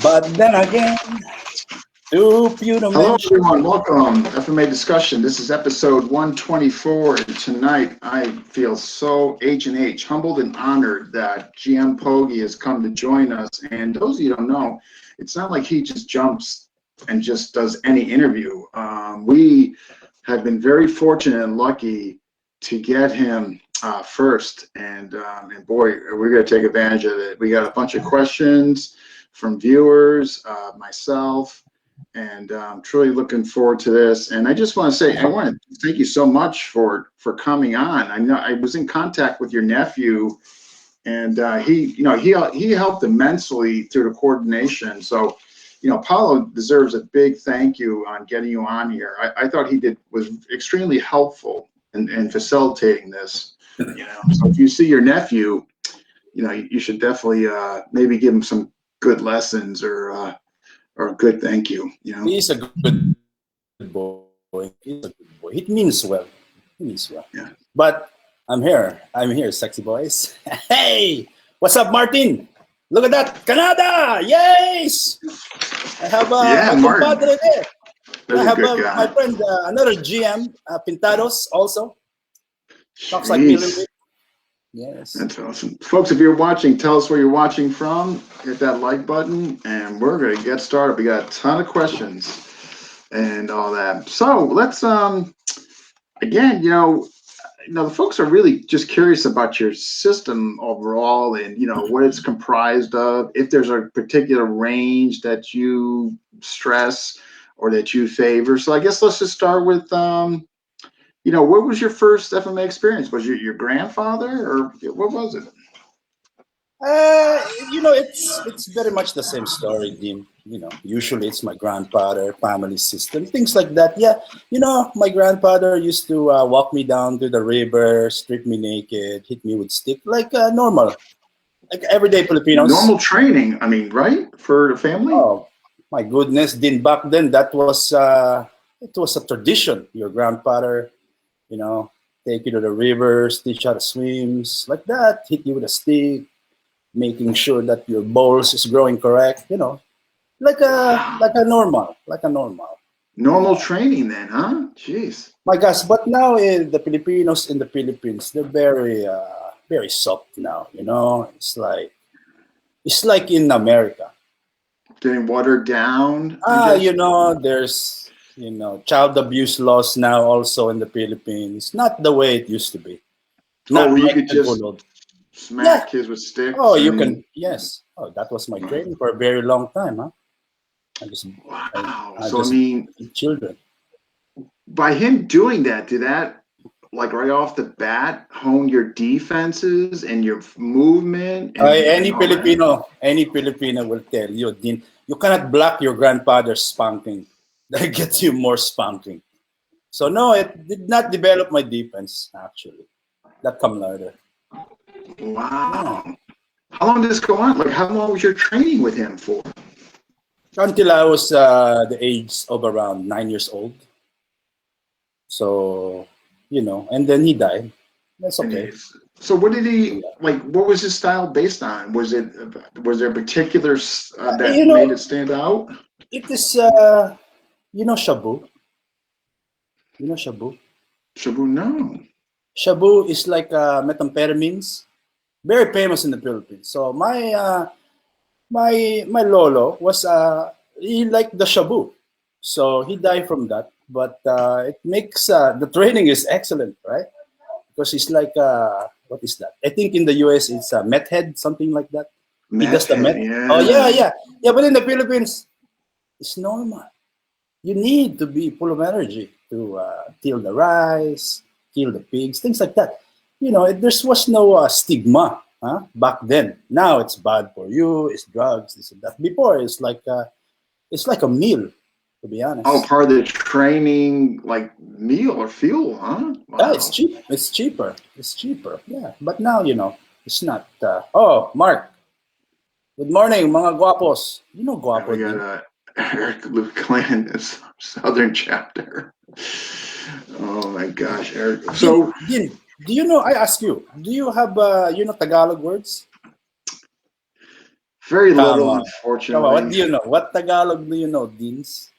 But then again, too few to Hello, mention. everyone. Welcome. FMA Discussion. This is episode 124. And tonight, I feel so H&H, humbled and honored that GM Pogi has come to join us. And those of you who don't know, it's not like he just jumps and just does any interview. We have been very fortunate and lucky to get him first. And boy, we're going to take advantage of it. We got a bunch of questions from viewers, myself, and I'm truly looking forward to this. And I just want to say, I want to thank you so much for coming on. I know I was in contact with your nephew, and he helped immensely through the coordination. So, Paulo deserves a big thank you on getting you on here. I thought he was extremely helpful in facilitating this. So if you see your nephew, you should definitely maybe give him some good lessons or a good thank you. He's a good boy. He's a good boy. It means well. Yeah. But I'm here, sexy boys. Hey, what's up, Martin? Look at that, Canada! Yes! I have my compadre there. I have my friend, another GM, Pintados, also. Talks like me a little bit. Yes. That's awesome. Folks, if you're watching, tell us where you're watching from. Hit that like button, and we're going to get started. We got a ton of questions and all that. So let's, again, the folks are really just curious about your system overall and, what it's comprised of, if there's a particular range that you stress or that you favor. So I guess let's just start with, what was your first FMA experience? Was it your grandfather or what was it? It's very much the same story, Dean. Usually it's my grandfather, family system, things like that. Yeah, my grandfather used to walk me down to the river, strip me naked, hit me with stick, like normal, like everyday Filipinos. Normal training, right? For the family? Oh, my goodness, Dean, back then that was it was a tradition. Your grandfather, take you to the rivers, teach you how to swim, like that, hit you with a stick, making sure that your balls is growing correct, like a normal. Normal training then, huh? Jeez. My gosh, but now the Filipinos in the Philippines, they're very very soft now, It's like in America. Getting watered down. There's child abuse laws now also in the Philippines. Not the way it used to be. Where you could just smack kids with sticks. Oh, you can. Yes. Oh, that was my training for a very long time, huh? So children. By him doing that, did that like right off the bat hone your defenses and your movement? Any Filipino will tell you, Dean, you cannot block your grandfather's spanking. That gets you more spanking. So no, it did not develop my defense actually. That come later. Wow. Yeah. How long did this go on? Like, how long was your training with him for? Until I was the age of around 9 years old. So, and then he died. That's okay. So what did he, what was his style based on? Was there a particular that made it stand out? It is, shabu. Shabu? Shabu, no. Shabu is like methamphetamines. Very famous in the Philippines. So my lolo was he liked the shabu, so he died from that. But it makes the training is excellent, right? Because he's like what is that? I think in the US it's meth head, something like that. He does the meth. Yeah. Oh yeah. But in the Philippines, it's normal. You need to be full of energy to till the rice, kill the pigs, things like that. There was no stigma back then. Now it's bad for you. It's drugs, this and that. Before it's like a meal, to be honest. Oh, part of the training, like meal or fuel, huh? Wow. Yeah, it's cheap. It's cheaper. Yeah, but now it's not. Oh, Mark. Good morning, mga guapos. Guapo. We got Eric Luke Clan, Southern Chapter. Oh my gosh, Eric. So, do you know? I ask you. Do you have Tagalog words? Very Come little, on. Come on. What unfortunately. do you know? What Tagalog do you know, Deans?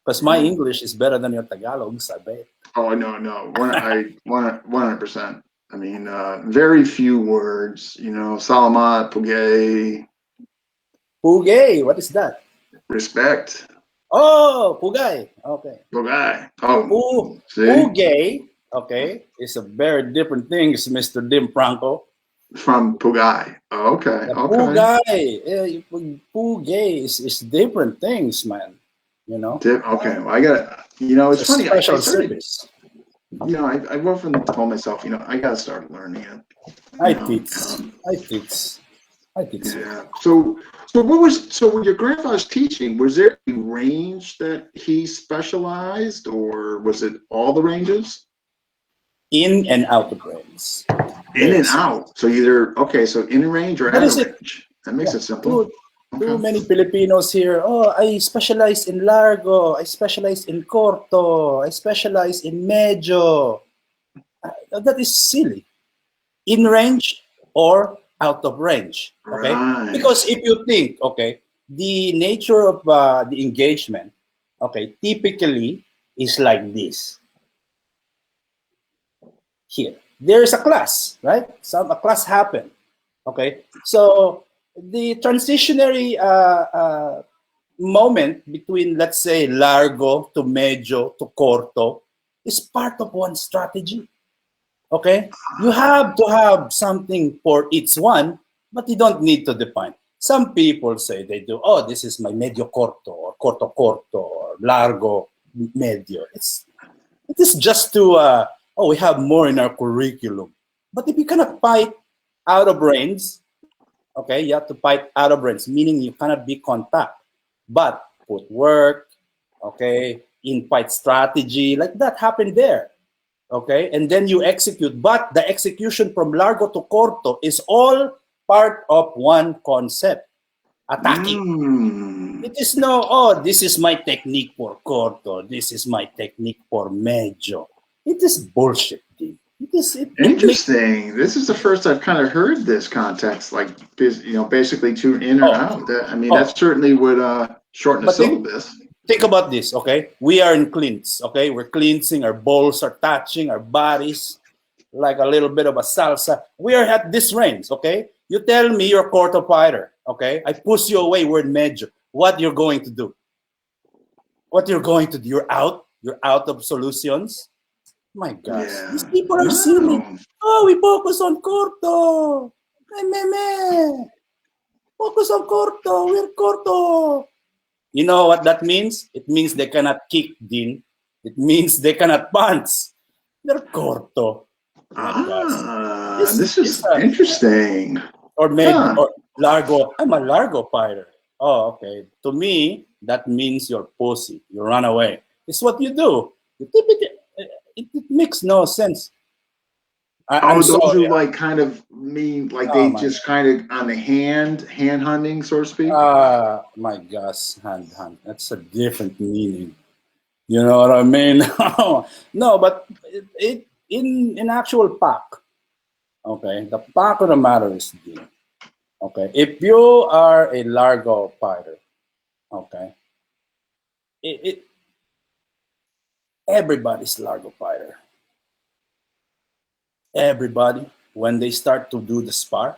Because my English is better than your Tagalog, sabi. Oh no, 100%. I mean, very few words. You know, salamat, pugay, Pugay, what is that? respect, Oh, pugay. Okay. pugay. Oh, see, Pugay, okay, is a very different thing, Mr. Dim Franco. from pugay. Oh, okay, The okay. pugay, pugay is different things, man. You know, Okay, well, I got. You know, it's it's a funny. I special started. service. You know, I often told myself, you know, I got to start learning it. You I know, teach, I teach, I teach you. yeah. So what was so when your grandfather's teaching? Was there a range that he specialized, or was it all the ranges? In and out of range. In Very and simple. out. So either okay, so in range or That out of is it. range. That makes Yeah. it simple. Too Okay. many Filipinos here. Oh, I specialize in largo. I specialize in corto. I specialize in medyo. That is silly. In range or out of range. Okay, Right. because if you think, okay, the nature of the engagement, okay, typically is like this. Here, there is a class, right? A class happened. Okay, so the transitionary moment between, let's say, largo to medio to corto is part of one strategy. Okay? You have to have something for each one, but you don't need to define. Some people say they do, oh, this is my medio corto or corto corto or largo medio. It is just to, oh, we have more in our curriculum. But if you cannot fight out of range, okay, you have to fight out of range, meaning you cannot be contact. But footwork, okay, in fight strategy, like that happened there. Okay, and then you execute. But the execution from largo to corto is all part of one concept: attacking. Mm. It is no, oh, this is my technique for corto, this is my technique for medio. It is bullshit, dude. It makes, Interesting. This is the first I've kind of heard this context, like you know, basically tune in or oh, out. I mean, that oh, certainly would shorten the but syllabus. think about this, okay? We are in cleanse, okay? We're cleansing, our balls are touching, our bodies, like a little bit of a salsa. We are at this range, okay? You tell me you're a quarter fighter, okay? I push you away, we're in medio. What you're going to do? What you're going to do? You're out. You're out of solutions. My gosh, these Yeah. people are silly. No. Oh, we focus on corto. Me. Focus on corto. We're corto. You know what that means? It means they cannot kick, Dean. It means they cannot punch. They're corto. My gosh. This This is interesting. or med Huh. or largo. I'm a largo fighter. Oh, okay. To me, that means you're pussy. You run away. It's what you do. It makes no sense. I'm Oh, those sorry. who like kind of mean like Oh they my. just kind of on the hand hunting, so to speak. My gosh, hand. That's a different meaning. You know what I mean? No, but in actual pack. Okay, the fact of the matter is this. Okay, if you are a largo fighter, okay, it everybody's largo fighter. Everybody, when they start to do the spar,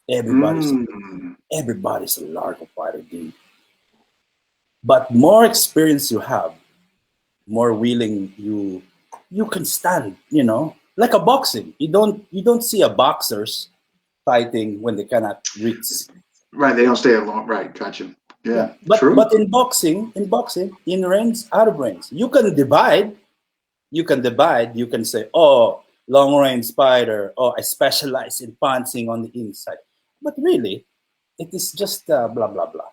everybody's Mm. everybody's a largo fighter, dude. But more experience you have, more willing you can stand. You know, like a boxing. You don't see a boxers fighting when they cannot reach. Right, they don't stay alone. Right, gotcha. Yeah, Yeah, but true. in boxing, in range, out of range, you can divide. You can say, oh, long range spider. Oh, I specialize in punching on the inside. But really, it is just blah blah blah.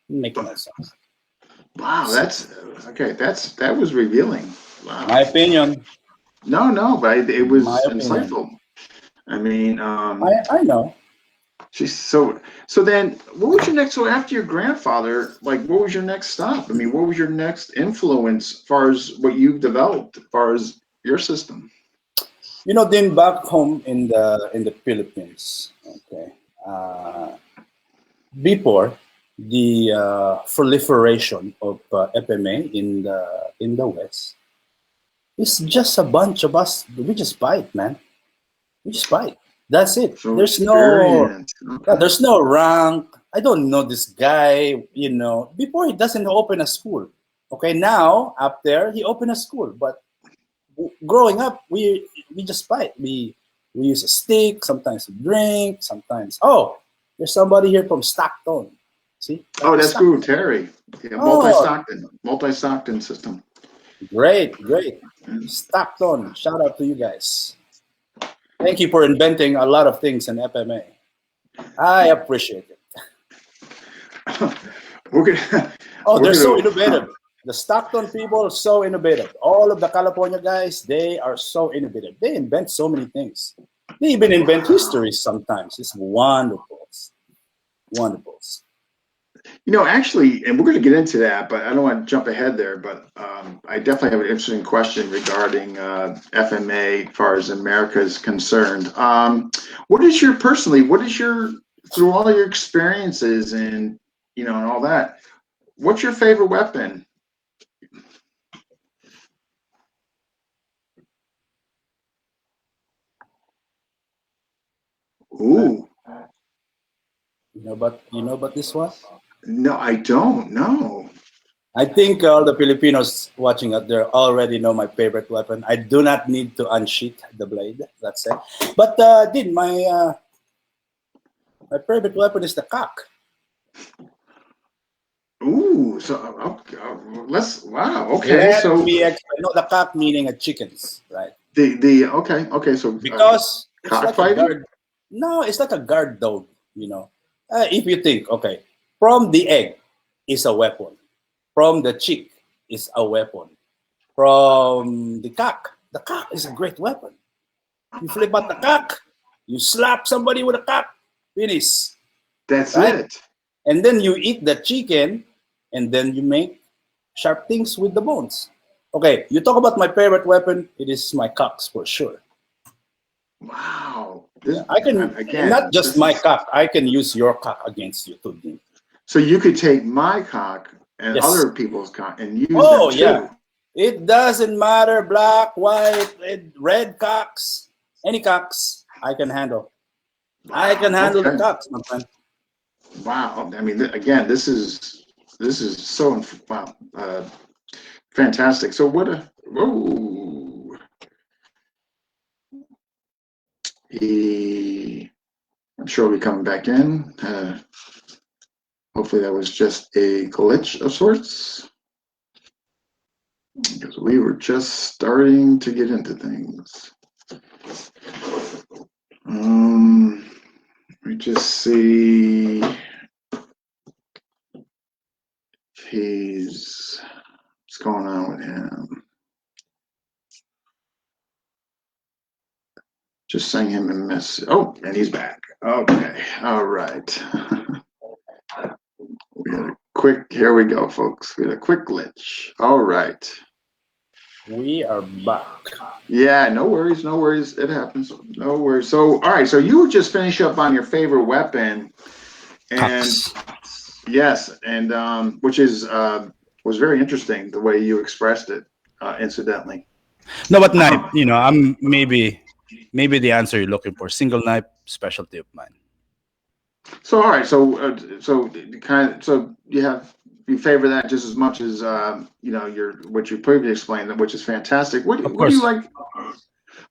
Make no sense. Wow, So, that's okay. That was revealing. Wow. my opinion. No, but it My was opinion. insightful. I mean, I know. she's so then what was your next so after your grandfather, like what was your next stop? I mean, what was your next influence as far as what you've developed as far as your system? Then back home in the Philippines. Okay. Uh, before the proliferation of FMA in the West, it's just a bunch of us. We just fight, man. We just fight. That's it. So There's no experience. yeah, Okay. there's no rank. I don't know this guy. Before he doesn't open a school. Okay, now up there he opened a school, but growing up, we just fight. We use a stick. Sometimes we drink. Sometimes there's somebody here from Stockton. See, Oh, the that's cool, Stockton. Terry. Yeah, Oh, multi-Stockton system. great, great. Stockton. Shout out to you guys. Thank you for inventing a lot of things in FMA. I appreciate it. we're gonna, Oh, we're they're so gonna. innovative. The Stockton people are so innovative. All of the California guys, they are so innovative. They invent so many things. They even invent Wow. histories sometimes. It's wonderful. Wonderful. Actually, and we're going to get into that, but I don't want to jump ahead there. But I definitely have an interesting question regarding FMA as far as America is concerned. What is your through all of your experiences and all that, what's your favorite weapon? Ooh, You know about this one? no, I don't know. I think all the Filipinos watching out there already know my favorite weapon. I do not need to unsheath the blade. That's it. But did my favorite weapon is the cock. Ooh, so okay, wow, okay, Let so me explain. No, the cock meaning a chickens, right? okay, so Because it's like a cockfighting. guard. No, it's like a guard dog. You know, if you think, okay, from the egg is a weapon, from the chick is a weapon, from the cock is a great weapon. You flip out the cock, you slap somebody with a cock, finish, That's right? it. And then you eat the chicken, and then you make sharp things with the bones. Okay, you talk about my favorite weapon. It is my cocks for sure. Wow. Yeah, I can not Again, just this my is cock. I can use your cock against you too. so you could take my cock and Yes. other people's cock and use them Oh yeah. too. It doesn't matter black, white, red cocks, any cocks. I can handle. I can Wow. handle the Okay. cocks, my friend. Wow. I mean, again, this is so wow, fantastic. So what a whoa. He, I'm sure we'll be coming back in. Hopefully that was just a glitch of sorts because we were just starting to get into things. Let me just see if what's going on with him. Just send him a message. Oh, and he's back. Okay. All right. Here we go, folks. We had a quick glitch. All right. We are back. Yeah, no worries, no worries. It happens. No worries. So, all right. So you just finish up on your favorite weapon, and Cocks. yes, and which is was very interesting the way you expressed it, incidentally. No, but knife. I'm maybe the answer you're looking for. Single knife specialty of mine. So, all right. So you favor that just as much as your what you previously explained, which is fantastic. Of What do you course. like?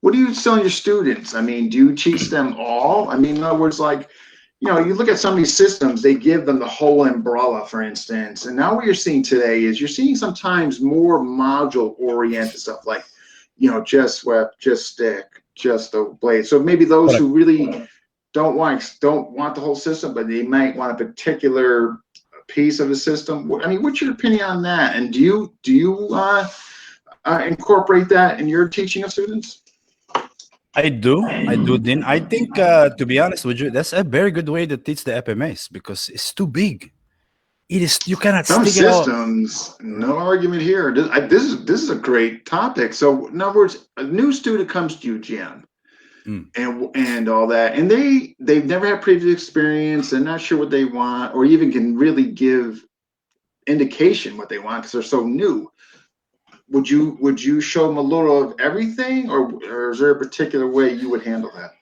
What do you tell your students? I mean, do you teach them all? I mean, in other words, like, you look at some of these systems, they give them the whole umbrella, for instance. And now what you're seeing today is you're seeing sometimes more module oriented stuff like, just whip, just stick, just the blade. So maybe those Correct. who really don't want the whole system, but they might want a particular piece of the system. I mean, what's your opinion on that? And do you incorporate that in your teaching of students? I do. Then I think, to be honest with you, that's a very good way to teach the FMAs because it's too big. It is. You cannot Some stick it out. systems, no argument here. This is a great topic. So, in other words, a new student comes to you, Jim. and all that. And they've never had previous experience. They're not sure what they want, or even can really give indication what they want because they're so new. Would you show them a little of everything, or is there a particular way you would handle that?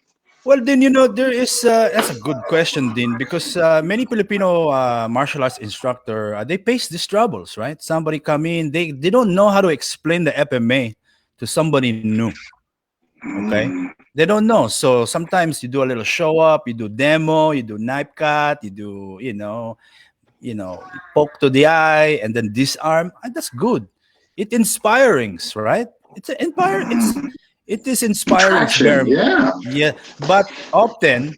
Well, Dean, there is that's a good question, Dean, because many Filipino martial arts instructor they face these troubles, right? Somebody come in, they don't know how to explain the FMA to somebody new. Okay, they don't know. So sometimes you do a little show up, you do demo, you do knife cut, you do you poke to the eye and then disarm. And that's good. It inspiring, right? It is inspiring. Traction, yeah. Yeah, but often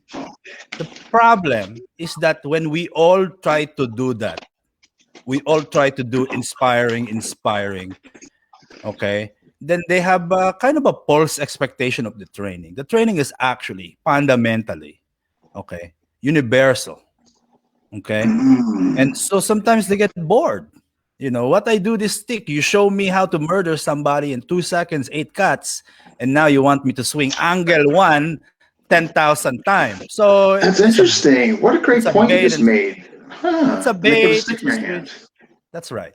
the problem is that when we all try to do that, we all try to do inspiring. Okay, then they have kind of a false expectation of the training. The training is actually fundamentally, okay, universal. Okay, and so sometimes they get bored. What I do this stick, you show me how to murder somebody in 2 seconds, 8 cuts, and now you want me to swing angle 1 10,000 times. So that's interesting. What a great point you just made. It's a bait. That's right.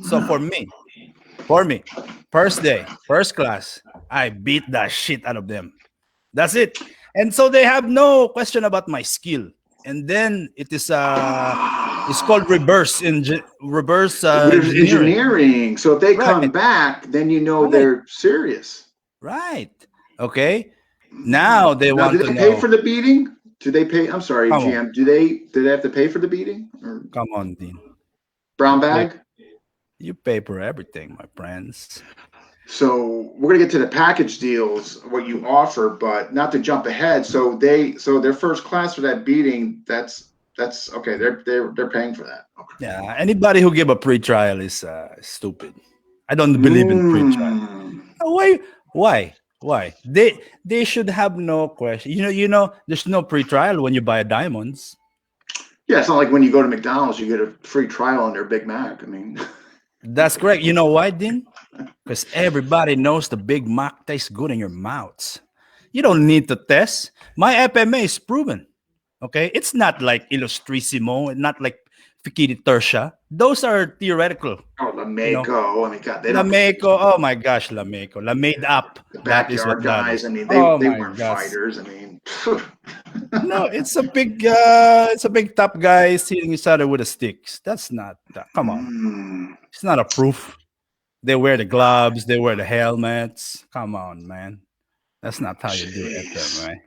So for me, first day, first class, I beat the shit out of them. That's it. And so they have no question about my skill. And then it is it's called reverse engineering. So if they come back, then they're serious. Right. Okay. Now they want to know. Do they pay for the beating? Do they pay? I'm sorry, GM. Do they have to pay for the beating? Or? Come on, Dean. Brown bag? You pay for everything, my friends. So we're gonna get to the package deals, what you offer, but not to jump ahead. So their first class for that beating, that's okay. They're paying for that. Okay. Yeah. Anybody who give a pre-trial is stupid. I don't believe in pre-trial. Why? They should have no question. There's no pre-trial when you buy diamonds. Yeah, it's not like when you go to McDonald's, you get a free trial on their Big Mac. I mean, that's correct. You know why, Dean? Because everybody knows the Big Mac tastes good in your mouths. You don't need to test. My FMA is proven. Okay, it's not like Illustrissimo, not like Fikiri Tertia. Those are theoretical. Oh, Lameco. I mean, God, they Lameco. Oh my gosh, Lameco. La made up. The backyard guys. I mean, they weren't fighters. I mean, no, it's a big top guy hitting each other with the sticks. That's not. Come on, it's not a proof. They wear the gloves. They wear the helmets. Come on, man. That's not how you do it, right?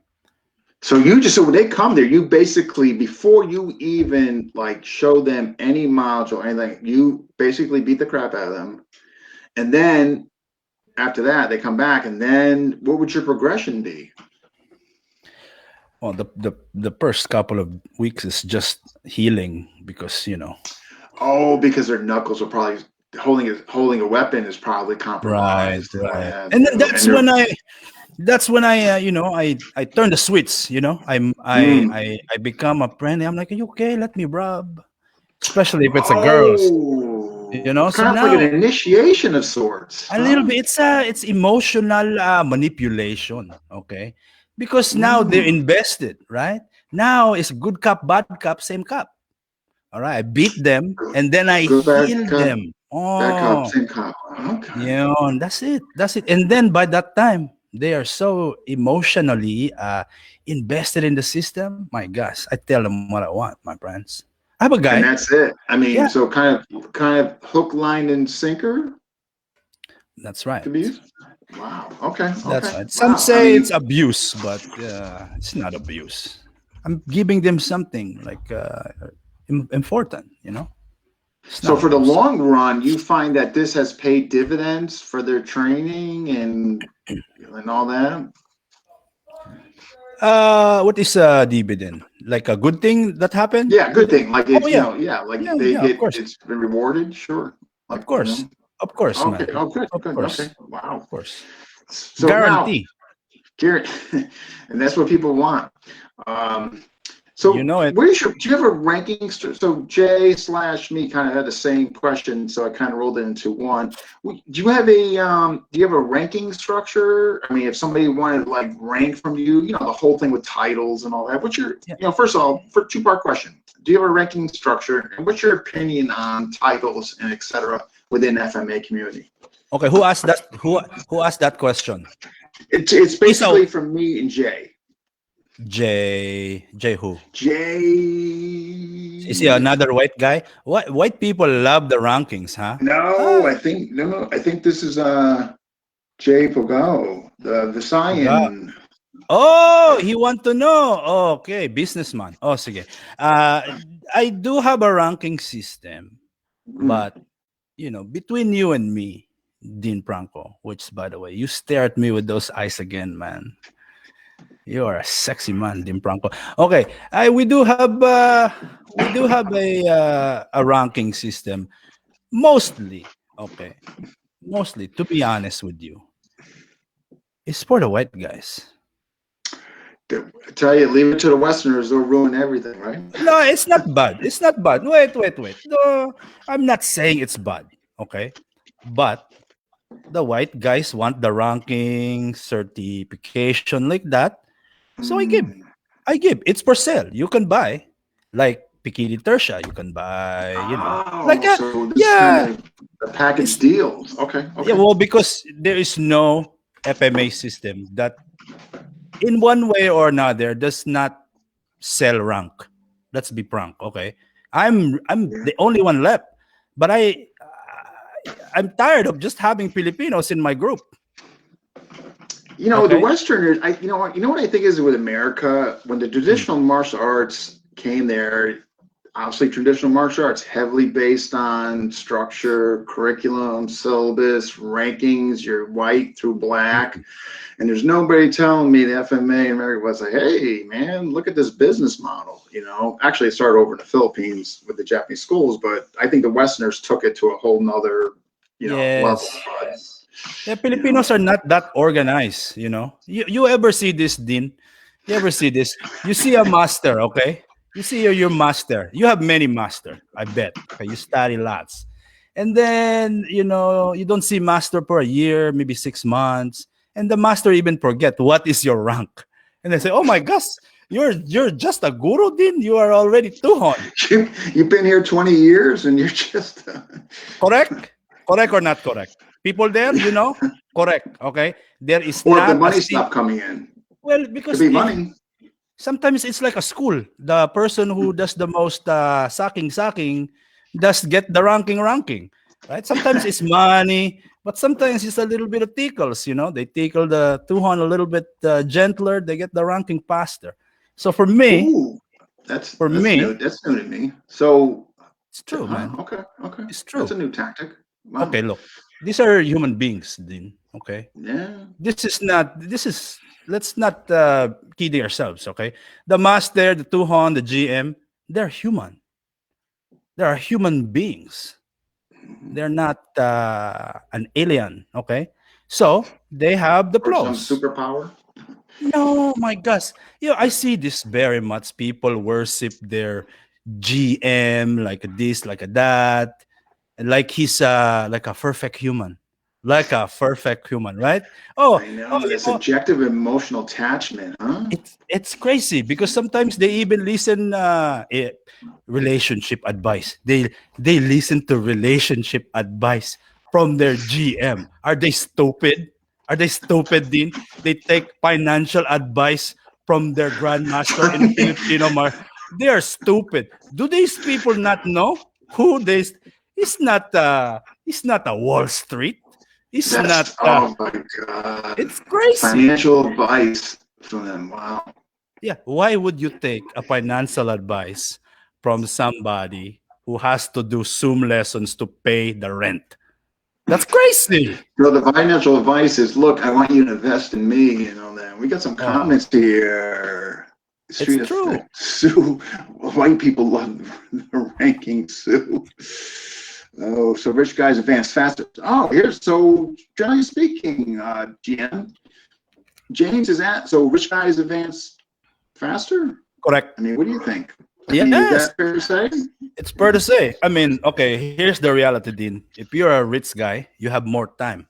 So when they come there, you basically, before you even show them any module or anything, you basically beat the crap out of them. And then after that, they come back, and then what would your progression be? Well, the first couple of weeks is just healing because Oh, because their knuckles are probably holding a weapon is probably compromised. Right. And then that's when I turn the switch. I become a friend. I'm like, are you okay? Let me rub. Especially if it's a girl. It's kind of like an initiation of sorts. A little bit. It's emotional manipulation. Okay, because now they're invested. Right now, it's good cup, bad cup, same cup. All right, I beat them and then I heal them. That cup, same cup. Okay. Yeah, that's it. And then by that time, they are so emotionally invested in the system. My gosh, I tell them what I want, my friends. I have a guy. And that's it. I mean, so kind of hook, line, and sinker. That's right. Wow. Okay. That's right. Some say it's abuse, but it's not abuse. I'm giving them something important, So for the long run, you find that this has paid dividends for their training and all that? What is a dividend? Like a good thing that happened? Yeah, good thing. Like it's it's been rewarded, sure. Of course. Of course, okay. man. Oh, good. Of course. Okay. Wow. Of course. So guarantee. Now, and that's what people want. So You know it. do you have a ranking? So Jay/me kind of had the same question, so I kind of rolled it into one. Do you have a ranking structure? I mean, if somebody wanted to like rank from you, you know, the whole thing with titles and all that. What's your, Yeah. you know, first of all, for two-part question, do you have a ranking structure, and what's your opinion on titles and etc. within FMA community? Okay, who asked that? Who asked that question? It's So basically from me and Jay. Jay who? Is he Jay. another white guy? White people love the rankings, huh? No, Ah, I think no. I think this is Jay Pogo, the God. Visayan. Oh, he want to know. Okay, businessman. Oh, sige. I do have a ranking system, Mm. but you know, between you and me, Dean Franco, which by the way, you stare at me with those eyes again, man. You are a sexy man, Dean Franco. Okay, we do have a ranking system. Mostly, okay. Mostly, to be honest with you, it's for the white guys. I tell you, leave it to the Westerners; they'll ruin everything, right? No, it's not bad. It's not bad. Wait. No, I'm not saying it's bad. Okay, but the white guys want the ranking certification like that. So I give. Mm. I give. It's for sale. You can buy, like Pikili Tertia. You can buy. You know, like Oh, so this is kind yeah. of the package It's deals. Okay, yeah. okay. Well, because there is no FMA system that, in one way or another, does not sell rank. Let's be frank, okay? I'm Yeah. the only one left, but I'm tired of just having Filipinos in my group. You know, the Okay. Westerners. You know what I think is with America when the Mm. traditional martial arts came there. Obviously, traditional martial arts heavily based on structure, curriculum, syllabus, rankings. You're white through black. Mm. And there's nobody telling me the FMA in America was like, hey, man, look at this business model. You know, actually, it started over in the Philippines with the Japanese schools, but I think the Westerners took it to a whole nother, level. Yes. But, Yeah, you know, Filipinos are not that organized, you know. You ever see this, Dean? You ever see this? You see a master, okay? You see your master. You have many master, I bet. Okay, you study lots. And then, you know, you don't see master for a year, maybe 6 months. And the master even forget what is your rank. And they say, oh my gosh, you're just a guru, Dean. You are already tuhon. you've been here 20 years and you're just, Correct? Correct or not correct? People there, you know? Correct. Okay. There is or if the not a money stopped coming in, well, could because be if money. sometimes it's like a school, the person who does the most sucking does get the ranking, right? Sometimes it's money, but sometimes it's a little bit of tickles. You know, they tickle the tuhon a little bit gentler, they get the ranking faster. So Ooh, for that's new. me, That's new to me. So, it's true, man. okay, okay. It's That's true. a new tactic. Wow. Okay, look, these are human beings, Dean. Okay, Yeah. this is not. This is let's not kidding ourselves. Okay, the master, the tuhon, the GM, they're human. They are human beings. They're not an alien. Okay, so they have the Or some pros. superpower. No, my gosh, you know, I see this very much. People worship their GM like this, like a that, and like he's like a perfect human, right? I know You the know, subjective emotional attachment, huh? it's crazy because sometimes they even listen relationship advice. They listen to relationship advice from their GM. Are they stupid? Are they stupid, Dean? They take financial advice from their grandmaster in Filipino they are stupid. Do these people not know who they it's not a Wall Street. It's not That's oh my god, it's crazy. financial advice from them. Wow. Yeah, why would you take a financial advice from somebody who has to do Zoom lessons to pay the rent? That's crazy. So the financial advice is, look, I want you to invest in me. You know that we got some Oh, comments here. it's Street true. effect. Sue. White people love the ranking Sue. Oh, so rich guys advance faster. Oh, here's so generally speaking, GM. James is at so rich guys advance faster? Correct. I mean, what do you think? I mean, is Yes, that fair to say? it's fair to say. I mean, okay, here's the reality, Dean. If you're a rich guy, you have more time.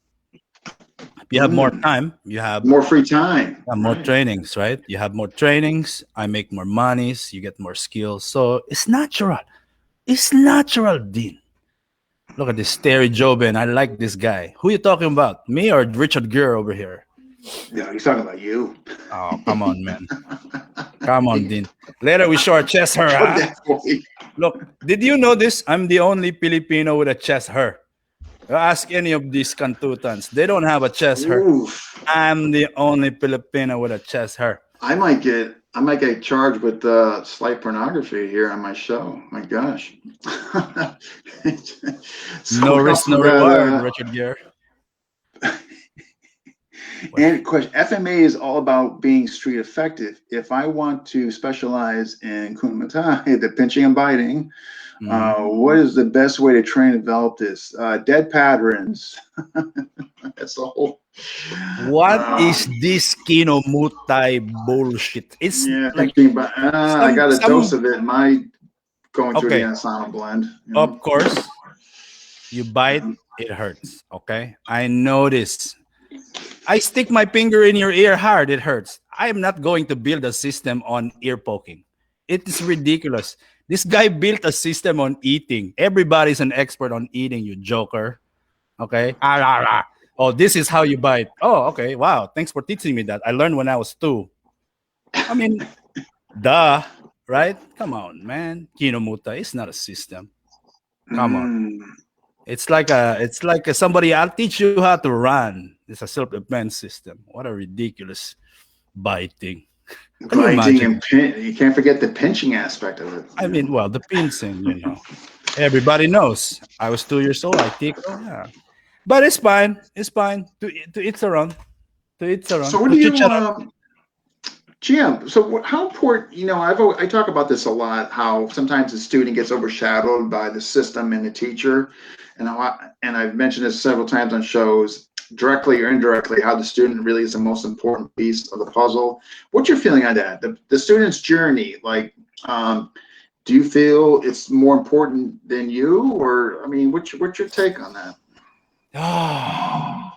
If you have more Mm, time, you have more free time, more right? trainings, right? You have more trainings. I make more monies. You get more skills. So it's natural. It's natural, Dean. Look at this Terry Jobin. I like this guy. Who you talking about? Me or Richard Gere over here? No, he's talking about you. Oh, come on, man. Come on, Dean. Later we show our chest hair, Oh, huh? that boy. Look, did you know this? I'm the only Filipino with a chest hair. Ask any of these cantutans. They don't have a chest hair. Oof. I'm the only Filipino with a chest hair. I might get charged with slight pornography here on my show. My gosh. So No what risk, else no we got? reward, Richard Gere. And question, FMA is all about being street effective. If I want to specialize in kunmatai, the pinching and biting, Mhm. what is the best way to train and develop this? Dead patterns. That's the whole. What is Um, this kinomutai bullshit? It's yeah, like pinching, but I got a dose some of it in my going through the okay. Anasana blend. You know? Of course, you bite, Mhm. it hurts. Okay, I know this. I stick my finger in your ear hard, it hurts. I am not going to build a system on ear poking. It is ridiculous. This guy built a system on eating. Everybody's an expert on eating, you joker. Okay. Ah, ah, ah. Oh, this is how you bite. Oh, okay. Wow. Thanks for teaching me that. I learned when I was 2. I mean, duh, right? Come on, man. Kinomuta is not a system. Come on. Mm, It's like somebody. I'll teach you how to run. It's a self-defense system. What a ridiculous biting. Can you biting imagine? and you can't forget the pinching aspect of it. I mean, well, the pincing, everybody knows. I was 2 years old. I tickle, yeah, but it's fine. It's fine to each around. To each So around. what To do chit you, chat. Jim? So how important? I talk about this a lot. How sometimes the student gets overshadowed by the system and the teacher, and I've mentioned this several times on shows, directly or indirectly, how the student really is the most important piece of the puzzle. What's your feeling on that? The student's journey, like, do you feel it's more important than you, or I mean, what's your take on that? Ah,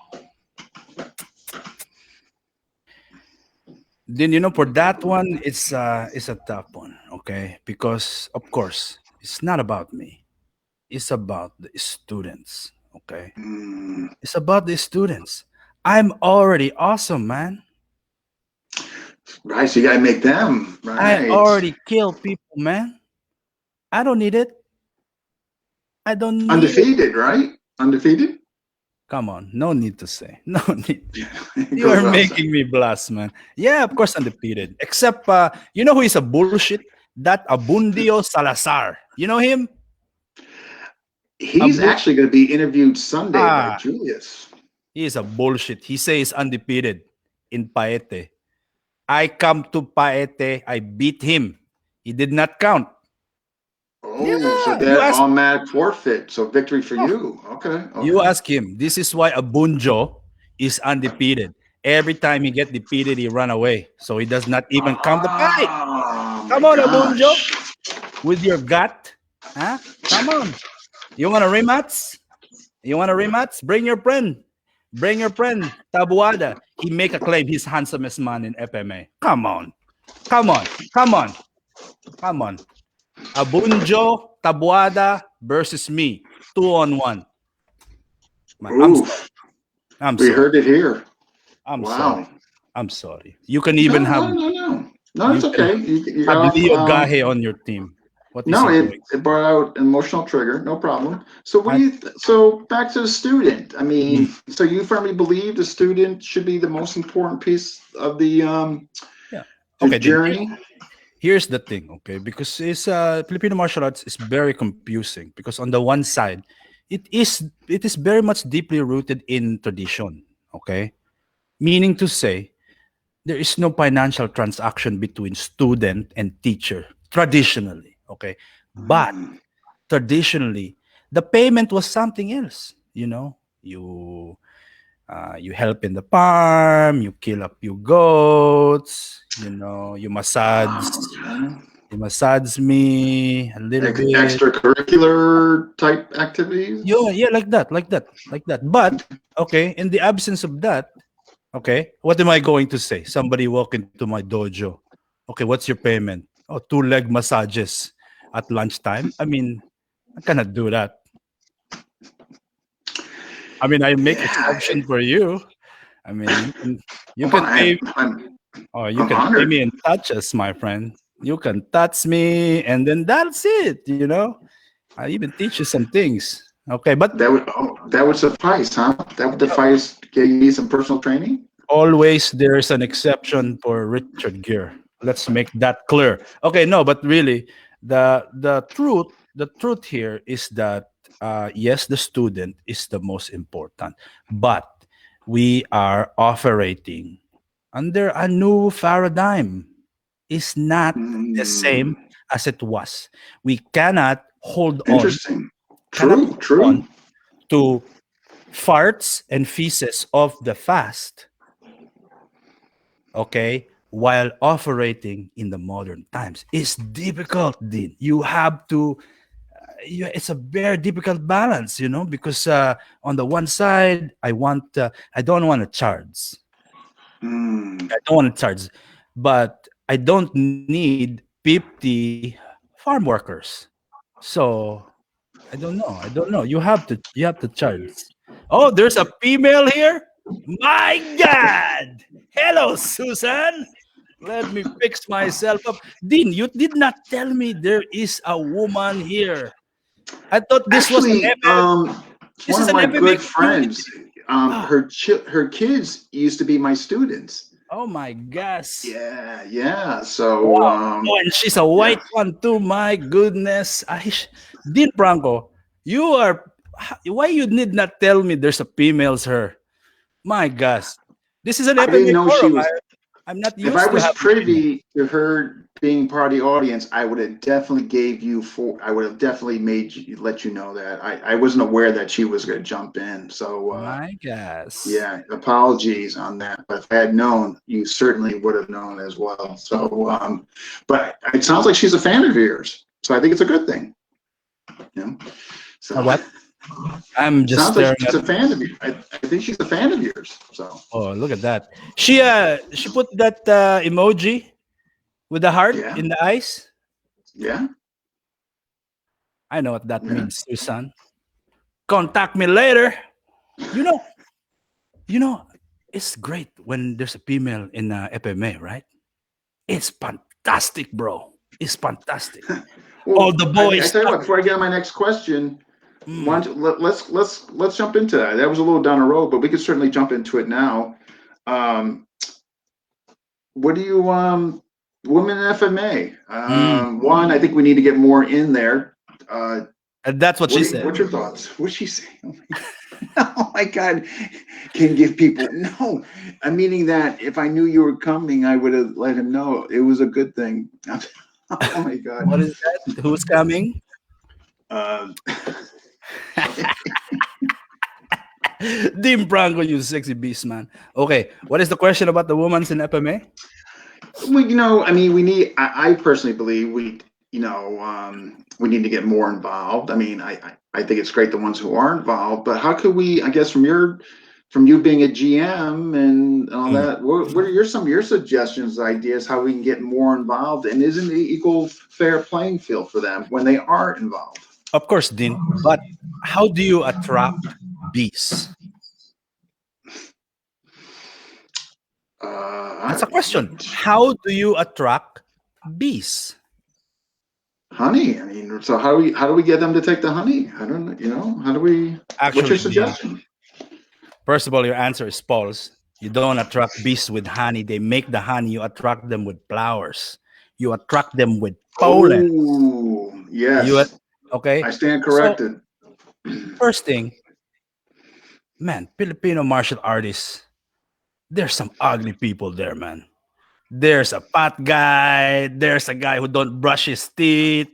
then for that one, it's a tough one. Okay, because of course it's not about me. It's about the students. Okay, Mm, it's about the students. I'm already awesome, man. right. So you gotta make them I right. already kill people, man. I don't need it. I don't need it. Undefeated, right? Undefeated. Come on, no need to say. No need. It You goes are without saying. making me blush, man. Yeah, of course undefeated. Except, who is a bullshit? That Abundio Salazar. You know him? He's Abu. actually going to be interviewed Sunday by Ah, Julius. he is a bullshit. He says undefeated in Paete. I come to Paete. I beat him. He did not count. Oh, so Yeah, you that ask. automatic forfeit. So victory for Oh, you. Okay. you Okay. ask him. This is why Abunjo is undefeated. Every time he get defeated, he run away. So he does not even count the fight. Oh my Come on, Abunjo, gosh. with your gut. Huh? Come on. You want a rematch? You want a rematch? Bring your friend. Bring your friend, Tabuada. He make a claim he's handsomest man in FMA. Come on. Come on. Come on. Come on. Abunjo, Tabuada versus me. 2-on-1. Man, I'm sorry. Oof. I'm We sorry. heard it here. I'm sorry. Wow. I'm sorry. You can even No, have no, no, no. No, you it's can okay. You got have off. Leo Gahe on your team. What is No, he it, doing? it brought out an emotional trigger. No problem. So what I, do you? So back to the student. I mm, mean, so you firmly believe the student should be the most important piece of the yeah. the Okay, then journey. here's the thing, okay? Because it's Filipino martial arts is very confusing because on the one side, it is very much deeply rooted in tradition, okay? Meaning to say, there is no financial transaction between student and teacher traditionally, okay? But Mm, traditionally, the payment was something else. You You help in the farm, you kill up your goats, Okay. you massage me a little bit. Extracurricular type activities. Yeah, like that. But okay, in the absence of that, okay, what am I going to say? Somebody walk into my dojo. Okay, what's your payment? Oh, two-leg massages at lunchtime. I mean, I cannot do that. I mean, I make Yeah, exception for you. I mean, you well, can pay you I'm can pay me honored. in touches, my friend. You can touch me, and then that's it. I even teach you some things. Okay, but That would suffice, huh? That would suffice. Give me some personal training. always there's an exception for Richard Gere. Let's make that clear. Okay, no, but really, the truth here is that yes, the student is the most important, but we are operating under a new paradigm. Is not the same Mm, as it was. We cannot hold on, interesting. cannot True. hold on True. to farts and feces of the fast, okay, while operating in the modern times. It's difficult, Dean. You have to, it's a very difficult balance, because on the one side, I don't want to charge. Mm, I don't want to charge, but I don't need 50 farm workers. So I don't know. You have to charge. Oh, there's a female here. My God! Hello, Susan. Let me fix myself up. Dean, you did not tell me there is a woman here. I thought this was an actually, FMA. This one is of an my FMA good community. friends, Ah, her kids used to be my students. oh my gosh. Yeah, yeah. So, Wow. Oh, and she's a yeah. white one too. My goodness. Dean Franco, why you need not tell me there's a female's her? My gosh. This is an I didn't FMA know she forum. was. I'm not If I used to was having female. privy to her being part of the audience, I would have definitely gave you for. I would have definitely made you let you know that. I wasn't aware that she was going to jump in. So, My gosh. yeah, apologies on that. But if I had known, you certainly would have known as well. So, but it sounds like she's a fan of yours. So I think it's a good thing. You know. So What? I'm just sounds like staring she's at. a fan of you. I think she's a fan of yours. So Oh, look at that. She put that emoji with the heart yeah, in the eyes. yeah, I know what that yeah. means, Susan. Contact me later. You know, you know, it's great when there's a female in FMA, right? It's fantastic, bro. It's fantastic. All Well, the I boys tell you talk. what. Before I get on my next question, Mm, let's jump into that. That was a little down the road, but we could certainly jump into it now. Um, what do you women in FMA? mm. One, I think we need to get more in there. Uh, And that's what she said. what's your thoughts? What's she saying? Oh my God, can give people no. I'm meaning that if I knew you were coming, I would have let him know. It was a good thing. Oh my God. What is that? Who's coming? Um, Dim Branco, you sexy beast, man. Okay, what is the question about the women's in FMA? I mean, I personally believe we need to get more involved. I mean, I think it's great the ones who are involved, but how could we, I guess, from you being a GM and all Mm. that, what are some of your suggestions, ideas, how we can get more involved? And isn't the equal fair playing field for them when they are involved? Of course, Dean. But how do you attract bees? That's a question. How do you attract bees? Honey. I mean, so how do we get them to take the honey? I don't know. How do we? What's your Actually, Dean, suggestion? first of all, your answer is false. You don't attract bees with honey. They make the honey. You attract them with flowers. You attract them with pollen. Oh, You at- yes. I okay. stand So corrected. first thing, man, Filipino martial artists. There's some ugly people there, man. There's a fat guy. There's a guy who don't brush his teeth.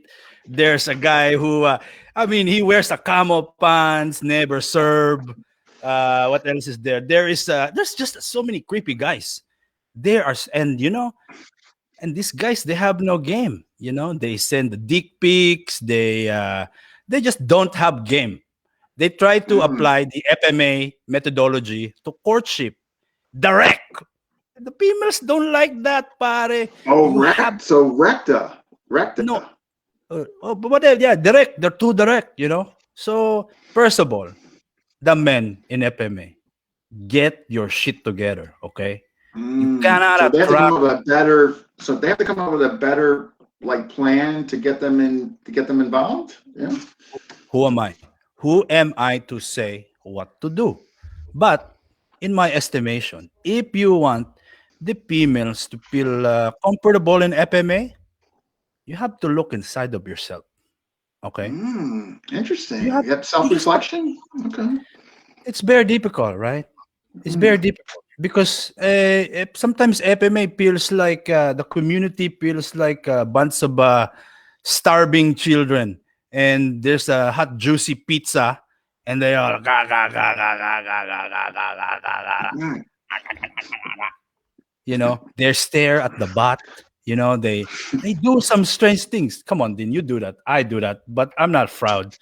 There's a guy who, he wears a camo pants, never serve. What else is there? There's just so many creepy guys. There are, and and these guys, they have no game. They send the dick pics. They just don't have game. They try to Mm. apply the FMA methodology to courtship. Direct. The females don't like that, pare. Oh, You have so recta, recta. no. But yeah, direct. They're too direct. So first of all, the men in FMA, get your shit together, okay? You cannot So they have to come attract. up with a better. So they have to come up with a better like plan to get them involved. Yeah. Who am I? Who am I to say what to do? But in my estimation, if you want the females to feel comfortable in FMA, you have to look inside of yourself. Okay, you Interesting. have You have you just have. self-reflection. Okay. It's very difficult, right? It's very Mm. difficult because sometimes FMA feels like the community feels like a bunch of starving children, and there's a hot juicy pizza, and they are ga, ga, ga, ga, ga, ga, ga, ga, ga, ga, ga, ga. Mm. They stare at the bot. They do some strange things. Come on, Dean, you do that. I do that, but I'm not proud.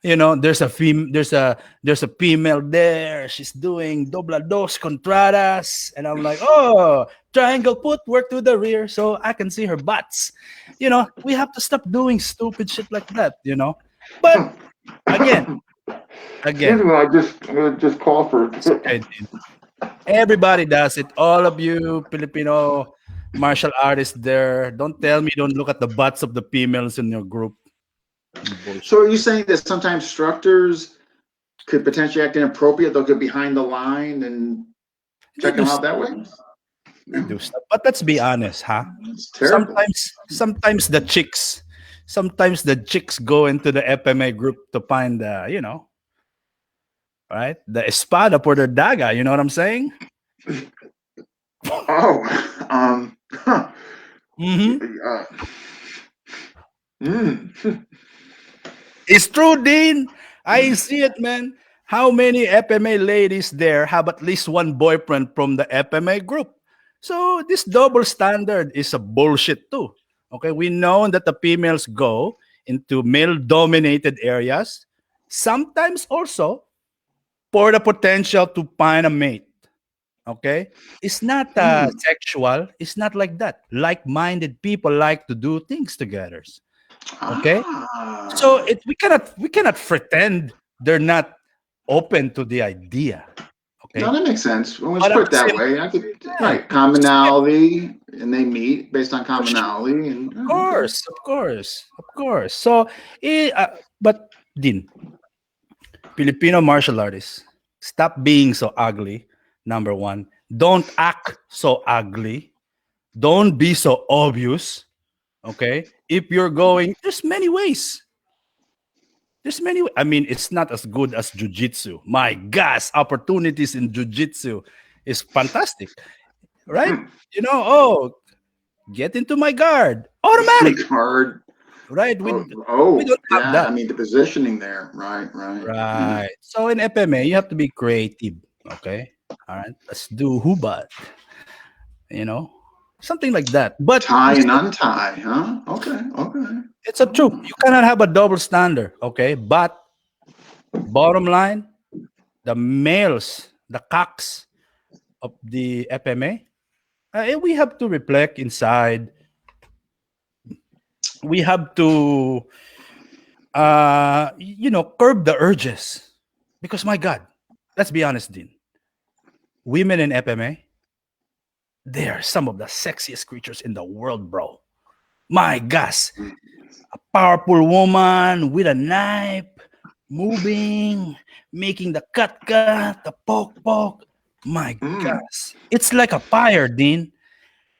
There's a female there. She's doing dobla dos contradas, and I'm like, oh, triangle footwork to the rear, so I can see her butts. We have to stop doing stupid shit like that. But again, Excuse me. I'm gonna just call for. it's okay, Dean. Everybody does it. All of you Filipino martial artists there, don't tell me don't look at the butts of the females in your group. Bullshit. So are you saying that sometimes instructors could potentially act inappropriate? They'll get behind the line and They check do them out stuff. that way. They do stuff. But let's be honest, huh? It's terrible. Sometimes the chicks go into the FMA group to find right? The espada por their daga, you know what I'm saying? Oh, huh. Mm-hmm. Mm. It's true, Dean. I see it, man. How many FMA ladies there have at least one boyfriend from the FMA group? So this double standard is a bullshit too. Okay, we know that the females go into male-dominated areas, sometimes also for the potential to find a mate. Okay, it's not Mm. sexual. It's not like that. Like-minded people like to do things together. Okay, so Ah. we cannot pretend they're not open to the idea. No, Okay, that makes sense. Well, let's but at put it the that same way. I could, time, right, commonality, and they meet based on for sure, commonality, and of oh, okay. course, of course, of course. So, but Din, Filipino martial artists, stop being so ugly. Number one, don't act so ugly. Don't be so obvious. Okay, if you're going, there's many ways. I mean, it's not as good as jujitsu. My gosh, opportunities in jujitsu is fantastic, right? Hmm. Oh, get into my guard, automatic, Hard. right? We Oh, we don't have yeah. I that, mean, the positioning there. Right, right. Mm. right? So in FMA, you have to be creative. Okay, all right. Let's do hubat, you know, something like that. But Tie you and see, untie, huh? Okay, okay. it's a truth. You cannot have a double standard. Okay, but bottom line, the males, the cocks of the FMA, we have to reflect inside. We have to, curb the urges. Because my God, let's be honest, Dean. Women in FMA, they are some of the sexiest creatures in the world, bro. My gosh, a powerful woman with a knife, moving, making the cut, the poke. My Mm. gosh, it's like a fire, Dean.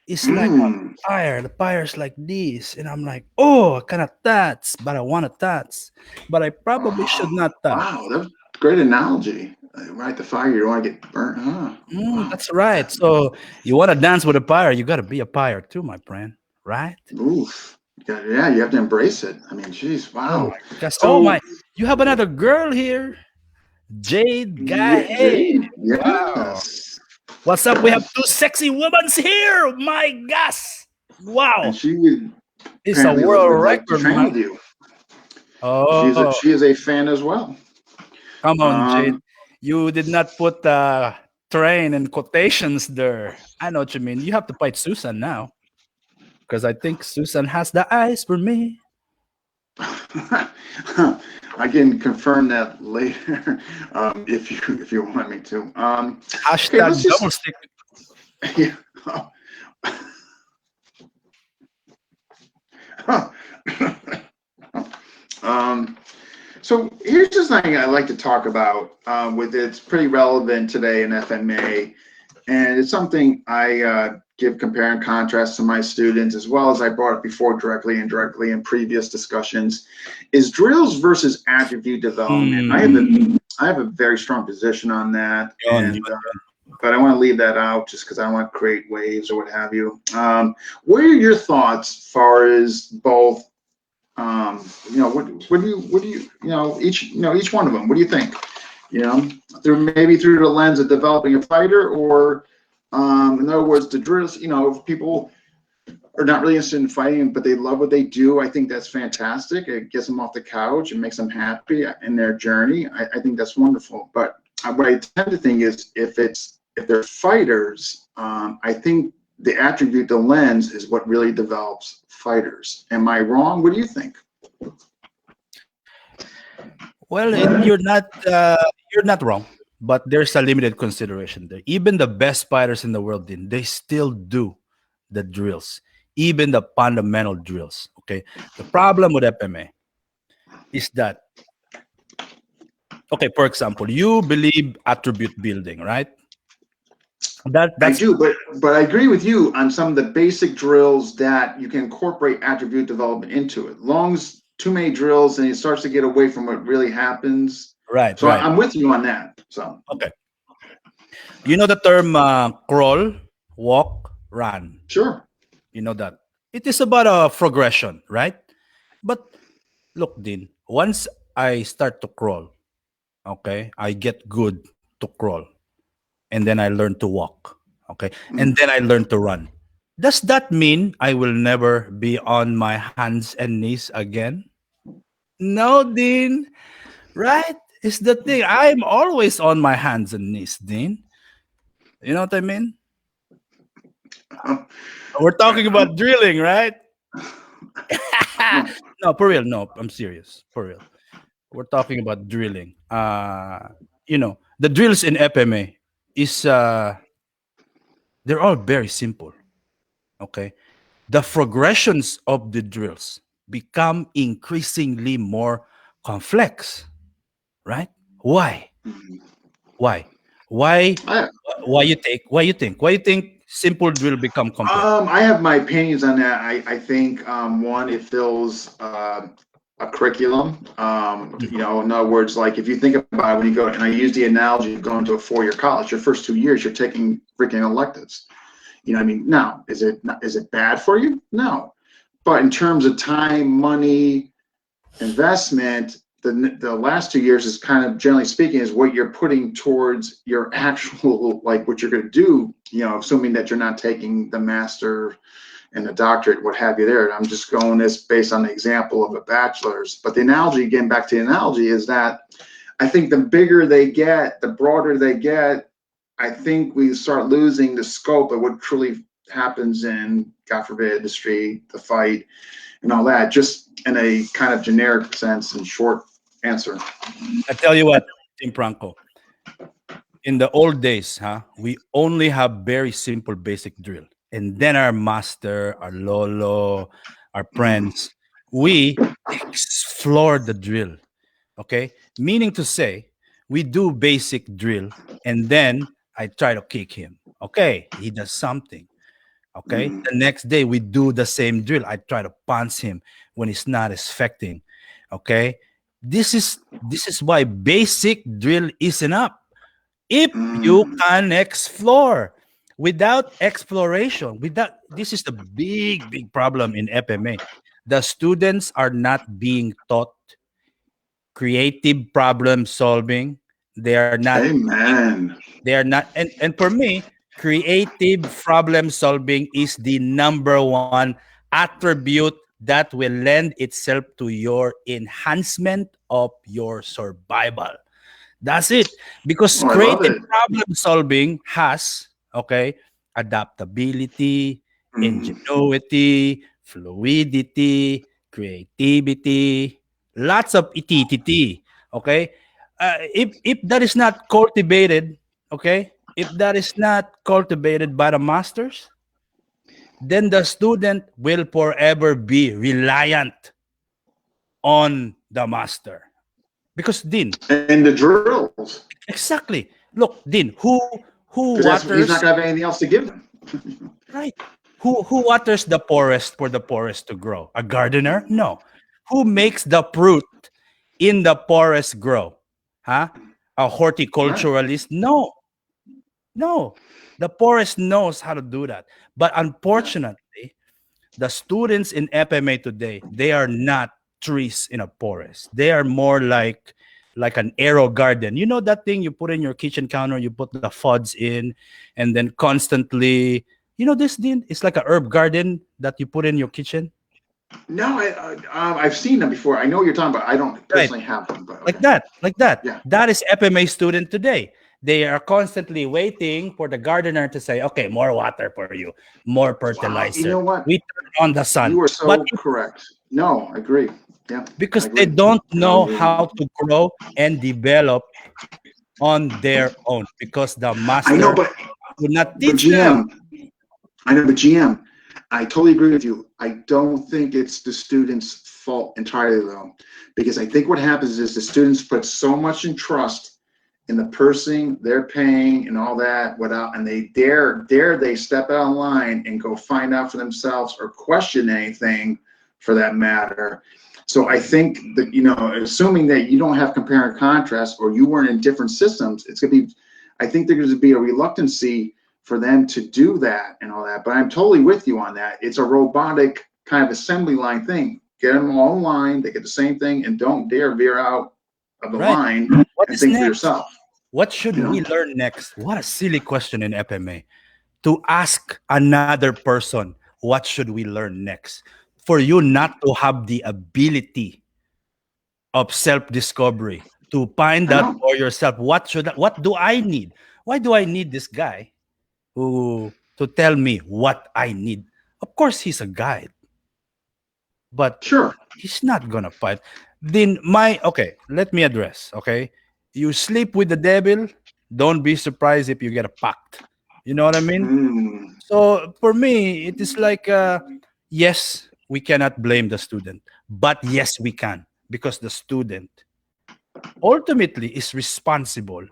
It's like a Mm. fire. The fire's like this, and I'm like, oh, I cannot touch, but I want to touch, but I probably Oh, should not touch. wow, that's a great analogy. Right, the fire, you don't want to get burnt, huh? Wow. That's right. So you want to dance with a fire, you got to be a fire too, my friend. Right? Oof. Yeah, you have to embrace it. I mean, geez, Oh wow. my gosh. Oh So, my, you have another girl here. Jade Yeah, Gahe. Jade. Wow. Yes. What's up? We have two sexy women here. My gosh. And Wow. she would It's a apparently world would like to record, train man. with you. Oh, She is a fan as well. come on, Jade. Um, You did not put train in quotations there. I know what you mean. You have to fight Susan now. Because I think Susan has the eyes for me. I can confirm that later if you want me to. Okay, Hashtag let's double just stick. yeah. um, so here's just something I'd like to talk about with it's pretty relevant today in FMA, and it's something I give compare and contrast to my students as well as I brought it before directly and indirectly in previous discussions, is drills versus attribute development. I have a very strong position on that, Yun, and but I want to leave that out just because I don't want to create waves or what have you. What are your thoughts as far as both? What do you each one of them? What do you think? Through the lens of developing a fighter, or in other words, the drills. If people are not really interested in fighting, but they love what they do, I think that's fantastic. It gets them off the couch and makes them happy in their journey. I think that's wonderful. But what I tend to think is if they're fighters, I think the attribute, the lens, is what really develops fighters. Am I wrong? What do you think? Well, you're not wrong, but there's a limited consideration there. Even the best fighters in the world, they still do the drills, even the fundamental drills. Okay, the problem with FMA is that, okay, for example, you believe attribute building, right? I That's do, but I agree with you on some of the basic drills that you can incorporate attribute development into it. Long as too many drills and it starts to get away from what really happens. right, So right. I'm with you on that. So Okay, you know the term crawl, walk, run. sure. You know that it is about a progression, right? But look, Dean, once I start to crawl, okay, I get good to crawl, and then I learn to walk, okay, and then I learn to run. Does that mean I will never be on my hands and knees again? No, Dean, right? Is the thing. I'm always on my hands and knees, Dean. You know what I mean? We're talking about drilling, right? No, for real. No, I'm serious. For real. We're talking about drilling. The drills in FMA is they're all very simple. Okay, the progressions of the drills become increasingly more complex. Right? Why? Why? Why? I, Why you think simple drill become complex? I have my opinions on that. I think one, it fills a curriculum. In other words, like if you think about it, when you go, and I use the analogy of going to a 4-year college, your first 2 years you're taking freaking electives. You know what I mean? Now, is it bad for you? No. But in terms of time, money, investment, the last 2 years is kind of, generally speaking, is what you're putting towards your actual, like what you're going to do, assuming that you're not taking the master and the doctorate, what have you there. I'm just going this based on the example of a bachelor's. But the analogy, again, back to the analogy, is that I think the bigger they get, the broader they get, I think we start losing the scope of what truly happens in, God forbid, the street, the fight, and all that, just in a kind of generic sense and short answer. I tell you what, Tim Franco. In the old days, we only have very simple basic drill. And then our master, our lolo, our friends, we explore the drill. Okay? Meaning to say, we do basic drill and then I try to kick him. Okay, he does something. Okay. Mm, The next day we do the same drill. I try to punch him when it's not expecting. Okay. This is why basic drill is enough. If you mm, can explore, without exploration, without this is the big problem in FMA. The students are not being taught creative problem solving. They are not. Amen. They are not. And for me, creative problem solving is the number one attribute that will lend itself to your enhancement of your survival. That's it. Because Oh, I love creative it. problem solving has, okay, adaptability, Mm. ingenuity, fluidity, creativity, lots of ittt. Okay? If that is not cultivated, okay, if that is not cultivated by the masters, then the student will forever be reliant on the master. Because Dean, And the drills, exactly. Look, Dean, who because that's he's not waters, gonna have anything else to give them. right? Who waters the forest for the forest to grow? A gardener? No. Who makes the fruit in the forest grow? Huh? A Right. horticulturalist? No. No. The forest knows how to do that. But Yeah. unfortunately, the students in FMA today, they are not trees in a forest. They are more like an aero garden. You know that thing you put in your kitchen counter, you put the FUDs in, and then constantly, you know this thing? It's like a herb garden that you put in your kitchen. No, I've seen them before. I know what you're talking about. I don't Right. personally have them, but Like okay. that, like that. Yeah. That is FMA student today. They are constantly waiting for the gardener to say, okay, more water for you, more Wow. You fertilizer. know what? We turn on the sun. You are But so correct. No, I agree. Yeah, I because they agree. don't know Um, how to grow and develop on their own because the I know, master will not but teach them. GM, I know, but GM, I totally agree with you. I don't think it's the students' fault entirely though, because I think what happens is the students put so much in trust in the person they're paying and all that without, and they dare they step out of line and go find out for themselves or question anything for that matter. So I think that, assuming that you don't have compare and contrast or you weren't in different systems, it's gonna be, I think there's gonna be a reluctancy for them to do that and all that. But I'm totally with you on that. It's a robotic kind of assembly line thing. Get them all in line, they get the same thing, and don't dare veer out of the Right. line What and is think for next? yourself. What should You we know? learn next? What a silly question in FMA. To ask another person, what should we learn next? For you not to have the ability of self-discovery, to find I out know. for yourself, what do I need? Why do I need this guy who to tell me what I need? Of course, he's a guide, but Sure. he's not gonna fight. Then okay, let me address. Okay, you sleep with the devil. Don't be surprised if you get a pact. You know what I mean? Mm. So for me, it is like yes, we cannot blame the student, but yes, we can because the student ultimately is responsible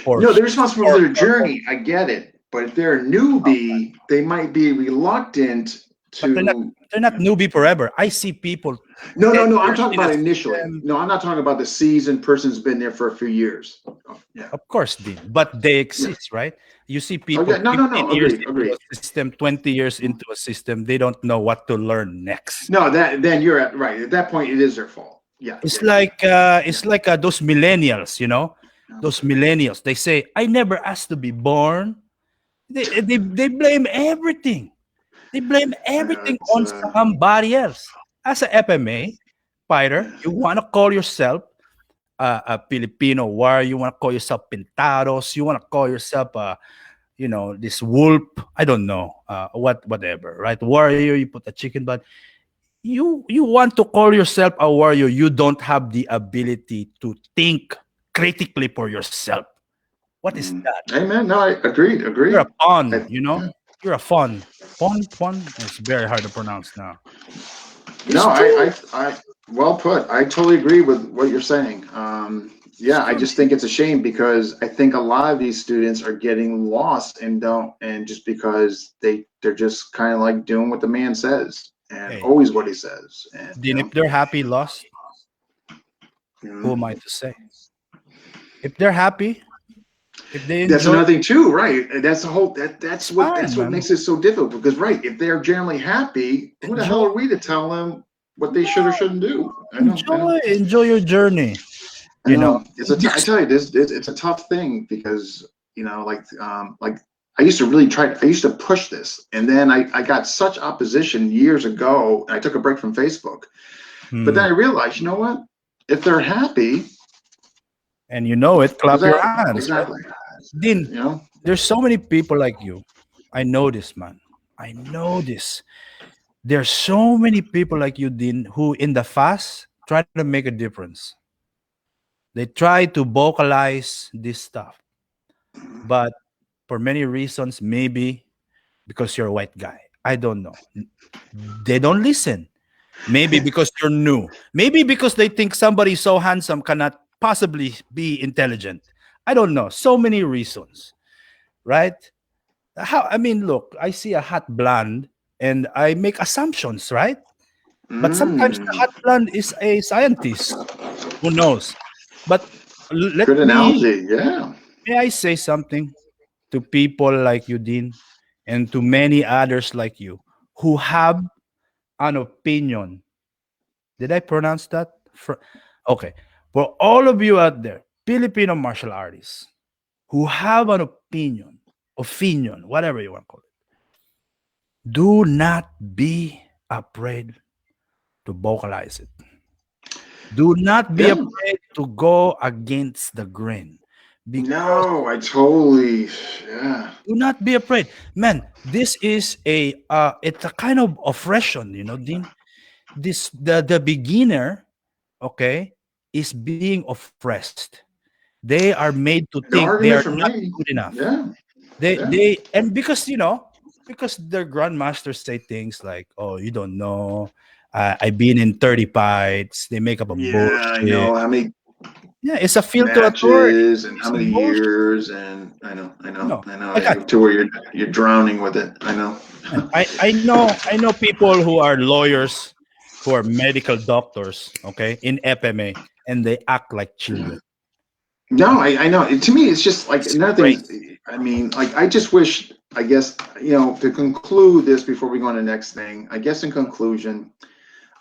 for No, they're his responsible for or their her own. journey. I get it. But if they're a newbie, they might be reluctant But to. they're not newbie forever. I see people No, 10 no, no. I'm years talking in a about initially. system. No, I'm not talking about the seasoned person's been there for a few years. Oh, yeah. Of course, Dean, but they Yeah. exist, right? You see Oh, people yeah. No, no, 15 no. years Agreed. into Agreed. a system, 20 years into a system, they don't know what to learn next. No, then you're at right. At that point, it is their fault. Yeah. It's Yeah. Yeah. like Yeah. those millennials, Yeah. those millennials. They say, "I never asked to be born." They blame everything. They blame everything It's, on somebody else. As a FMA fighter, yeah. you want to call yourself a Filipino warrior. You want to call yourself Pintados. You want to call yourself this wolf. I don't know whatever, right? Warrior. You put a chicken, but you want to call yourself a warrior. You don't have the ability to think critically for yourself. What is Mm. that? Amen. No, I agreed. You're a Agreed. pawn. I, You're a fawn. Fawn. It's very hard to pronounce now. It's no, true. well put. I totally agree with what you're saying. It's Yeah, I true. just think it's a shame because I think a lot of these students are getting lost and don't, and just because they're just kind of like doing what the man says and Hey, always what he says, and then if they're happy, lost, you who know. am I to say? If they're happy, if they That's enjoy, another thing too, right? That's the whole it's fine, that's what man. makes it so difficult because right, if they're generally happy, who the hell Enjoy. are we to tell them what they should or No, shouldn't do? I know. enjoy your journey. You know, I tell you this, it's a tough thing because like I used to really try. I used to push this, and then I got such opposition years ago. And I took a break from Facebook, but then I realized, you know what? If they're happy, and you know it, clap your hands, right? exactly. Dean, You know, there's so many people like you. I know this, man. I know this. There's so many people like you, Dean, who in the fast try to make a difference. They try to vocalize this stuff, but for many reasons, maybe because you're a white guy. I don't know. They don't listen. Maybe because you're new. Maybe because they think somebody so handsome cannot possibly be intelligent. I don't know. So many reasons, right? How I mean, look, I see a hot blonde and I make assumptions, right? But sometimes the mm, hot blonde is a scientist. Who knows? But good let me analogy. Yeah. may I say something to people like you, Dean, and to many others like you who have an opinion. Did I pronounce that? Okay. For all of you out there, Filipino martial artists who have an opinion, whatever you want to call it, do not be afraid to vocalize it. Do not be Yeah. afraid to go against the grain because No, I totally. Yeah. do not be afraid. Man, this is it's a kind of oppression, Dean. This the beginner, okay, is being oppressed. They are made to think No they are argument for not me. good enough. Yeah. They Yeah. they and because their grandmasters say things like, "Oh, you don't know. I've been in 30 fights." They make up a Yeah, I bullshit. know how many Yeah, it's a field to authority. matches and how It's a many bullshit. years, and No, I I got know, to where you're drowning with it. I know. you. I know people who are lawyers, who are medical doctors, okay, in FMA, and they act like children. No, I know. To me, it's just like It's another thing is, crazy. I mean, like I just wish, I guess, to conclude this before we go on to the next thing. I guess in conclusion,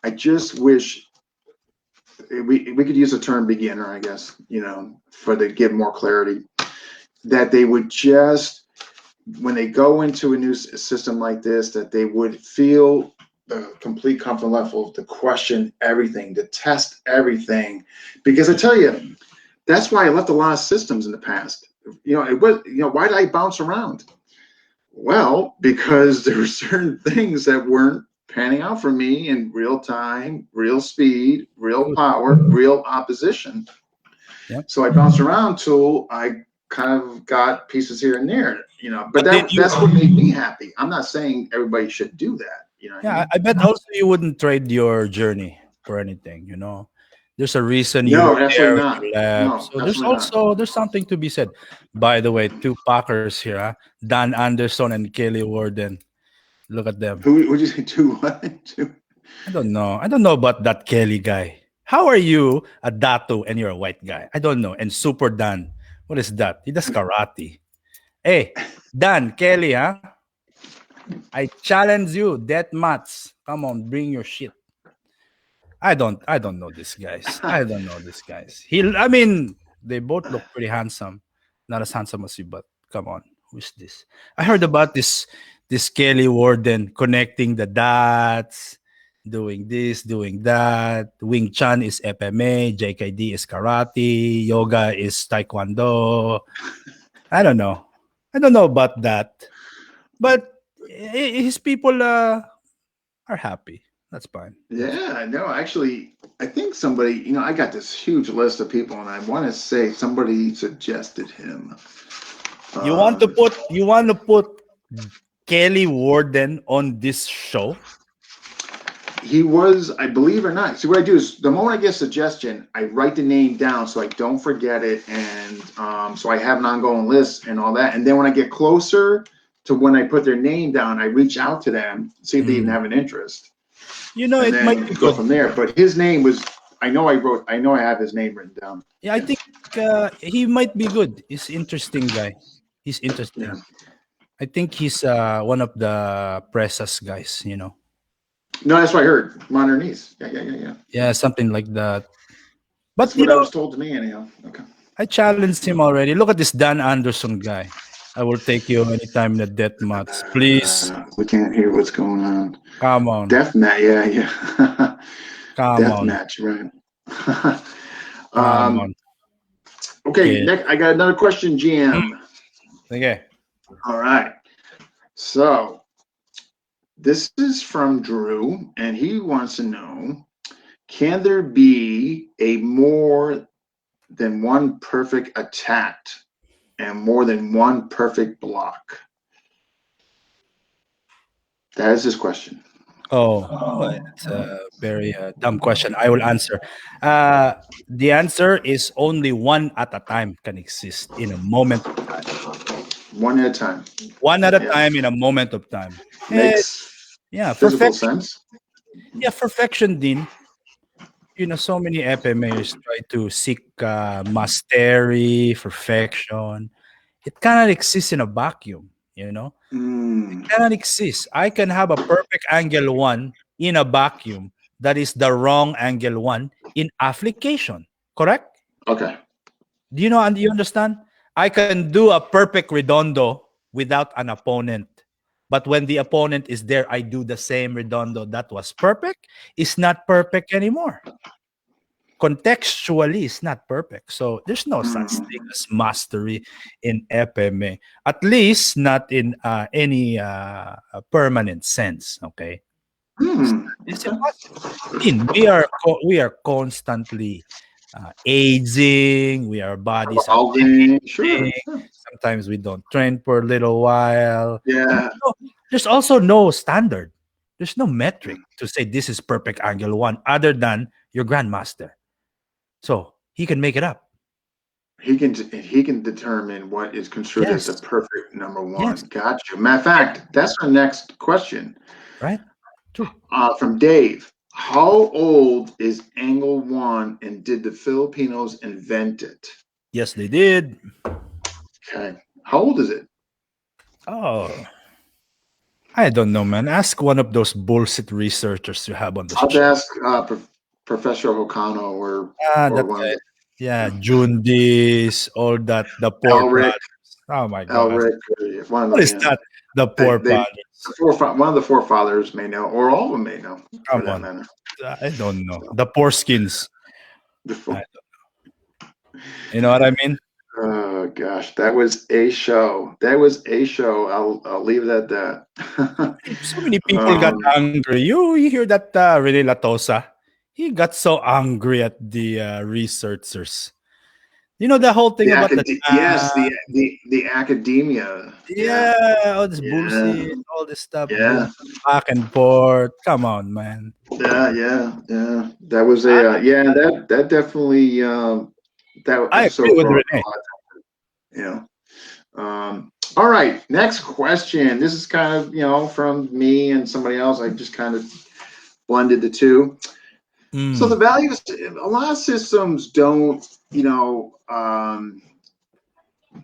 I just wish we could use the term beginner. I guess for to give more clarity that they would just when they go into a new system like this, that they would feel the complete comfort level to question everything, to test everything. Because I tell you, that's why I left a lot of systems in the past. It was, why did I bounce around? Well, because there were certain things that weren't panning out for me in real time, real speed, real Good. power, real opposition. Yeah. So I bounced around till I kind of got pieces here and there, but But then that's what made me happy. I'm not saying everybody should do that. You know what I yeah, mean? I bet also you wouldn't trade your journey for anything. There's a reason you No, were there absolutely when not. you left. No, So there's absolutely not. also there's something to be said. By the way, two Packers here, huh? Dan Anderson and Kelly Warden. Look at them. Who would you say two? What? Two? I don't know. I don't know about that Kelly guy. How are you a Datu and you're a white guy? I don't know. And Super Dan. What is that? He does karate. Hey, Dan, Kelly, huh? I challenge you, death mats. Come on, bring your shit. I don't know these guys. I don't know these guys. I mean, they both look pretty handsome. Not as handsome as you, but come on. Who's this? I heard about this Kelly Warden connecting the dots, doing this, doing that. Wing Chun is FMA, JKD is karate, yoga is taekwondo. I don't know. I don't know about that. But his people are happy. That's fine. That's Yeah, no, actually, I think somebody, I got this huge list of people, and I want to say somebody suggested him. You want to Um, put Kelly Warden on this show? he was, I believe or not. See, what I do is the moment I get a suggestion, I write the name down so I don't forget it, and so I have an ongoing list and all that. And then when I get closer to when I put their name down, I reach out to them, see if they even have an interest, and It might then be go good. from there. But his name was, I know I have his name written down. Yeah, I think he might be good. He's interesting guy. He's Yeah. interesting. I think he's one of the Pressas guys. No, that's what I heard. Modern East. Yeah, yeah, yeah, yeah. Yeah, something like that. But That's what I was told to me anyhow. Okay. I challenged him already. Look at this Dan Anderson guy. I will take you anytime in the death match. Please, We can't hear what's going on. come on. Death match, yeah. Come Death on. match, right? Come on. Okay, Kid. next, I got another question, GM. Okay. All right. So this is from Drew, and he wants to know, can there be a more than one perfect attack and more than one perfect block? That is his question. Oh, well, it's a very dumb question. I will answer. The answer is only one at a time can exist in a moment of time. One at a time. One at a Yeah. time in a moment of time. Makes Yeah, physical perfection. sense. Yeah, perfection, Dean. So many FMAs try to seek mastery, perfection. It cannot exist in a vacuum. Mm, Cannot exist. I can have a perfect angle one in a vacuum that is the wrong angle one in application. Correct? okay. Do you know and do you understand? I can do a perfect redondo without an opponent. But when the opponent is there, I do the same redondo that was perfect. It's not perfect anymore. Contextually, it's not perfect. So there's no such thing as mastery in FMA, at least not in any permanent sense. Okay, it's Okay. impossible. I mean, we are constantly aging. Our bodies are Evolving. Sure. changing. Sometimes we don't train for a little while. Yeah. There's also no standard. There's no metric to say this is perfect angle one, other than your grandmaster. So he can make it up. He can determine what is considered as the Yes. perfect number one. Yes. Gotcha. Matter of fact, that's our next question. Right? True. From Dave. How old is angle one, and did the Filipinos invent it? Yes, they did. Okay. How old is it? Oh, I don't know, man. Ask one of those bullshit researchers you have on the I'll show. ask Professor Hokano or That one of guy. the Yeah, Jundis, all that, the poor Elric, brothers. Oh my God. Elric, one of What them. is Yeah. that? The poor They brothers. one of the forefathers may know, or all of them may know, for Come that on. matter. I don't know. The poor skins. The fo- You know what I mean? Oh gosh, that was a show. That was a show. I'll leave it at that. So many people got angry. You hear that Rene Latosa? He got so angry at the researchers. You know the whole thing about the yes, the academia. Yeah, all this yeah, bullshit, all this stuff, yeah, back and forth. Come on, man. yeah. That was I, a that definitely that I agree episode with brought a Rene. lot. All right, next question. This is kind of from me and somebody else. I just kind of blended the two. So the values, a lot of systems don't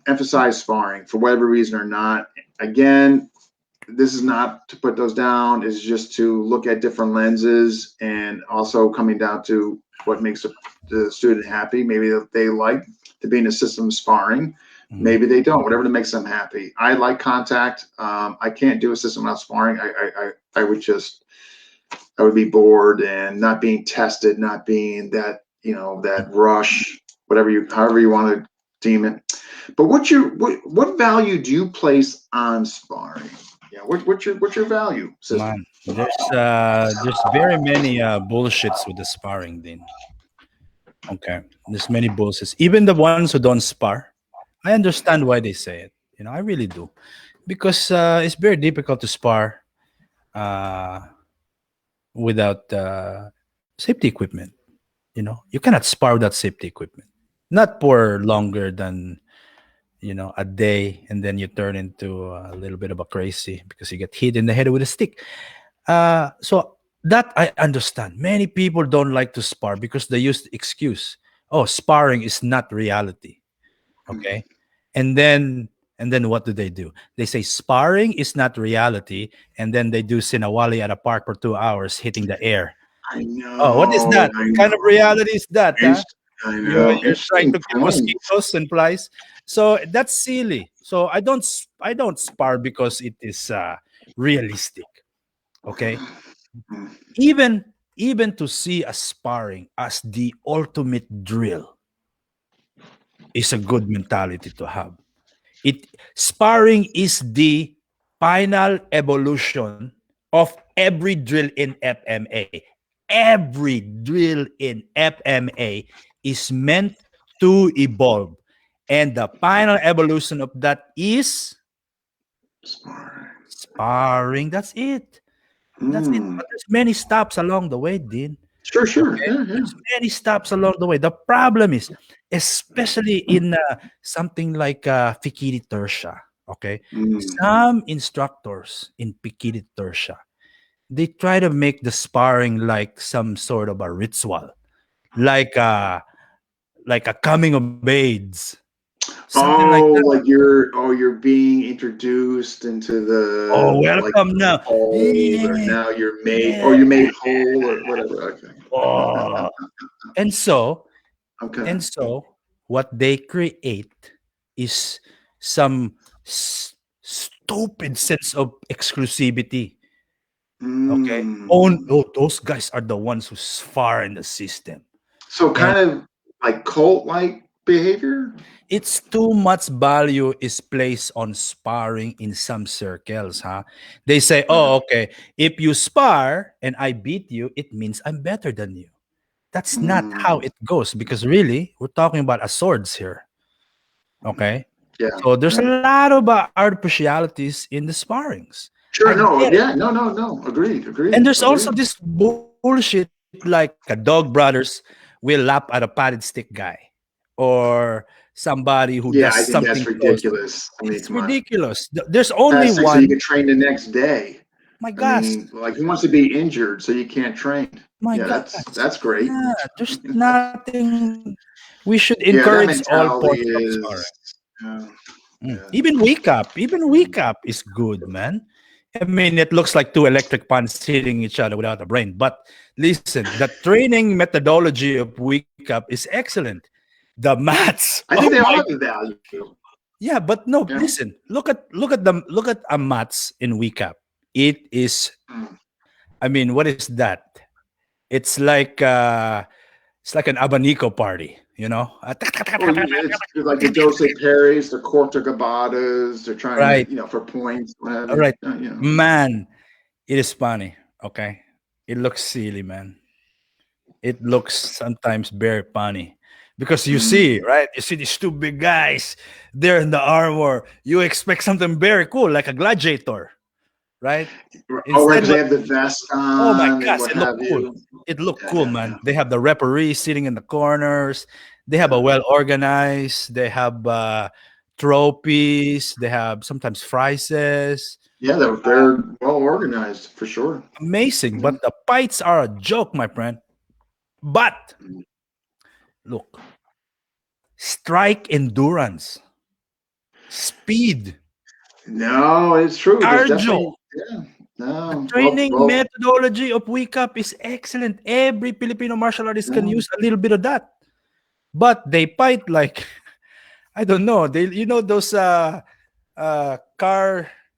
emphasize sparring for whatever reason or not. Again, this is not to put those down. It's just to look at different lenses, and also coming down to what makes the student happy. Maybe they like to be in a system of sparring. Maybe they don't. Whatever that makes them happy. I like contact. I can't do a system without sparring. I would be bored and not being tested, not being that rush, however you want to deem it. But what value do you place on sparring? Yeah, what's your value system? Man, there's very many bullshits with the sparring, Dean. Okay, there's many bullshits. Even the ones who don't spar, I understand why they say it. I really do, because it's very difficult to spar uh, without safety equipment. You cannot spar without safety equipment. Not for longer than a day, and then you turn into a little bit of a crazy because you get hit in the head with a stick. So that I understand. Many people don't like to spar because they use the excuse, "Oh, sparring is not reality." Okay, and then what do? They say sparring is not reality, and then they do sinawali at a park for 2 hours, hitting the air. I Oh, what is know, that? I What kind of know. reality is that? Huh? I You're know. trying Interesting to kill point. mosquitoes and flies. So that's silly. So I don't spar because it is realistic. Okay, even even to see a sparring as the ultimate drill is a good mentality to have. It Sparring is the final evolution of every drill in FMA. Every drill in FMA is meant to evolve. And the final evolution of that is Smart. sparring. That's it. That's it. Hmm. But there's many stops along the way, Dean. Sure, sure. Okay? Yeah, yeah. There's many stops along the way. The problem is, especially in something like Fikiri Tersha, okay? Mm. Some instructors in Fikiri Tersha, they try to make the sparring like some sort of a ritual, like a coming of age, something like Oh, that. like you're being introduced into Oh, the like welcome now. fold, or Yeah, now you're made, or yeah. you're made whole, or whatever. Okay. Oh. And so, Okay. And so, what they create is some stupid sense of exclusivity. Okay. Oh, Mm. no, those guys are the ones who's far in the system. So And kind of like cult-like behavior. it's too much value is placed on sparring in some circles, huh? They say, Uh, oh, okay, if you spar and I beat you, it means I'm better than you. That's not how mm. it goes because really, we're talking about a swords here. Okay. Yeah. So there's a Right. lot of artificialities in the sparrings. Sure. I No. get it. Yeah. No. No. No. Agreed. And Agreed. there's also Agreed. this bullshit like a dog brothers will lap at a padded stick guy or somebody who does Yeah. I think something that's close. ridiculous. I mean, It's come on. ridiculous. There's only That's like so you one. can train the next day. My I gosh. mean, like who wants to be injured so you can't train? My Yeah, gosh. that's great. Yeah, there's nothing. We should Yeah, encourage that all forms mentality of sparring. is. Yeah, yeah. Even wake up is good, man. I mean, it looks like two electric fans hitting each other without a brain. But listen, the training methodology of wake up is excellent. The mats, oh I think they my, all have a value. yeah, but no, Yeah. listen, look at a mats in wake up. It is, Mm. I mean, what is that? It's like an abanico party, you know? Well, it's like the Jose Perry's, the Corta Gabadas. They're trying to, Right, for points, what have all you. right, You know. man. It is funny, okay? It looks silly, man. It looks sometimes very funny because you see, Mm. right? You see these two big guys, they're in the armor. You expect something very cool, like a gladiator, right? Oh, right, Instead, because they have the vest oh my on and gosh, what it looked have cool. you. It looked Yeah, cool, yeah, yeah. man. They have the referee sitting in the corners. They have a Yeah, well organized. They have trophies. They have sometimes prizes. yeah, they're well organized for sure. Amazing, Yeah. but the fights are a joke, my friend. But look, strike endurance, speed, No, it's true. There's cardio. definitely, yeah, The no, training well, methodology of Wake Up is excellent. Every Filipino martial artist can no. use a little bit of that. But they fight like I don't know. They those car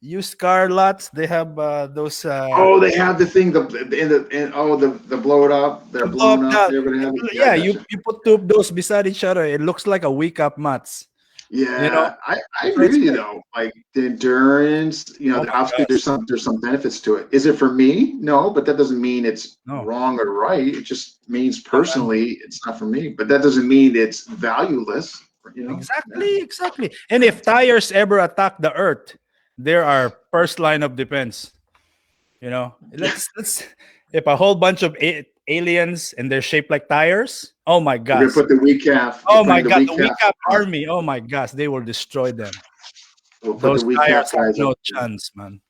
used car lots. They have those Oh, they have the thing, the blow it up. They're to blow up blown up. the They're gonna have it. Yeah, I yeah. gotcha. You put two of those beside each other. It looks like a Wake Up mats. You know, Yeah, I so agree it's with you great. though. Like the endurance, Oh my obviously gosh, there's some benefits to it. Is it for me? No, but that doesn't mean it's no, wrong or right. It just means no man. personally it's not for me. But that doesn't mean it's valueless. Yeah. Exactly. And if tires ever attack the Earth, there are first line of defense. You know, let's if a whole bunch of aliens and they're shaped like tires. Oh my We're gonna gosh. put the weak calf. We're Oh my putting the god, weak the calf. Wicap army. Oh my gosh, they will destroy them. We'll put the Those weak tires calf have guys up. no chance, man.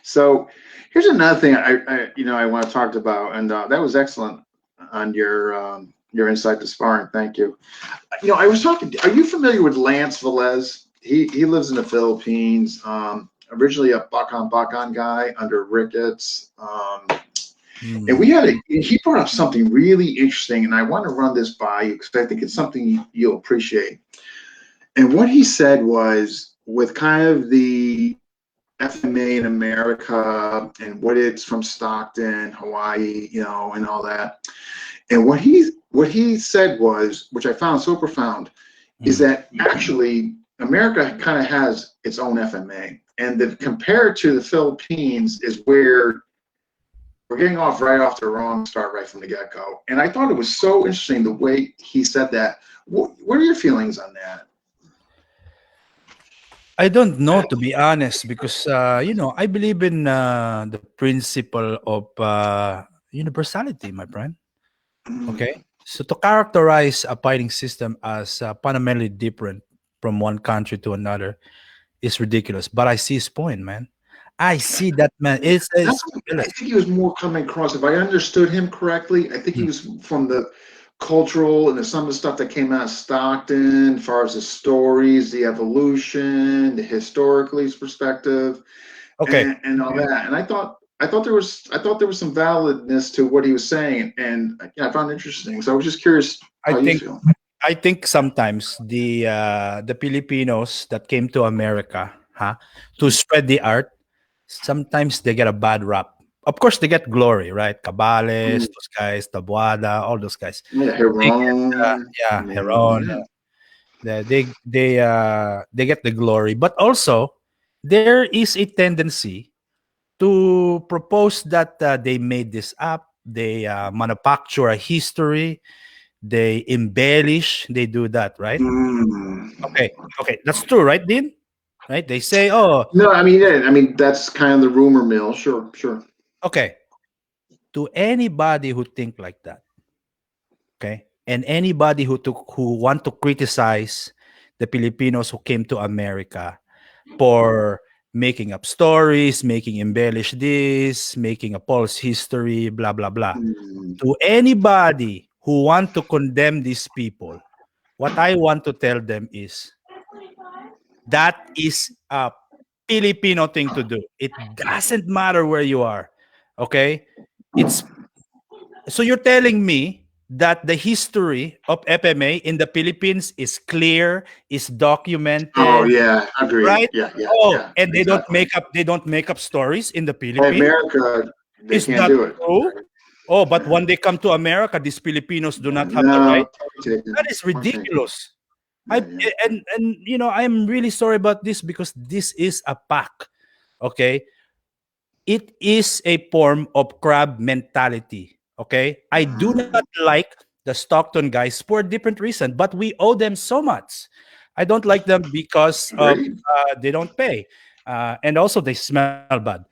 So here's another thing I want to talk about, and that was excellent on your insight to sparring. Thank you. I was talking. Are you familiar with Lance Velez? He lives in the Philippines. Originally a Bakan guy under Ricketts. And Mm. we had he brought up something really interesting, and I want to run this by you because I think it's something you'll appreciate. And what he said was, with kind of the FMA in America and what it's from Stockton, Hawaii, and all that. And what he said was, which I found so profound, is Mm. that actually America kind of has its own FMA, and that compared to the Philippines is where we're getting off right off the wrong start right from the get-go. And I thought it was so interesting the way he said that. What are your feelings on that? I don't know, to be honest, because I believe in the principle of universality, my friend. Okay, Mm. so to characterize a fighting system as fundamentally different from one country to another is ridiculous. But I see his point, man. I see that, man. It's I ridiculous. think he was more coming across. If I understood him correctly, I think he Mm. was from the cultural and some of the stuff that came out of Stockton, as far as the stories, the evolution, the historically perspective, Okay, and all that. And I thought there was some validness to what he was saying, and yeah, I found it interesting. So I was just curious I how you think feel. I think sometimes the Filipinos that came to America, to spread the art, sometimes they get a bad rap. Of course, they get glory, right? Cabales, Mm, those guys, Tabuada, all those guys. yeah, They get, Heron. yeah, Yeah, Heron. yeah. They get the glory, but also there is a tendency to propose that they made this up. They manufacture a history. They embellish. They do that, right? Mm. Okay, okay, that's true, right, Dean? Right? They say, oh, No, I mean, yeah, I mean that's kind of the rumor mill. Sure, sure. okay. To anybody who think like that, okay, and anybody who want to criticize the Filipinos who came to America for making up stories, making embellish this, making a false history, blah blah blah. Mm. To anybody who want to condemn these people, what I want to tell them is that is a Filipino thing to do. It doesn't matter where you are. Okay? It's so you're telling me that the history of FMA in the Philippines is clear, is Oh documented, yeah, agreed. right? Yeah, yeah, Oh, yeah. and Exactly. they don't make up stories in the Philippines. America, they Is can't that do it. true? Oh, but Yeah. when they come to America, these Filipinos do not have the No, right. point That taken. is Point taken. ridiculous. I Yeah, yeah. and I'm really sorry about this because this is a pack. Okay, it is a form of crab mentality. Okay, I do not Mm. like the Stockton guys for a different reason, but we owe them so much. I don't like them because of Agreed. they don't pay, and also they smell bad.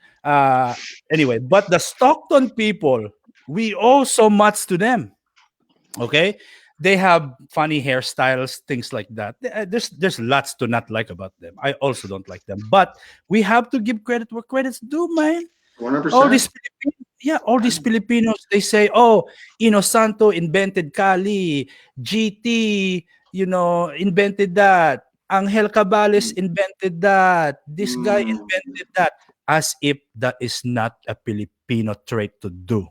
Anyway, but the Stockton people, we owe so much to them. Okay, they have funny hairstyles, things like that. There's lots to not like about them. I also don't like them, but we have to give credit where credit's due, man. All these 100%. all these Filipinos, they say, oh, Santo invented Kali, GT, invented that. Angel Cabales invented that. This guy Mm. invented that. As if that is not a Filipino trait to do.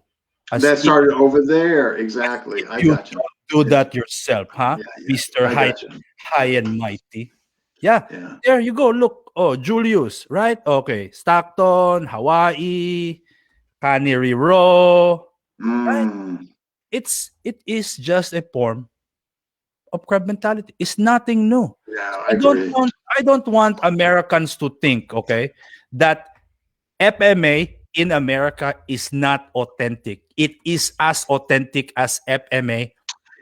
As That if started over there. as if Exactly. I you got you. don't do Yeah, that yourself, huh? yeah, yeah. Mr. I got you. High and Mighty. Yeah, Yeah. there you go. Look, oh, Julius, right? Okay, Stockton, Hawaii, Cannery Row, right? Mm. It is just a form of crab mentality. It's nothing new. Yeah, So I agree. I don't want Americans to think, okay, that FMA in America is not authentic. It is as authentic as FMA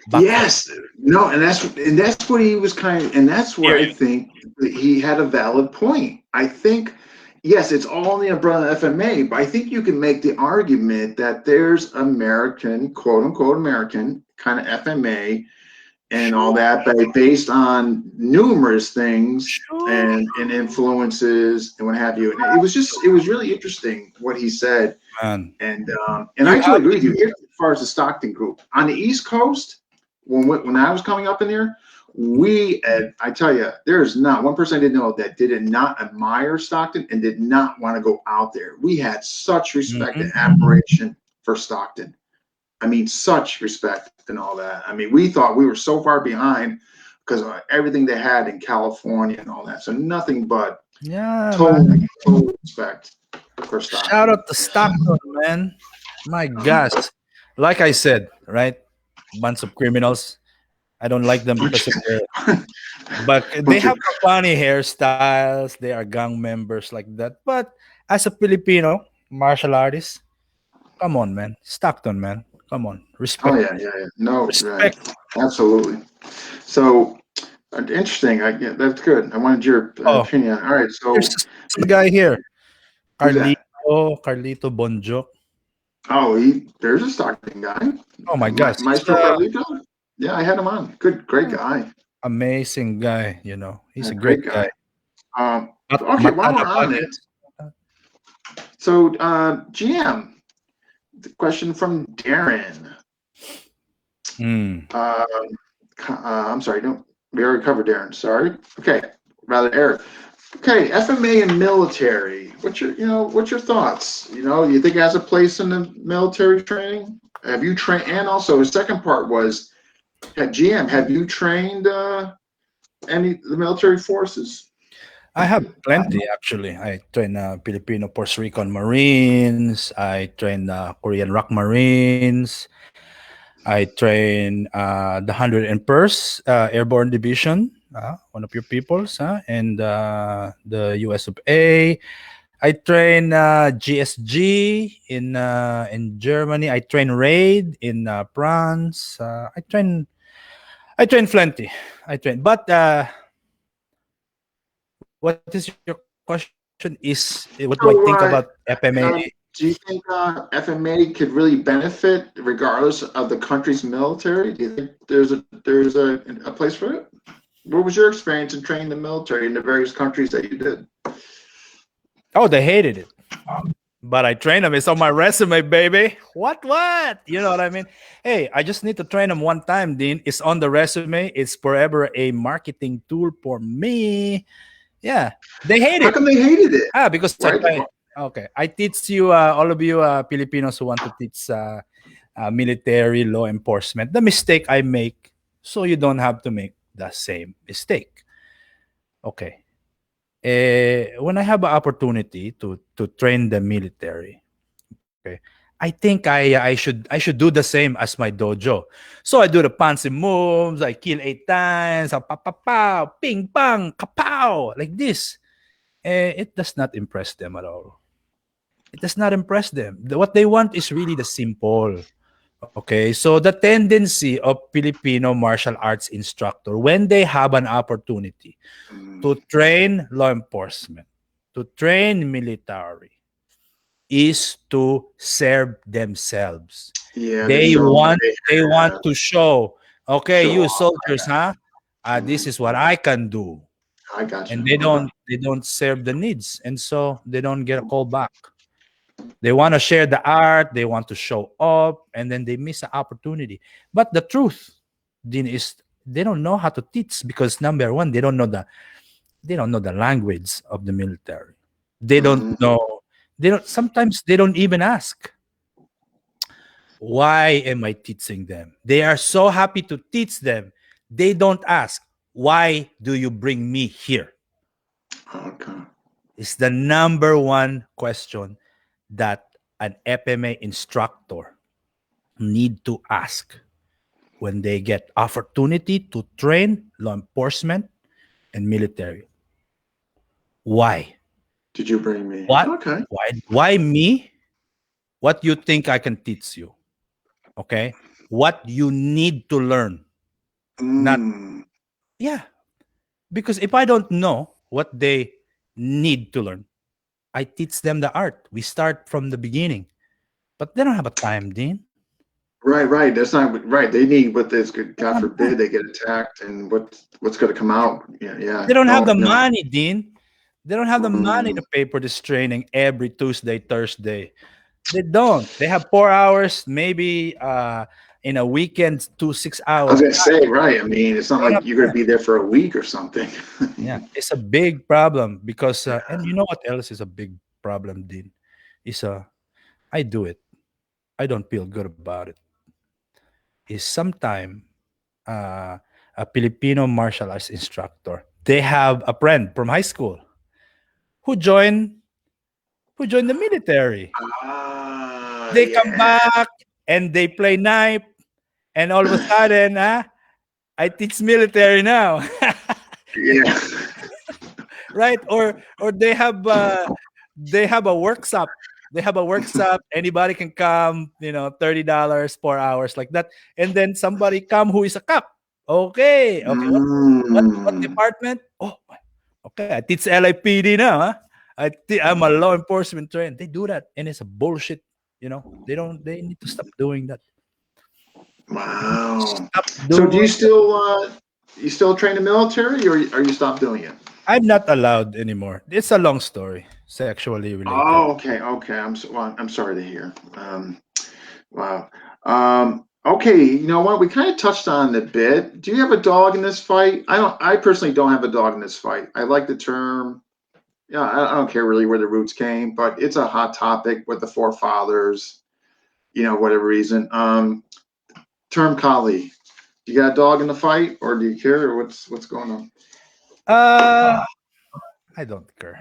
back home. Yes, no, and that's what he was kind of, and that's where I Period. think that he had a valid point. I think, yes, it's all in the umbrella of FMA, but I think you can make the argument that there's American, quote unquote American, kind of FMA and all Sure, that, but based on numerous things sure, and influences and what have you. And it was really interesting what he said, man. and You I totally have agree with you. Here, as far as the Stockton group on the East Coast, when I was coming up in there, I tell you, there is not one person I didn't know that did not admire Stockton and did not want to go out there. We had such respect and mhm. admiration for Stockton. I mean, such respect and all that. I mean, we thought we were so far behind because of everything they had in California and all that. So nothing but Yeah, total, man. total respect for Stockton. Shout out to Stockton, man. My gosh. Like I said, right? Bunch of criminals. I don't like them because of their, but they have funny hairstyles. They are gang members like that. But as a Filipino martial artist, come on, man. Stockton, man. Come on. Oh Respect. yeah. No, right, Respect. absolutely. So interesting. Yeah, that's good. I wanted your Oh, opinion. All right, so there's a guy here. who's that? Carlito Bonjoc. Oh, there's a Stockton guy, Oh my gosh. He's Maestro Carlito. Yeah, I had him on. Great guy. amazing guy, you know. He's a great Great guy. guy. Okay, while we're on it, so GM, the question from Darren. I'm sorry, no, we already covered Darren. Sorry. Okay, rather Eric. Okay, FMA and military. What's your thoughts? You think it has a place in the military training? Have you trained? And also, the second part was, at GM, have you trained the military forces? I have plenty actually. I train Filipino Puerto Rican Marines. I train Korean Rock Marines. I train the 101st Airborne Division, one of your peoples, and the US of A. I train GSG in Germany. I train Raid in France. I train plenty. But what is your question? Is what do I think about FMA? Do you think FMA could really benefit regardless of the country's military? Do you think there's a place for it? What was your experience in training the military in the various countries that you did? Oh, they hated it. But I train them. It's on my resume, baby. What? You know what I mean? Hey, I just need to train them one time, Dean. It's on the resume. It's forever a marketing tool for me. Yeah. They hate it. How come they hated it? Because I teach you, all of you Filipinos who want to teach military law enforcement, the mistake I make so you don't have to make the same mistake. Okay. When I have an opportunity to train the military, okay, I think I should do the same as my dojo. So I do the fancy moves. I kill 8 times. Pow, ping, pong, kapow, like this. It does not impress them at all. It does not impress them. What they want is really the simple. Okay, so the tendency of Filipino martial arts instructor when they have an opportunity to train law enforcement, to train military, is to serve themselves. Yeah, They want to show, okay, you soldiers, this is what I can do. I got you. And they don't serve the needs, and so they don't get a call back. They want to share the art, they want to show up, and then they miss the opportunity. But the truth, Dean, is they don't know how to teach because number one, they don't know the language of the military. They don't know. Sometimes they don't even ask. Why am I teaching them? They are so happy to teach them. They don't ask, why do you bring me here? Okay. It's the number one question that an FMA instructor need to ask when they get opportunity to train law enforcement and military. Why? Did you bring me? What? Okay. Why me? What you think I can teach you? Okay? What you need to learn. Because if I don't know what they need to learn, I teach them the art. We start from the beginning. But they don't have a time, Dean. Right. That's not right. They need what this. God forbid they get attacked, and what's going to come out. Yeah. They don't have the money, Dean. They don't have the money to pay for this training every Tuesday, Thursday. They don't. They have 4 hours, maybe in a weekend, 6 hours. I was going to say, right. I mean, it's not like you're going to be there for a week or something. Yeah, it's a big problem because, and you know what else is a big problem, Dean? I do it. I don't feel good about it is sometime uh, a Filipino martial arts instructor. They have a friend from high school who joined the military. They come Yeah. back and they play knife, and all of a sudden, I teach military now. Yeah. Right? Or they have a workshop. They have a workshop. Anybody can come. $30 4 hours like that. And then somebody come who is a cop. Okay, okay. What Mm. department? Oh, okay. I teach LIPD now. Huh? I'm a law enforcement trained. They do that, and it's a bullshit. They don't. They need to stop doing that. Wow. Stop So do doing. you still train the military, or you stopped doing it? I'm not allowed anymore. It's a long story, sexually related. Oh, okay, okay. Well, I'm sorry to hear. Wow. Okay, you know what? We kind of touched on it a bit. Do you have a dog in this fight? I don't. I personally don't have a dog in this fight. I like the term. Yeah, I don't care really where the roots came, but it's a hot topic with the forefathers. Whatever reason. Term collie. You got a dog in the fight, or do you care, or what's going on? Uh, I don't care.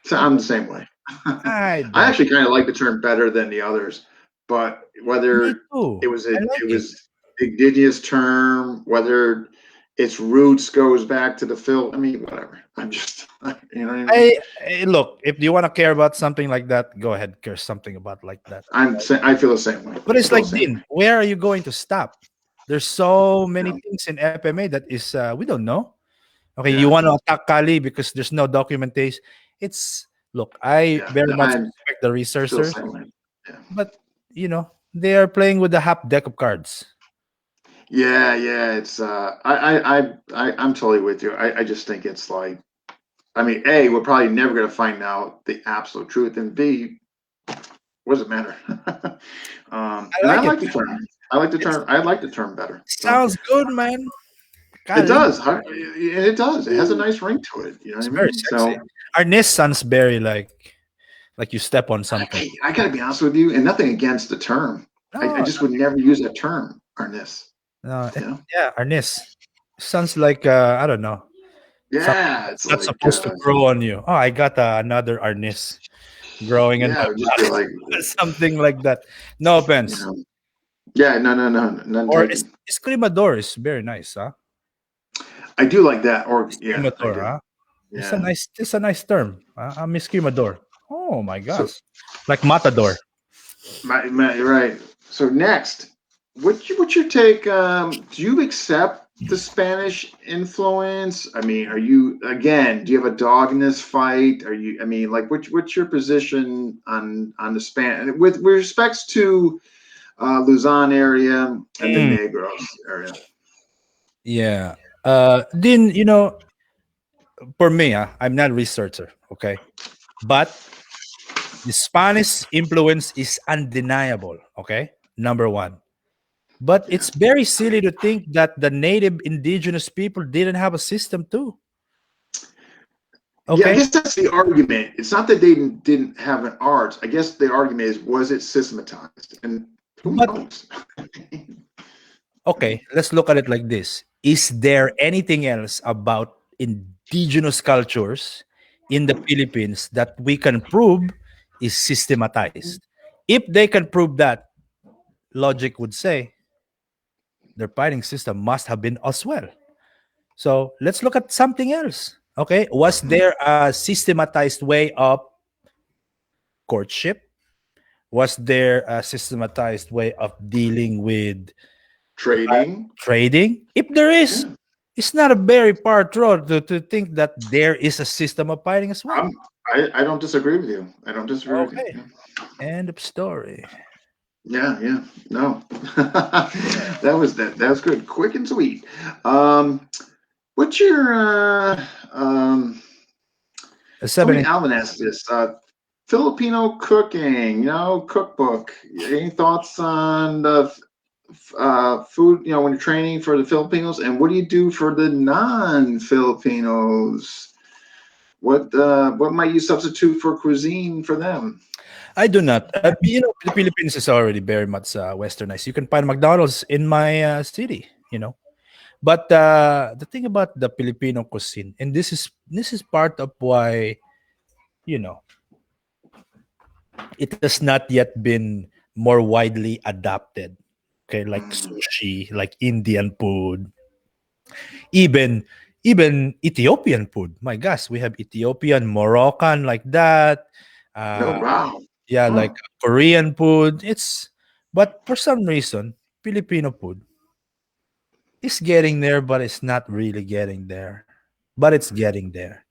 So I I'm the don't. same way. I I don't. actually kind of like the term better than the others, but Me whether too. I like it it. was indigenous term, whether its roots goes back to the Phil. I mean, whatever. I'm just, you know what I mean. Look. If you want to care about something like that, go ahead. Care something about like that. I feel the same way. But I it's feel the like, same way. Dean, where are you going to stop? There's so many Yeah, things in FMA that is we don't know. Okay, you yeah, want to attack Kali because there's no documentation. It's look, I yeah. very much I respect the feel the researchers, same way. Yeah, but they are playing with the half deck of cards. yeah, yeah. It's I'm totally with you. I just think it's like, I mean, A, we're probably never going to find out the absolute truth, and B, what does it matter? I And I like it. like the term. I like the It term. I like the term better. So sounds good, man. it Kali, does. It does. It has a nice ring to it. You know what it's I very mean? So sexy. Our nest sounds very like you step on something. I got to be honest with you, and nothing against the term. I No, just would never use that term, Arnis. no, You know? yeah, our nest sounds like I don't know. Something Yeah, it's that's not like supposed to grow on you. Oh, I got another arnis growing in yeah, my it would just be butt. like Something like that. No you offense. know. Yeah, no, no, no, none Or taken. escrimador is very nice, huh? I do like that. Or yeah, I Escrimador, do. huh? Yeah. It's a nice term. I'm escrimador. Oh my So gosh. Like matador. You're right. So next, what's your take? Do you accept the Spanish influence? I mean, are you again? Do you have a dog in this fight? Are you? I mean, like, what's your position on the span with respects to Luzon area and the Mm, Negros area? yeah. Then for me, I'm not a researcher, okay? But the Spanish influence is undeniable, okay? Number one. But Yeah. it's very silly to think that the native indigenous people didn't have a system too. Yeah, I Okay? guess that's the argument. It's not that they didn't have an art. I guess the argument is, was it systematized? And who But knows? okay, let's look at it like this. Is there anything else about indigenous cultures in the Philippines that we can prove is systematized? If they can prove that, logic would say their fighting system must have been as well. So let's look at something else. Okay, was there a systematized way of courtship? Was there a systematized way of dealing with Trading. trading? If there is, Yeah. it's not a very far throw to think that there is a system of fighting as well. I'm, I don't disagree with you. I don't disagree with you. Okay, end of story. Yeah, yeah. No. That was good. Quick and sweet. What's your Seven. Alvin asked this. Filipino cooking, cookbook. Any thoughts on the food, when you're training for the Filipinos, and what do you do for the non-Filipinos? What might you substitute for cuisine for them? I do not. The Philippines is already very much westernized. You can find McDonald's in my city. But the thing about the Filipino cuisine, and this is part of why you know it has not yet been more widely adopted. Okay, like Mm, sushi, like Indian food, even even Ethiopian food. My gosh, we have Ethiopian, Moroccan, like that. no, Uh, wow. yeah, Huh. like Korean food. But for some reason, Filipino food is getting there, but it's not really getting there. But it's getting there.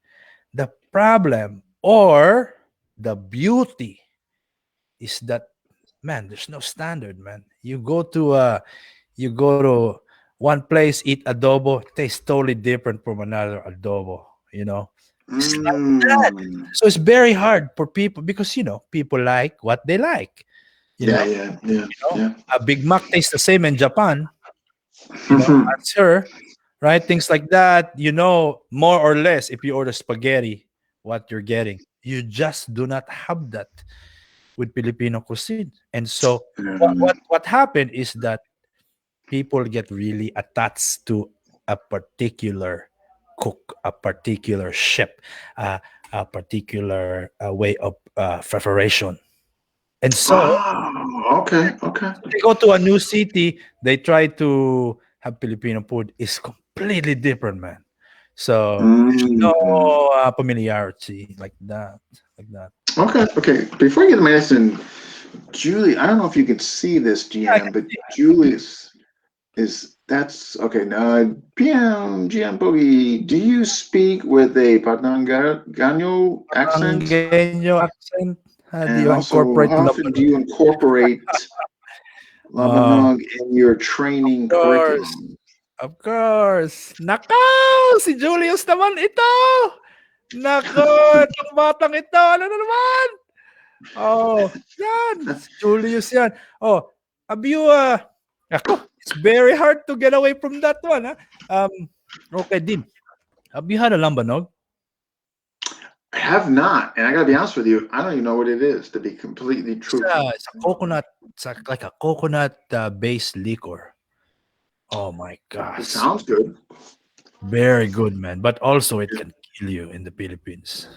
The problem or the beauty is that, man, there's no standard, man. You go to one place, eat adobo, tastes totally different from another adobo, you know. It's like that. Mm. So it's very hard for people because people like what they like. You know, Yeah, yeah, yeah, you know, yeah. a Big Mac tastes the same in Japan, as her, right? Things like that, more or less if you order spaghetti, what you're getting. You just do not have that with Filipino cuisine. And so what Yeah. what, what happened is that people get really attached to a particular cook, a particular chef, uh, a particular way of preparation. And so Wow. Okay. Okay. they go to a new city, they try to have Filipino food is completely different, man. So there's no Mm. familiarity like that. Okay. Okay. Before you get to my lesson, Julie, I don't know if you can see this, Yeah, I GM, can but see. Julius is that's okay. Now, GM Pogi, do you speak with a Patanganyo accent? Anggenyo accent. How do And you also, incorporate how often do Labanog? you incorporate Oh, Labanog in your training of course. curriculum? Of course. Nako! Si Julius naman ito! Nako! Itong batang ito! Ano na naman? Oh, yan. Si Julius yan. Oh, have you, ako, it's very hard to get away from that one, ha? Okay, Din. Have you had a lambanog? I have not, and I gotta be honest with you, I don't even know what it is, to be completely truthful. It's a coconut, like a coconut based liquor. Oh my It gosh. sounds good. Very good, man. But also it can kill you in the Philippines.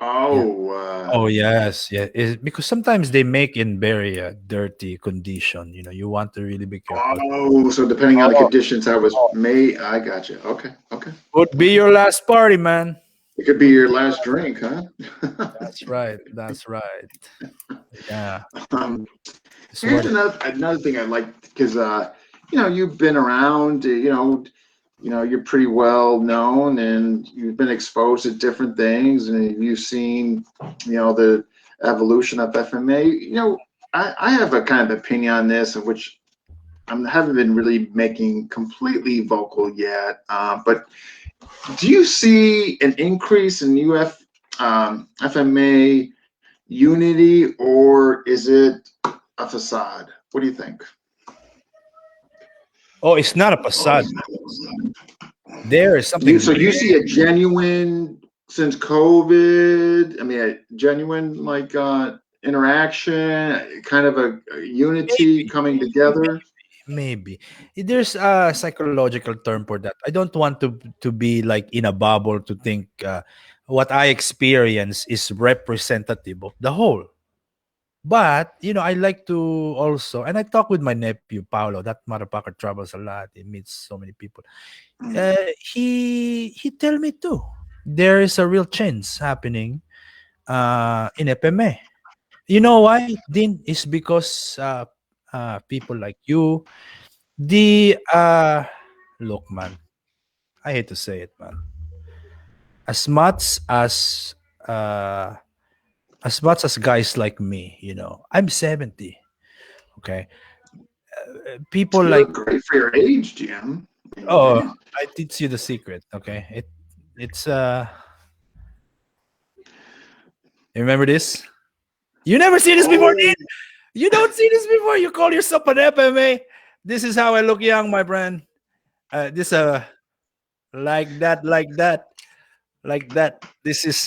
Yeah. Oh, Oh yes, yeah. Because sometimes they make in very dirty condition. You want to really be careful. so depending on the Oh, conditions I was oh. made, I got you. Okay, okay. Could be your last party, man. It could be Could your be. last drink, huh? That's right. That's right. Yeah. um, It's here's what it. another thing I like because you've been around, you're pretty well known and you've been exposed to different things and you've seen, the evolution of FMA. I have a kind of opinion on this, of which I haven't been really making completely vocal yet. But do you see an increase in FMA unity, or is it a facade? What do you think? Oh, it's not a facade. There is You something. so you see a genuine since COVID? I mean, a genuine interaction, kind of a unity Maybe, coming together. maybe there's a psychological term for that. I don't want to be like in a bubble to think what I experience is representative of the whole. But I like to also, and I talk with my nephew Paolo. That motherfucker travels a lot. He meets so many people. Mm. He tell me too. There is a real change happening in FMA. You know why? Din is because people like you. The look, man. I hate to say it, man. As much as uh, as much as guys like me, I'm 70. Okay, people You like look great for your age, Jim. I mean, oh, man. I teach you the secret. Okay, it's you remember this? You never see this before, Oh, Dean. You don't see this before. You call yourself an FMA. This is how I look young, my friend. This like that, like that. like that. This is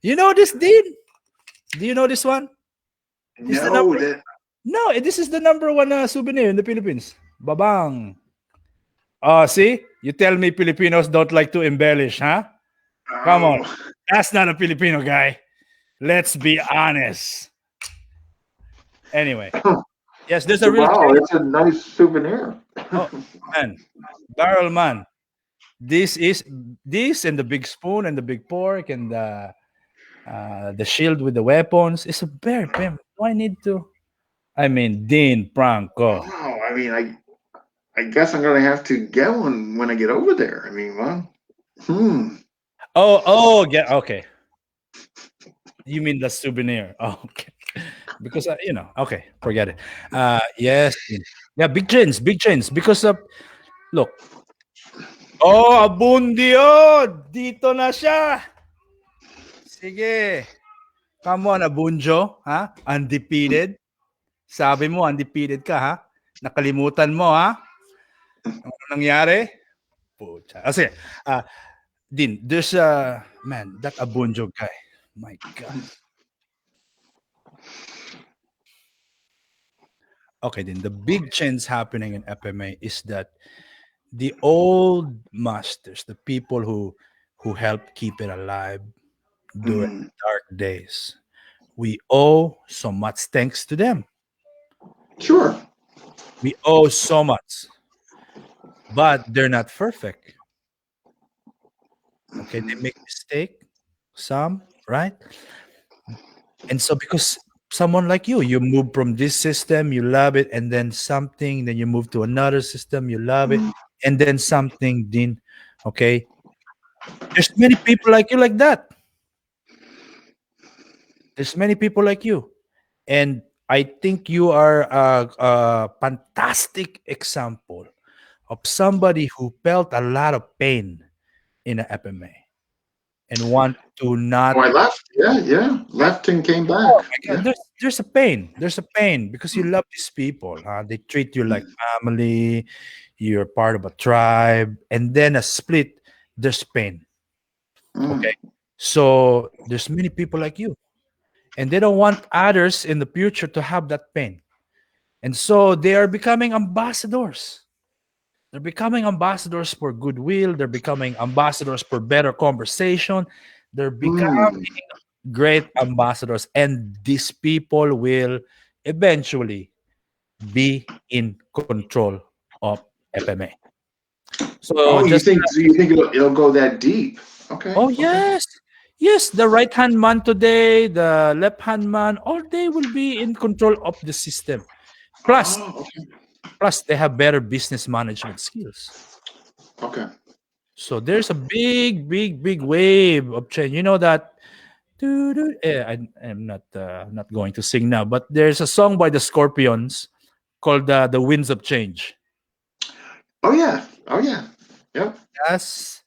you know this, Dean? Do you know this one? It's the No, number. that. No, this is the number one souvenir in the Philippines. Babang. Oh, see? You tell me Filipinos don't like to embellish, huh? Come on. Oh, That's not a Filipino guy. Let's be honest. Anyway, yes, there's a real wow, change. it's a nice souvenir. Oh, man. Barrel man. This is this and the big spoon and the big pork and the shield with the weapons. It's a bear, Pim. Do I need to? I mean, Dean Franco. Wow, I mean, I guess I'm gonna have to get one when I get over there. I mean, well, Yeah, okay. You mean the souvenir? Oh, okay. Because okay, forget it. Yes, yeah, big chains. Because look, Abundio, dito na siya. Sige, come on, Abunjo, ha? Undefeated. Sabi mo, undefeated ka, ha? Nakalimutan mo, ha? Ano nangyari? Pucha. Sige, Din, there's man, that Abunjo guy. My God. Okay, then the big change happening in FMA is that the old masters, the people who helped keep it alive during mm, dark days, we owe so much thanks to them. sure. We owe so much, but they're not perfect. Okay, they make mistake, some, right? And so because someone like you move from this system, you love it, and then something, then you move to another system, you love it, Mm, and then something, then okay. There's many people like you like that. There's many people like you. And I think you are a fantastic example of somebody who felt a lot of pain in a FMA and want to Oh, not. I left. Yeah, yeah. Left and came Oh back. my God, Yeah. there's a pain. There's a pain because you love these people. They treat you like family. You're part of a tribe, and then a split. There's pain. Mm, Okay, so there's many people like you, and they don't want others in the future to have that pain. And so they are becoming ambassadors. They're becoming ambassadors for goodwill. They're becoming ambassadors for better conversation. They're becoming mm. great ambassadors. And these people will eventually be in control of FMA. So Oh, you just, think? So you think it'll go that deep? Okay. oh, Okay. yes. Yes, the right hand man today, the left hand man, all they will be in control of the system. Plus, Oh, okay. they have better business management skills. Okay. So there's a big wave of change. You know that. I'm not going to sing now, but there's a song by the Scorpions called "The Winds of Change." Oh yeah. Oh yeah. Yep. Yes,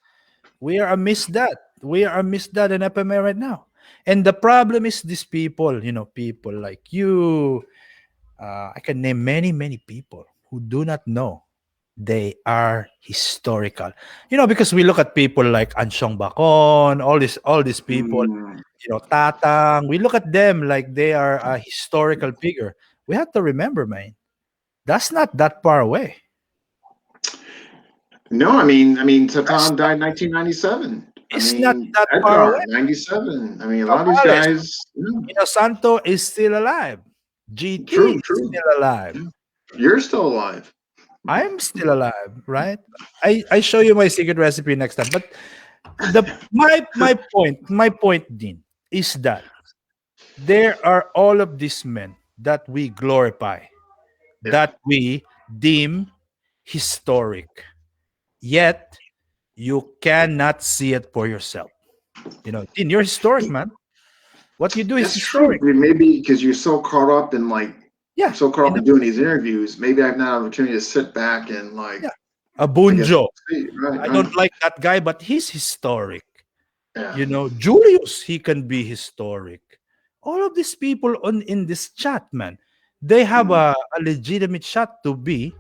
we are amidst that. We are amidst that in FMA right now, and the problem is these people. People like you. I can name many people who do not know they are historical. Because we look at people like Ansyong Bacon, all these people, Mm. Tatang. We look at them like they are a historical figure. We have to remember, man, that's not that far away. No, I mean, That's Satan died 1997. I It's not mean, that far Edgar away. 97. I mean, a lot of these Zambales, guys. Yeah, Santo is still alive. GT true. is True. still alive. Yeah. You're still alive. I'm still alive, right? I show you my secret recipe next time. But my point, Dean, is that there are all of these men that we glorify, Yeah. that we deem historic. Yet you cannot see it for yourself. Dean, you're historic, man. What you do is That's true. historic. I mean, maybe because you're so caught up in Yeah. so caught In up in doing these interviews, maybe I've not had an opportunity to sit back and yeah. A I guess, Bunjo. see. Right. I Right. don't like that guy, but he's historic. Yeah. Julius, he can be historic. All of these people in this chat, man, they have Mm, a legitimate shot to be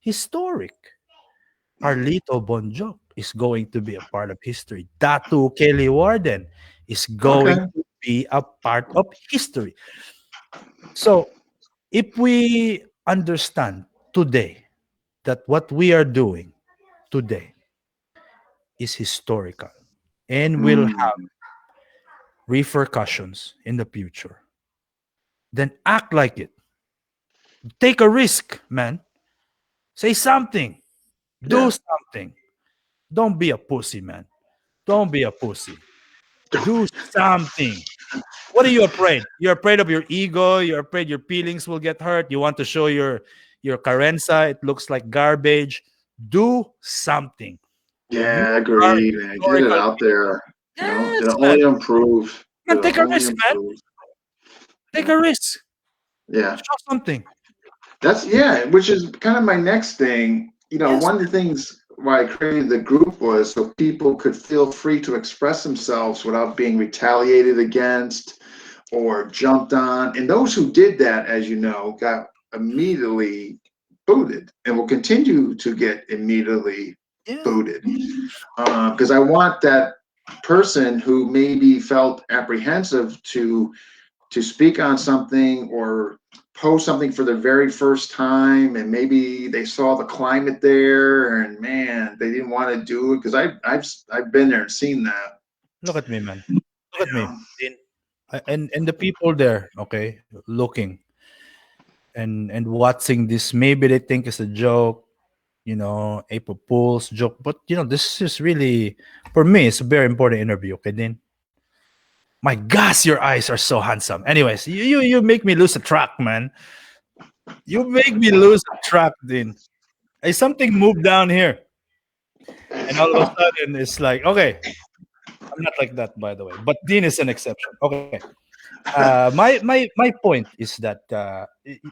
historic. mm. Carlito Bonjoc. is going to be a part of history. Datu Kelly Warden is going Okay. to be a part of history. So if we understand today that what we are doing today is historical and will have Mm, repercussions in the future, then act like it. Take a risk, man. Say something. Do yeah. something. Don't be a pussy, man. Don't be a pussy. Do something. What are you afraid? You're afraid of your ego. You're afraid your feelings will get hurt. You want to show your carenza. It looks like garbage. Do something. You Yeah, are agreed, man. Get it historical. out there. Yes, It'll man. only improve. Man, It'll take a only risk, man. improve. Take Yeah. a risk. Yeah. Show something. That's yeah, which is kind of my next thing. Yes. One of the things why I created the group was so people could feel free to express themselves without being retaliated against or jumped on. And those who did that, as you know, got immediately booted and will continue to get immediately Yeah. booted. Because I want that person who maybe felt apprehensive to speak on something or post something for the very first time, and maybe they saw the climate there and man they didn't want to do it, because I've been there and seen that. Look at me, man. Look You at me. know? And the people there, okay, looking and watching this, maybe they think it's a joke, April Fool's joke. But this is really, for me, it's a very important interview. Okay, then. My gosh, your eyes are so handsome. Anyways, you make me lose a track, man. You make me lose a track, Dean. Hey, something moved down here, and all of a sudden it's like, okay, I'm not like that, by the way. But Dean is an exception. Okay. My point is that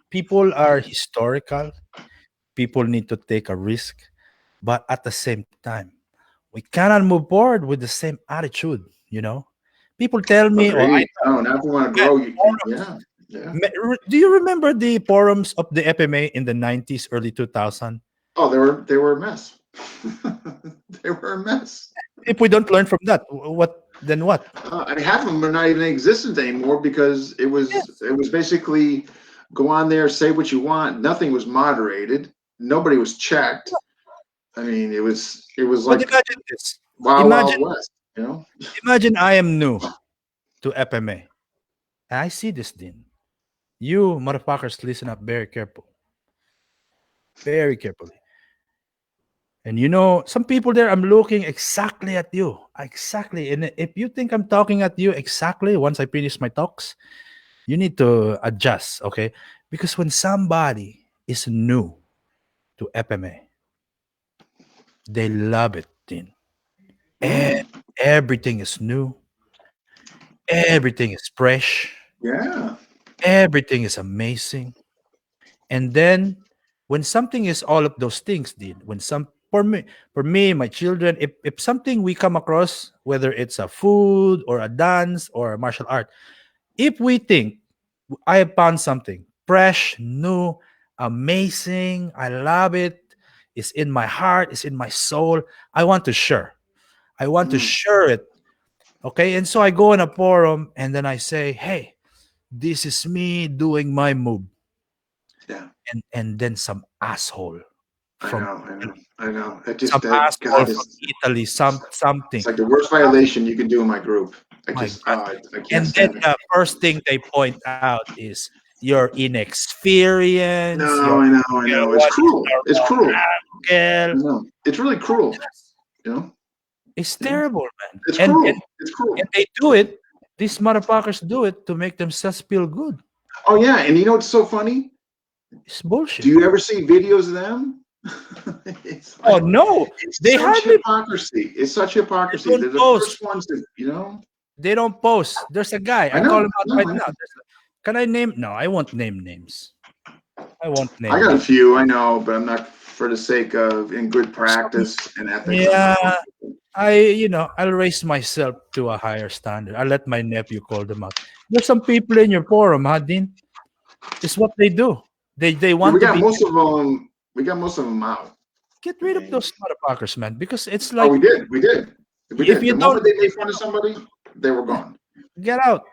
people are historical. People need to take a risk, but at the same time, we cannot move forward with the same attitude. People tell me, or I Agreed. No, now if you want to man, grow, forums. yeah, yeah. Do you remember the forums of the FMA in the 90s, early 2000? Oh, they were a mess. They were a mess. If we don't learn from that, what then? What? I mean, half of them are not even in existence anymore because it was Yes. it was basically go on there, say what you want. Nothing was moderated. Nobody was checked. I mean, it was But like imagine this. Wild Imagine, Wild West. You know? imagine I am new to FMA. I see this, Dean. You motherfuckers, listen up very careful, very carefully. And some people there, I'm looking exactly at you, exactly. And if you think I'm talking at you exactly once I finish my talks, you need to adjust, okay? Because when somebody is new to FMA, they love it, Dean. Mm, E- Everything is new, everything is fresh, yeah. everything is amazing. And then when something is all of those things, Dean, when some for me, my children, if something we come across, whether it's a food or a dance or a martial art, if we think I have found something fresh, new, amazing, I love it, it's in my heart, it's in my soul, I want to share. I want to Mm, share it. Okay. And so I go in a forum and then I say, hey, this is me doing my move. yeah. And then some asshole I from know. I know. I know. It some just that asshole God from is. Italy, something. It's like the worst violation you can do in my group. I My just God. I can't And then stand it. the first thing they point out is your inexperience, No, your I know. I know. It's what is cruel. the It's wrong cruel. angle. No, it's really cruel. Yes. You know. It's Yeah. terrible, man. It's And cruel. and It's cruel. and they do it. These motherfuckers do it to make themselves feel good. Oh yeah, and you know what's so funny? It's Do bullshit. you ever see videos of them? It's Oh like no, it's they such hardly hypocrisy. It's such they hypocrisy. don't They're the post. first ones to, They don't post. There's a guy. I I call know, him out no, right I now. know. Can I name? No, I won't name names. I won't I name got a names. few, I know, but I'm not for the sake of in good For some, practice and ethics. I'm not yeah, going to. I'll raise myself to a higher standard. I'll let my nephew call them out. There's some people in your forum, huh, Dean? It's what they do. They Yeah, want to be. we got most of them out. Get I rid of mean, those motherfuckers, man, because it's oh, like we if did. you The don't moment they made fun of somebody, they were gone. get out,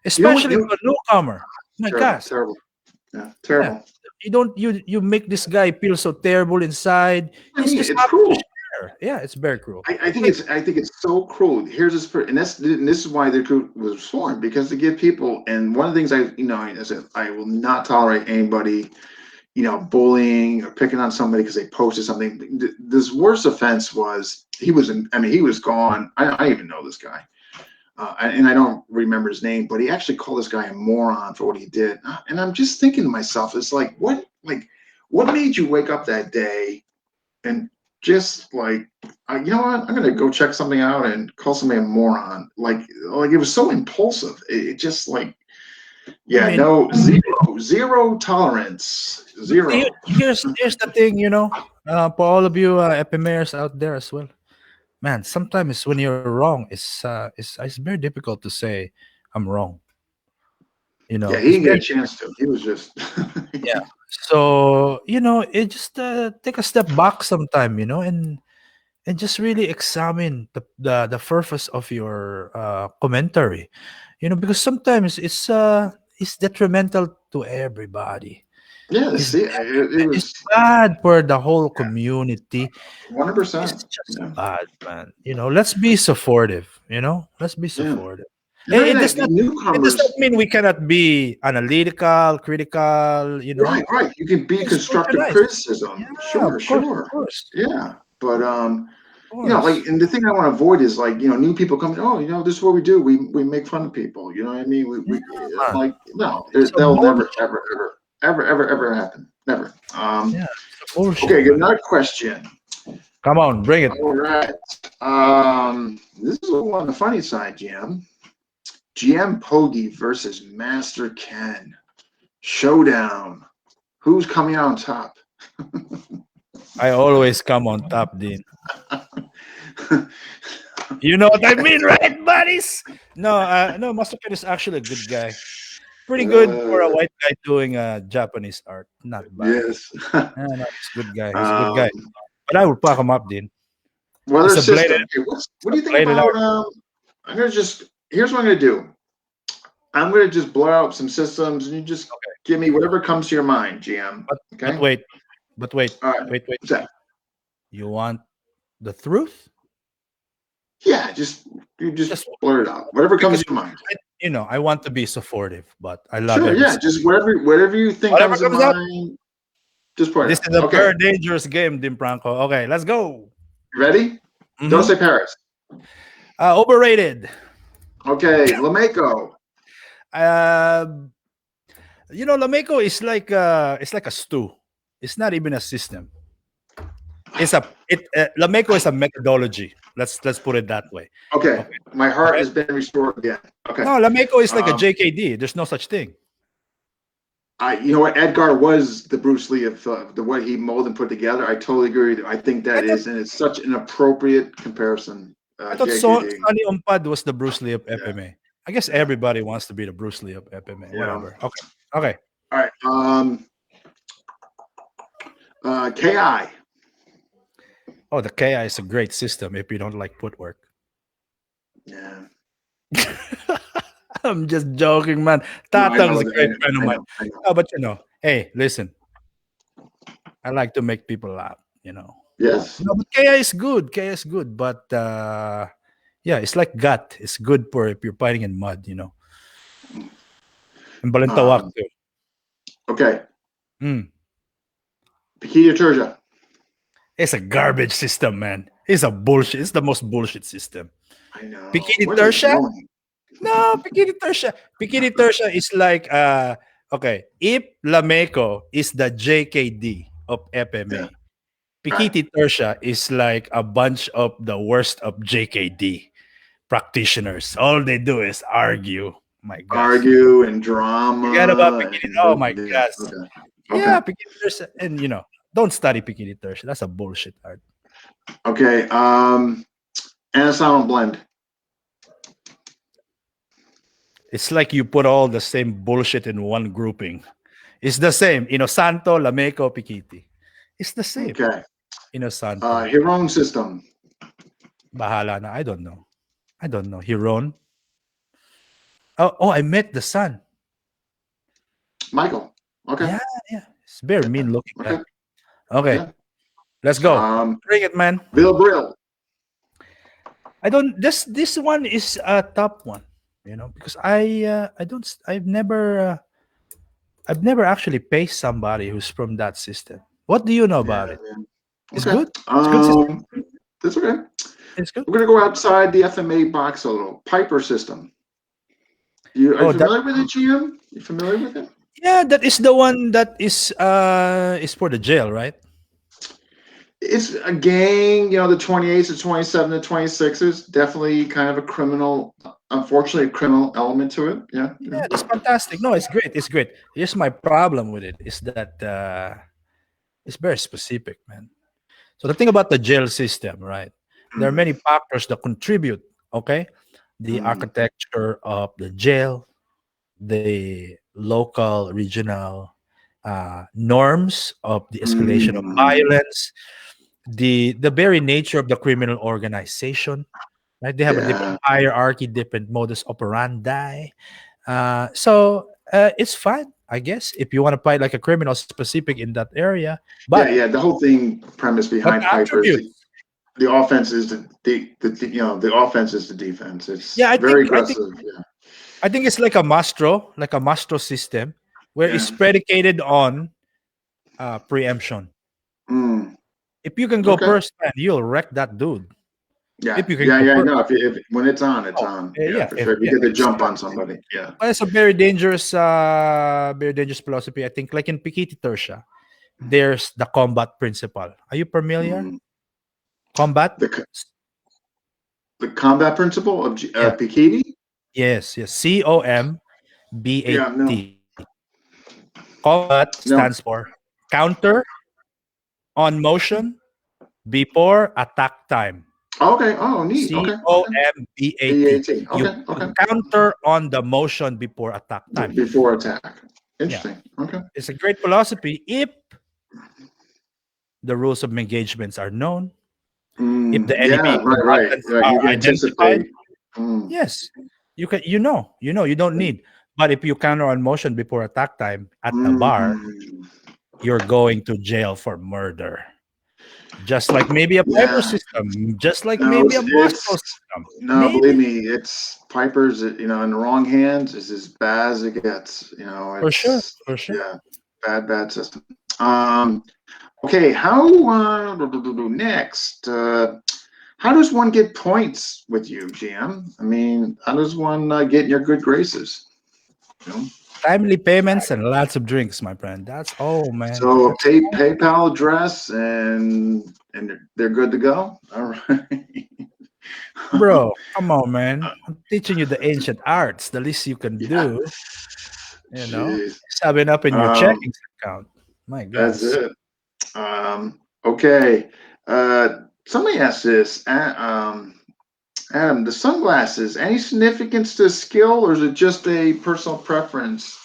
You know what? especially to a newcomer. My Terrible, gosh, terrible. Yeah, yeah. terrible. You make this guy feel so terrible inside. I He's mean, just it's happy to cruel. share. Yeah, it's very cruel. Like, I think it's so cruel. Here's this, and this is why the group was formed, because to give people. And one of the things I said, I will not tolerate anybody, bullying or picking on somebody because they posted something. This worst offense was he was gone. I don't even know this guy, and I don't remember his name, but he actually called this guy a moron for what he did. And I'm just thinking to myself, it's like what made you wake up that day and just like, you know what? I'm gonna go check something out and call somebody a moron. Like it was so impulsive. It just like, I yeah, mean, no, zero tolerance, zero. here's the thing, for all of you FMAers out there as well, man. Sometimes when you're wrong, it's very difficult to say I'm wrong. Yeah, he It's didn't get very a chance to. He was just. yeah. So it just take a step back sometime, and just really examine the purpose of your commentary, because sometimes it's detrimental to everybody. Yeah, It's see, it it's was bad for the whole community. It's 100%. just Yeah, bad, man. Let's be supportive. Let's be yeah. supportive. And I It mean, does the not. It does not newcomers, mean we cannot be analytical, critical. right. You can be And constructive socialize. criticism. Yeah, Sure, of sure. course, Yeah, but of course. like, and the thing I want to avoid is like, new people coming. Oh, this is what we do. We make fun of people. You know what I mean? Yeah, man. Like, no, It's a they'll never, bullshit. ever, ever, ever, ever, ever happen. Never. Yeah, it's a bullshit, Okay, man. another question. Come on, bring it. All right. This is a little on the funny side, GM. GM Pogi versus Master Ken. Showdown. Who's coming out on top? I always come on top, Dean. You know what I mean, right, buddies? No, Master Ken is actually a good guy. Pretty good for a Uh, white guy doing Japanese art. Not bad. yes. No, he's a good guy. He's a good um, guy. But I will pack him up, Dean. weather It's a bladed, system. Okay, what do you think bladed about? art. Here's what I'm gonna do. I'm gonna just blow out some systems, and you just give me whatever comes to your mind, GM. But Okay. wait, All right. wait. What's that? You want the truth? Yeah, you just Just blurt it out. Whatever comes because to your mind. I want to be supportive, but I love Sure. every Yeah. Just whatever you think whatever comes to comes up. mind. Just put it This out. is a Okay. very dangerous game, Dim Franco. Okay, let's go. You ready? Mhm. Don't say Paris. Overrated. Okay. Lameko. Lameco is like it's like a stew. It's not even a system. Lameco is a methodology. Let's put it that way. Okay. My heart Okay. has been restored again. Okay. No, Lameco is like a Um, JKD. There's no such thing. you know what? Edgar was the Bruce Lee of the way he molded and put together. I totally agree with you. I think I that thought is, and it's such an appropriate comparison. JKD. Sonny Ompad was the Bruce Lee of Yeah. FMA. I guess everybody wants to be the Bruce Lee of FMA. Yeah. Whatever. Okay. All right. KI. Oh, the KI is a great system if you don't like footwork. Yeah. I'm just joking, man. No, I Tatang know, is a great friend of I mine. know, I know. Oh, but hey, listen. I like to make people laugh, Yes. No, but KI is good. KI is good, but yeah, it's like gut. It's good for if you're fighting in mud, And balintawak too. Okay. Mm. Paquita Turja. It's a garbage system, man. It's a bullshit. It's the most bullshit system. I know. Bikini What is Tersha? going? No, Bikini Tersha. Bikini Tersha is like okay, if Lameco is the JKD of FMA, Yeah. Bikini Tersha is like a bunch of the worst of JKD practitioners. All they do is argue. My God. Argue and drama. Forget about Bikini. Oh my Yeah. God. Okay. Yeah, Bikini Tersha. And don't study Bikini Tersha. That's a bullshit art. Okay. Anasalam blend. It's like you put all the same bullshit in one grouping. It's the same. Santo, Lameco, Pikiti. It's the same. Okay. Inosanto. Hiron system. Bahala na. I don't know. Hiron. Oh, I met the son. Michael. Okay. Yeah, yeah. It's very mean looking Okay. guy. Okay, Yeah. let's go. Bring it, man. Bill Brill. I don't. This one is a top one, because I've never actually paced somebody who's from that system. What do you know about Yeah, it? man. It's Okay. good. It's good system. That's okay. It's good. We're gonna go outside the FMA box a little. Piper system. Are you Oh, that familiar with it, GM? You familiar with it? yeah, that is the one that is for the jail, right? It's a gang, the 28s, the 27, the 26s. Definitely kind of a criminal, unfortunately, a criminal element to it. Yeah. Yeah, that's fantastic. No, it's great. It's great. Here's my problem with it is that it's very specific, man. So the thing about the jail system, right? There are many factors that contribute. Okay, the Mm. architecture of the jail, the local, regional norms of the escalation of Mm. violence, the very nature of the criminal organization. Right, they have a different Yeah. hierarchy, different modus operandi. So it's fine, I guess, if you want to fight like a criminal specific in that area. Yeah, But yeah. The whole thing premise but behind the Piper is attributes, the offense is the offense is the defense. yeah, It's very aggressive. Yeah. I think it's like a mastro system, where Yeah. it's predicated on preemption. Mm. If you can go Okay. first, man, you'll wreck that dude. Yeah. If you can Yeah. go Yeah. first, No. If when it's on, it's oh, on. Yeah, yeah, for sure. If you yeah, get the jump on exactly. somebody. Yeah. Well, it's a very dangerous philosophy. I think, like in Pikiti Tertia, there's the combat principle. Are you familiar? Mm. Combat? The combat principle of Yeah. Bikini. Yes, yes. Yeah. No. COMBAT. Combat No. stands for counter on motion before attack time. Okay. Oh, neat. Okay. Okay. COMBAT. BAT. You Okay. Okay. counter on the motion before attack time. Before attack. Yeah. Interesting. Okay. It's a great philosophy if the rules of engagements are known, if the Yeah. enemy Right. Right. combatants Right. are You can identified. anticipate. Mm. Yes, you don't need. But if you counter on motion before attack time at the bar, Mm. you're going to jail for murder. Just like maybe a Piper Yeah. system, just like No. maybe a Moscow It's system. no. Believe Maybe me. It's Piper's. In the wrong hands is as bad as it gets. for sure, It's for sure. yeah. Bad system. Um. Okay. How next? How does one get points with you, GM? I mean, how does one get in your good graces? You know? Timely payments and lots of drinks, my friend. That's all, man. So That's PayPal address and they're good to go. All right. bro. Come on, man. I'm teaching you the ancient arts. The least you can Yeah. do, Jeez. subbing up in your Um, checking account. My that's gosh. it. Okay. Somebody asked this. Adam, the sunglasses, any significance to skill, or is it just a personal preference?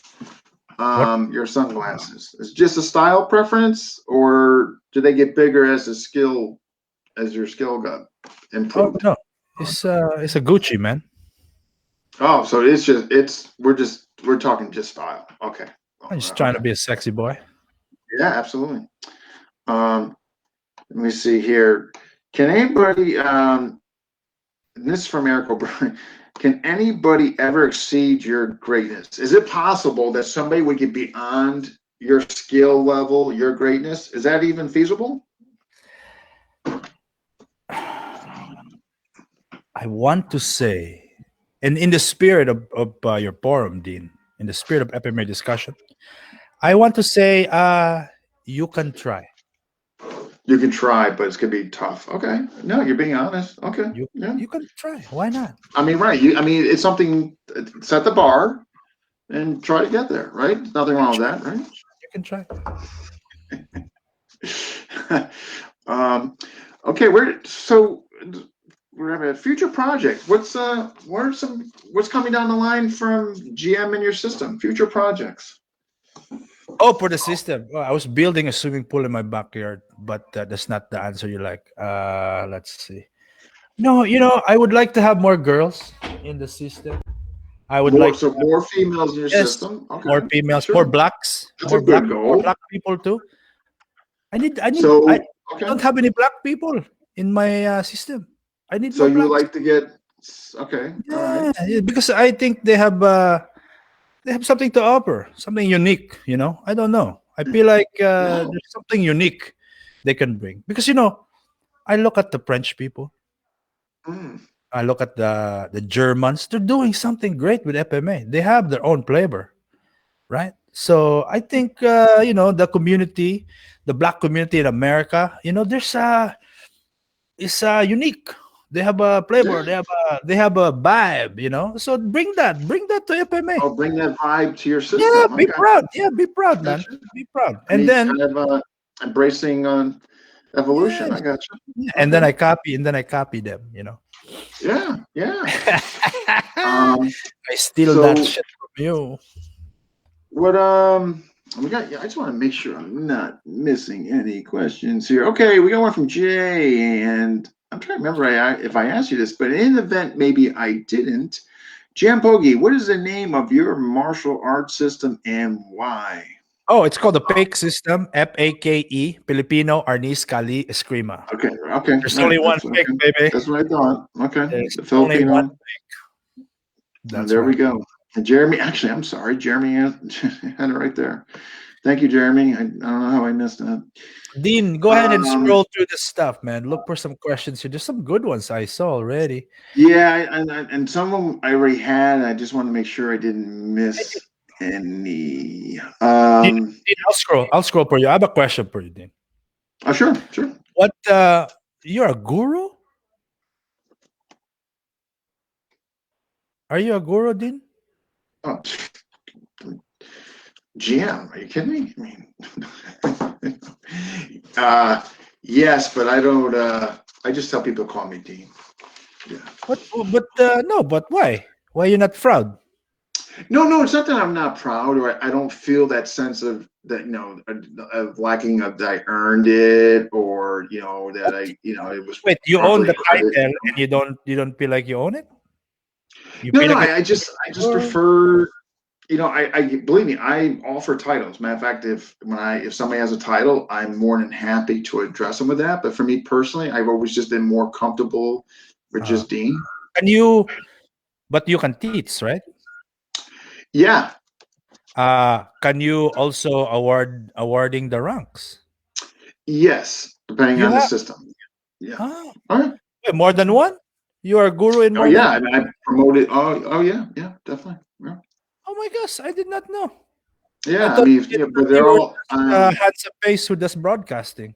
What? Your sunglasses, is it just a style preference, or do they get bigger as your skill got Oh improved? no, it's a Gucci, man. Oh, so we're talking just style. Okay. I'm just trying to be a sexy boy. Yeah, absolutely. Let me see here. Can anybody? This is from Eric O'Brien. Can anybody ever exceed your greatness? Is it possible that somebody would get beyond your skill level, your greatness? Is that even feasible? I want to say, and in the spirit of your forum, Dean, in the spirit of FMA discussion, I want to say, you can try. You can try, but it's gonna be tough. Okay. No, you're being honest. Okay. You Yeah. you can try. Why not? I mean, right. It's something. Set the bar and try to get there. Right. Nothing wrong with that. Right. You can try. Okay, we're having a future project. What's coming down the line from GM in your system? Future projects. Oh, for the system. Well, I was building a swimming pool in my backyard, but that's not the answer you like. Let's see. No, I would like to have more girls in the system. I would More, like so more females in your yes, system. more Okay, females, more sure. blacks, That's a good more goal. black people too. I So, okay. don't have any black people in my system. I need So more you would blacks. like to get, okay, all right. Yeah, because I think they have something to offer, something unique. I don't know. I feel like Yeah. there's something unique they can bring because I look at the French people. Mm. I look at the Germans. They're doing something great with FMA. They have their own flavor, right? So I think the community, the black community in America, there's is unique. They have a flavor. Yeah. They have a vibe. So bring that to FMA. I'll bring that vibe to your Yeah, system. I be got proud. Yeah, be I proud, got man. you. Be proud. I And mean, then kind of embracing evolution. I yes, got yeah, you. and then Okay. I copy them. Yeah, yeah. I Um, steal that so shit from you. what we got, yeah, I just want to make sure I'm not missing any questions here. Okay, we got one from Jay, and I'm trying to remember if I asked you this, but in the event maybe I didn't. GM Pogi, what is the name of your martial arts system and why? Oh, it's called the PAKE system. FAKE. Filipino Arnis Kali Eskrima. Okay, okay, There's all only right, one that's PAKE, okay. baby. That's what I thought. Okay, There's the only one. Filipino. That's There we right. go. And Jeremy, actually, I'm sorry, Jeremy had it right there. Thank you, Jeremy. I don't know how I missed that. Dean, go ahead and Um, scroll through the stuff, man. Look for some questions here. There's some good ones I saw already. yeah, and some of them I already had. I just want to make sure I didn't miss any. Dean, I'll scroll. I'll scroll for you. I have a question for you, Dean. Oh, sure, sure. What? You're a guru? Are you a guru, Dean? Oh, GM, are you kidding me? I mean, yes, but I don't. I just tell people to call me Dean. Yeah. What? But no. But why? Why are you not proud? No, it's not that I'm not proud or I don't feel that sense of that, of lacking of that I earned it or, that it was Wait, you own properly the credited. title and you don't feel like you own it? You No, feel like I just prefer, I believe me, I'm all for titles. Matter of fact, if somebody has a title, I'm more than happy to address them with that. But for me personally, I've always just been more comfortable with uh, just Dean. can you? But you can teach, right? Yeah. Can you also awarding the ranks? Yes. Depending You on the have system. Yeah. ah, All right. wait, more than one? You are a guru in Oh more than yeah, one? I promoted. Oh yeah, definitely. Yeah, Oh my gosh, I did not know. I yeah. I thought mean, yeah, but you they're were all. just handsome face who does broadcasting.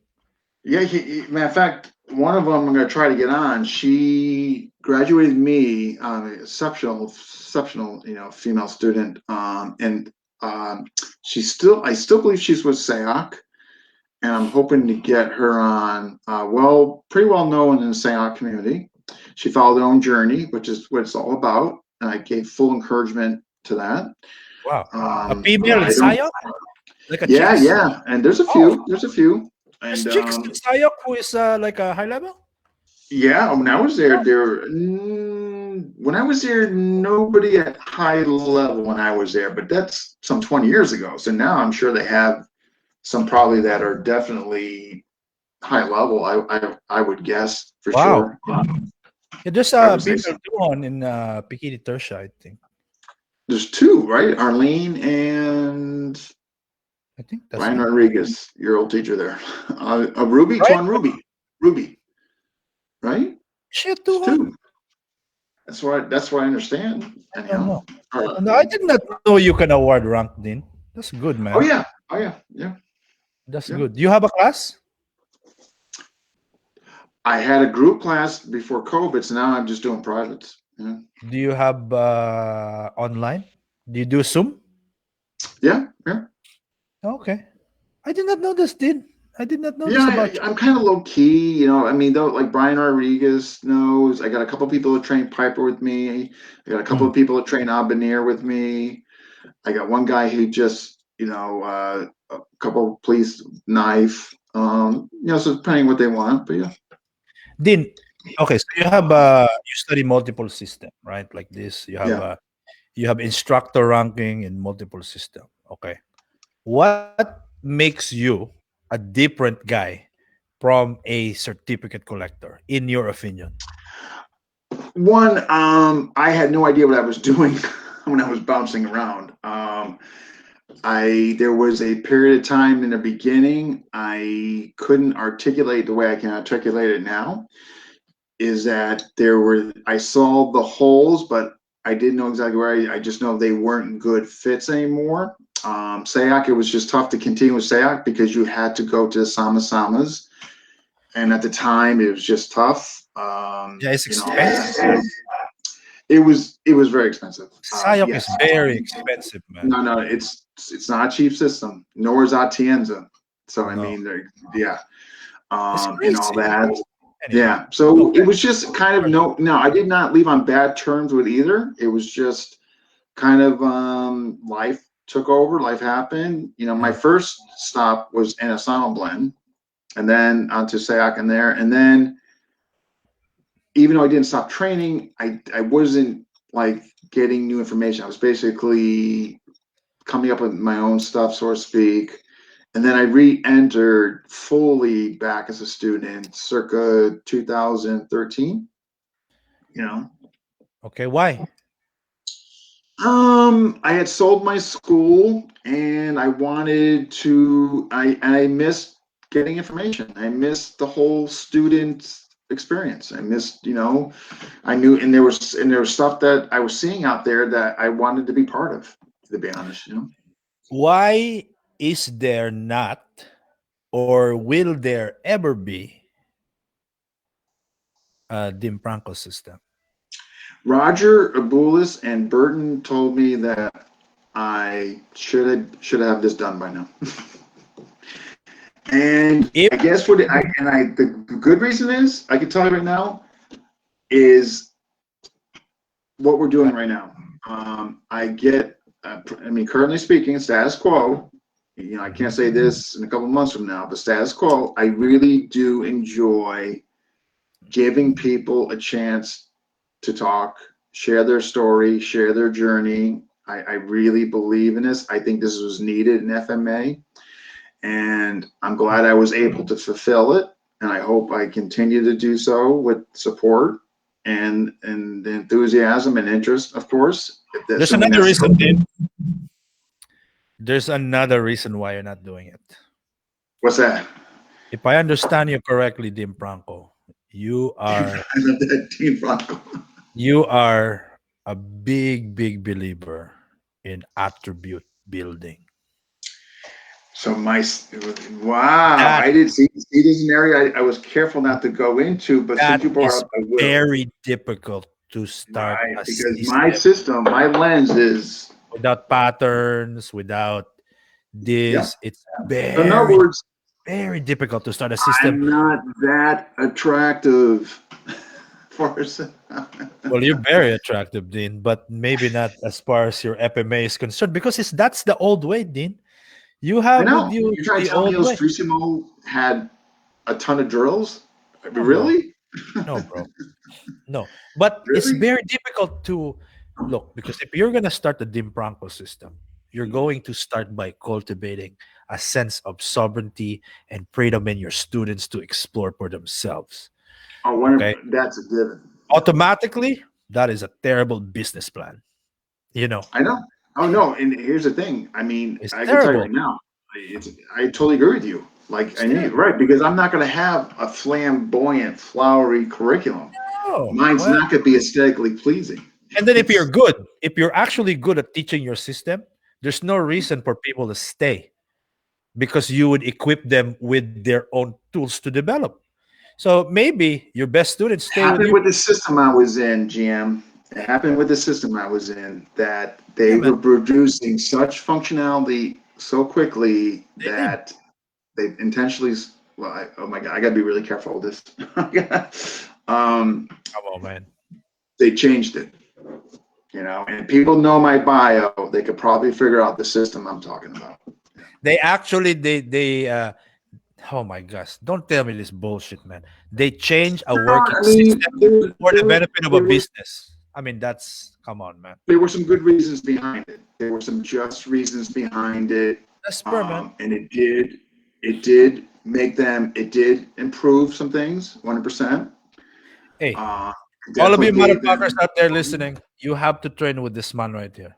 Yeah. Matter of fact, one of them I'm going to try to get on. She graduated me, exceptional, female student. And I still believe she's with SAOC, and I'm hoping to get her on. Pretty well known in the SAOC community. She followed her own journey, which is what it's all about, and I gave full encouragement to that. Wow. A But female in I don't. Sayok? Like a Yeah, chicks? yeah, and there's a Oh, few. There's a few, there's and chicks in Sayok who is like a high level? yeah. When I was there, Oh, when I was there, nobody at high level when I was there, but that's some 20 years ago. So now I'm sure they have some probably that are definitely high level. I would guess for wow. sure. Yeah, there's I a would say so. female one in Pikiti Tersha, I think. There's two, right? Arlene and I think that's Brian it. Rodriguez, your old teacher there. Ruby, Right? Tuan Ruby, right? She had It's 200. two. That's what I understand. I don't Anyhow. know. No, I did not know you can award rank, Dean. That's good, Oh man. yeah. Oh yeah. Yeah. That's Yeah. good. Do you have a class? I had a group class before COVID, so now I'm just doing privates. Yeah. Do you have online? Do you do Zoom? Yeah. Yeah. Okay. I did not know this, Dean. I did not know this Yeah, about you. I'm kind of low key, I mean, though, like Brian Rodriguez knows. I got a couple people that train Piper with me. I got a couple Mm. of people that train Abanir with me. I got one guy who just, a couple police knife, so depending what they want, but yeah. Din, okay, so you study multiple system, right? Like this, Yeah. you have instructor ranking in multiple system. Okay, what makes you a different guy from a certificate collector, in your opinion? One, I had no idea what I was doing when I was bouncing around. There was a period of time in the beginning I couldn't articulate the way I can articulate it now. Is that I saw the holes, but I didn't know exactly where. I just know they weren't good fits anymore. SAOC, it was just tough to continue with SAOC because you had to go to the Samas, and at the time it was just tough. Yeah, it's expensive. It was very expensive. Sayok is Yes. very expensive, man. No, it's not a cheap system, nor is Atienza. So I No, mean, yeah, it's and all crazy. that. Anyway, Yeah. So okay. it was just kind of no, I did not leave on bad terms with either. It was just kind of life took over, life happened. My first stop was in a blend, and then onto Sayak and there, and then even though I didn't stop training, I wasn't like getting new information. I was basically coming up with my own stuff, so to speak. And then I re-entered fully back as a student circa 2013. Okay, why? I had sold my school and I wanted to I missed getting information. I missed the whole student experience. I missed, I knew and there was stuff that I was seeing out there that I wanted to be part of, to be honest. Why is there not, or will there ever be, a Dim Franco system? Roger Abulis and Burton told me that I should have this done by now. And If I guess the good reason is I can tell you right now is what we're doing right now. Currently speaking, status quo. I can't say this in a couple months from now, but status quo. I really do enjoy giving people a chance to talk, share their story, share their journey. I really believe in this. I think this was needed in FMA, and I'm glad I was able to fulfill it. And I hope I continue to do so with support and enthusiasm and interest, of course. there's another reason, Dim. There's another reason why you're not doing it. What's that? If I understand you correctly, Dim Franco, you are I love that Team Franco. you are a big, big believer in attribute building. So wow, That I did see this is an area I was careful not to go into, but that since you brought is up, I will. very difficult to start Right, a because system my lens is, without patterns, without yeah. this. It's So in other very, words, very difficult to start a system. I'm not that attractive for Well, you're very attractive, Dean, but maybe not as far as your FMA is concerned, because that's the old way, Dean. You I have with know. you You're trying the to tell me old way. Illustrissimo had a ton of drills? No, bro. Really? No, bro. No. But it's Really? very difficult to look, because if you're gonna start the Dim Franco system, you're going to start by cultivating a sense of sovereignty and freedom in your students to explore for themselves. Oh, Okay. that's a given. Automatically, that is a terrible business plan. I know. Oh no, and here's the thing. I mean, It's I can tell you terrible. right now, I totally agree with you. It's terrible. Right, because I'm not going to have a flamboyant, flowery curriculum. Oh, Mine's well, not going to be aesthetically pleasing. and then if you're actually good at teaching your system, there's no reason for people to stay, because you would equip them with their own tools to develop. So maybe your best students It stay with happened you. with the system I was in, GM. It happened with the system I was in that Yeah, they man. were producing such functionality so quickly They did. that they intentionally. Well, oh my God, I got to be really careful with this. Come on, man. They changed it. And people know my bio. They could probably figure out the system I'm talking about. They actually oh my gosh, don't tell me this bullshit, man. They change a No, working I mean, system for the benefit of a business. I mean, that's come on, man. there were some good reasons behind it. There were some just reasons behind it, That's per man. and it did make them. It did improve some things, 100%. Hey, all of Definitely you gave motherfuckers them. out there listening, you have to train with this man right here.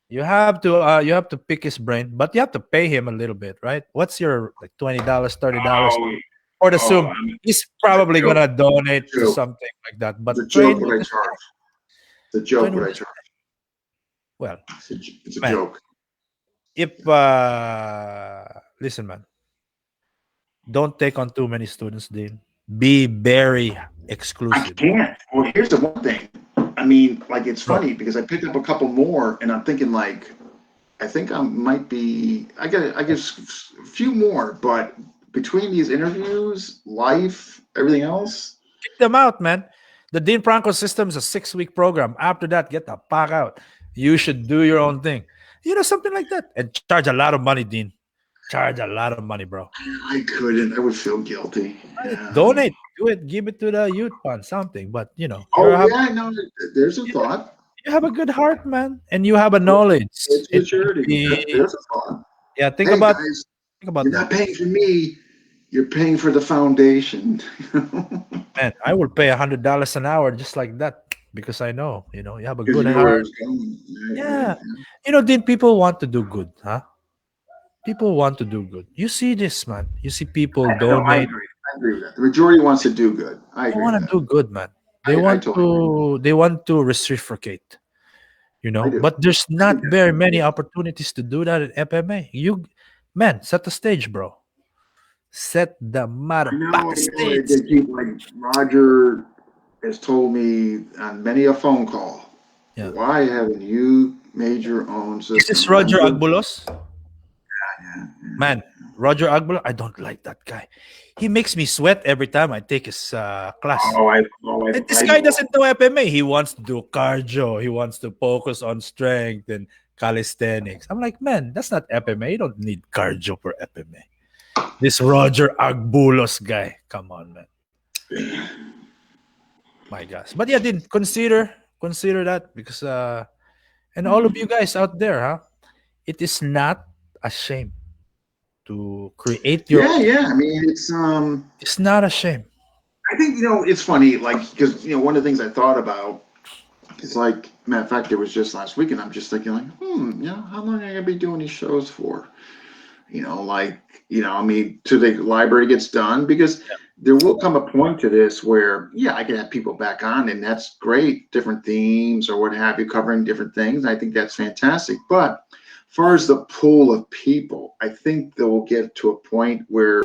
You have to pick his brain, but you have to pay him a little bit, right? What's your like $20, $30 Oh, for the oh, Zoom? He's probably joke. gonna donate to Joke. something like that. It's a But joke train what with I this charge. guy. It's a joke Train what with I this charge. well, It's a man. joke. If listen, man, don't take on too many students, Dean. Be very I exclusive, can't. Well, here's the one thing. I mean, like it's bro. funny because I picked up a couple more, and I'm thinking like, I think I might be. I guess a few more, but between these interviews, life, everything else. Kick them out, man. The Dean Franco system is a 6-week program. After that, get the fuck out. You should do your own thing. Something like that. And charge a lot of money, Dean. Charge a lot of money, bro. I couldn't. I would feel guilty. Right? Yeah. Donate. Do it. Give it to the youth fund, something. But Oh yeah, no. There's a thought. you have a good heart, man, and you have a knowledge. It's It could maturity. be, There's a thought. yeah. Think Hey about guys, think about you're that, not paying for me. You're paying for the foundation. man. I will pay $100 an hour just like that because I know, you have a Because good you know where heart. it's going. Yeah, Dean, people want to do good, huh? People want to do good. You see this, man. You see people No, I donate. agree. I agree with that. The majority wants to do good. I They agree want with to that. do good, man. I totally agree. They want to reciprocate, I do. But there's I think not that's very what it many is. opportunities to do that at FMA. Man, set the stage, bro. Set the I motherfucking know. stage. They keep like Roger has told me on many a phone call. Yeah. Why haven't you made your own Is this system? Roger Agbulos? Yeah. Man, Roger Agbulos, I don't like that guy. He makes me sweat every time I take his class. And this I guy know. doesn't know FMA. He wants to do cardio. He wants to focus on strength and calisthenics. I'm like, man, that's not FMA. You don't need cardio for FMA. This Roger Agbulos guy. Come on, man. My gosh. But yeah, didn't consider that because and all of you guys out there, huh? It is not a shame to create your own. Yeah. I mean, It's not a shame. I think it's funny, like because one of the things I thought about is like, matter of fact, it was just last week, and I'm just thinking like, how long am I gonna be doing these shows for? I mean, till the library gets done, because there will come a point to this where, yeah, I can have people back on, and that's great, different themes or what have you, covering different things. I think that's fantastic. But as far as the pool of people, I think they will get to a point where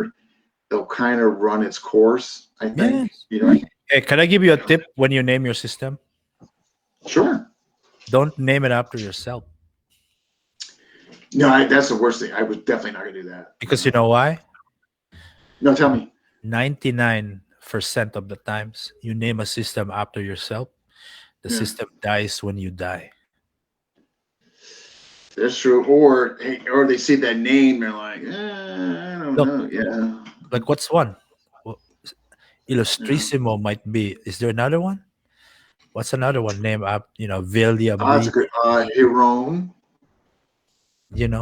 they'll kind of run its course. I think, Yes. Hey, can I give you a tip when you name your system? Sure. Don't name it after yourself. No, that's the worst thing. I was definitely not gonna do that. Because you know why? No, tell me. 99% of the times you name a system after yourself, the Yeah. system dies when you die. That's true. Or they see that name, they're like, I don't Look, know. Yeah. like what's one? Well, Illustrissimo might be. Is there another one? What's another one named after, William That's a Reed? good. Hiron.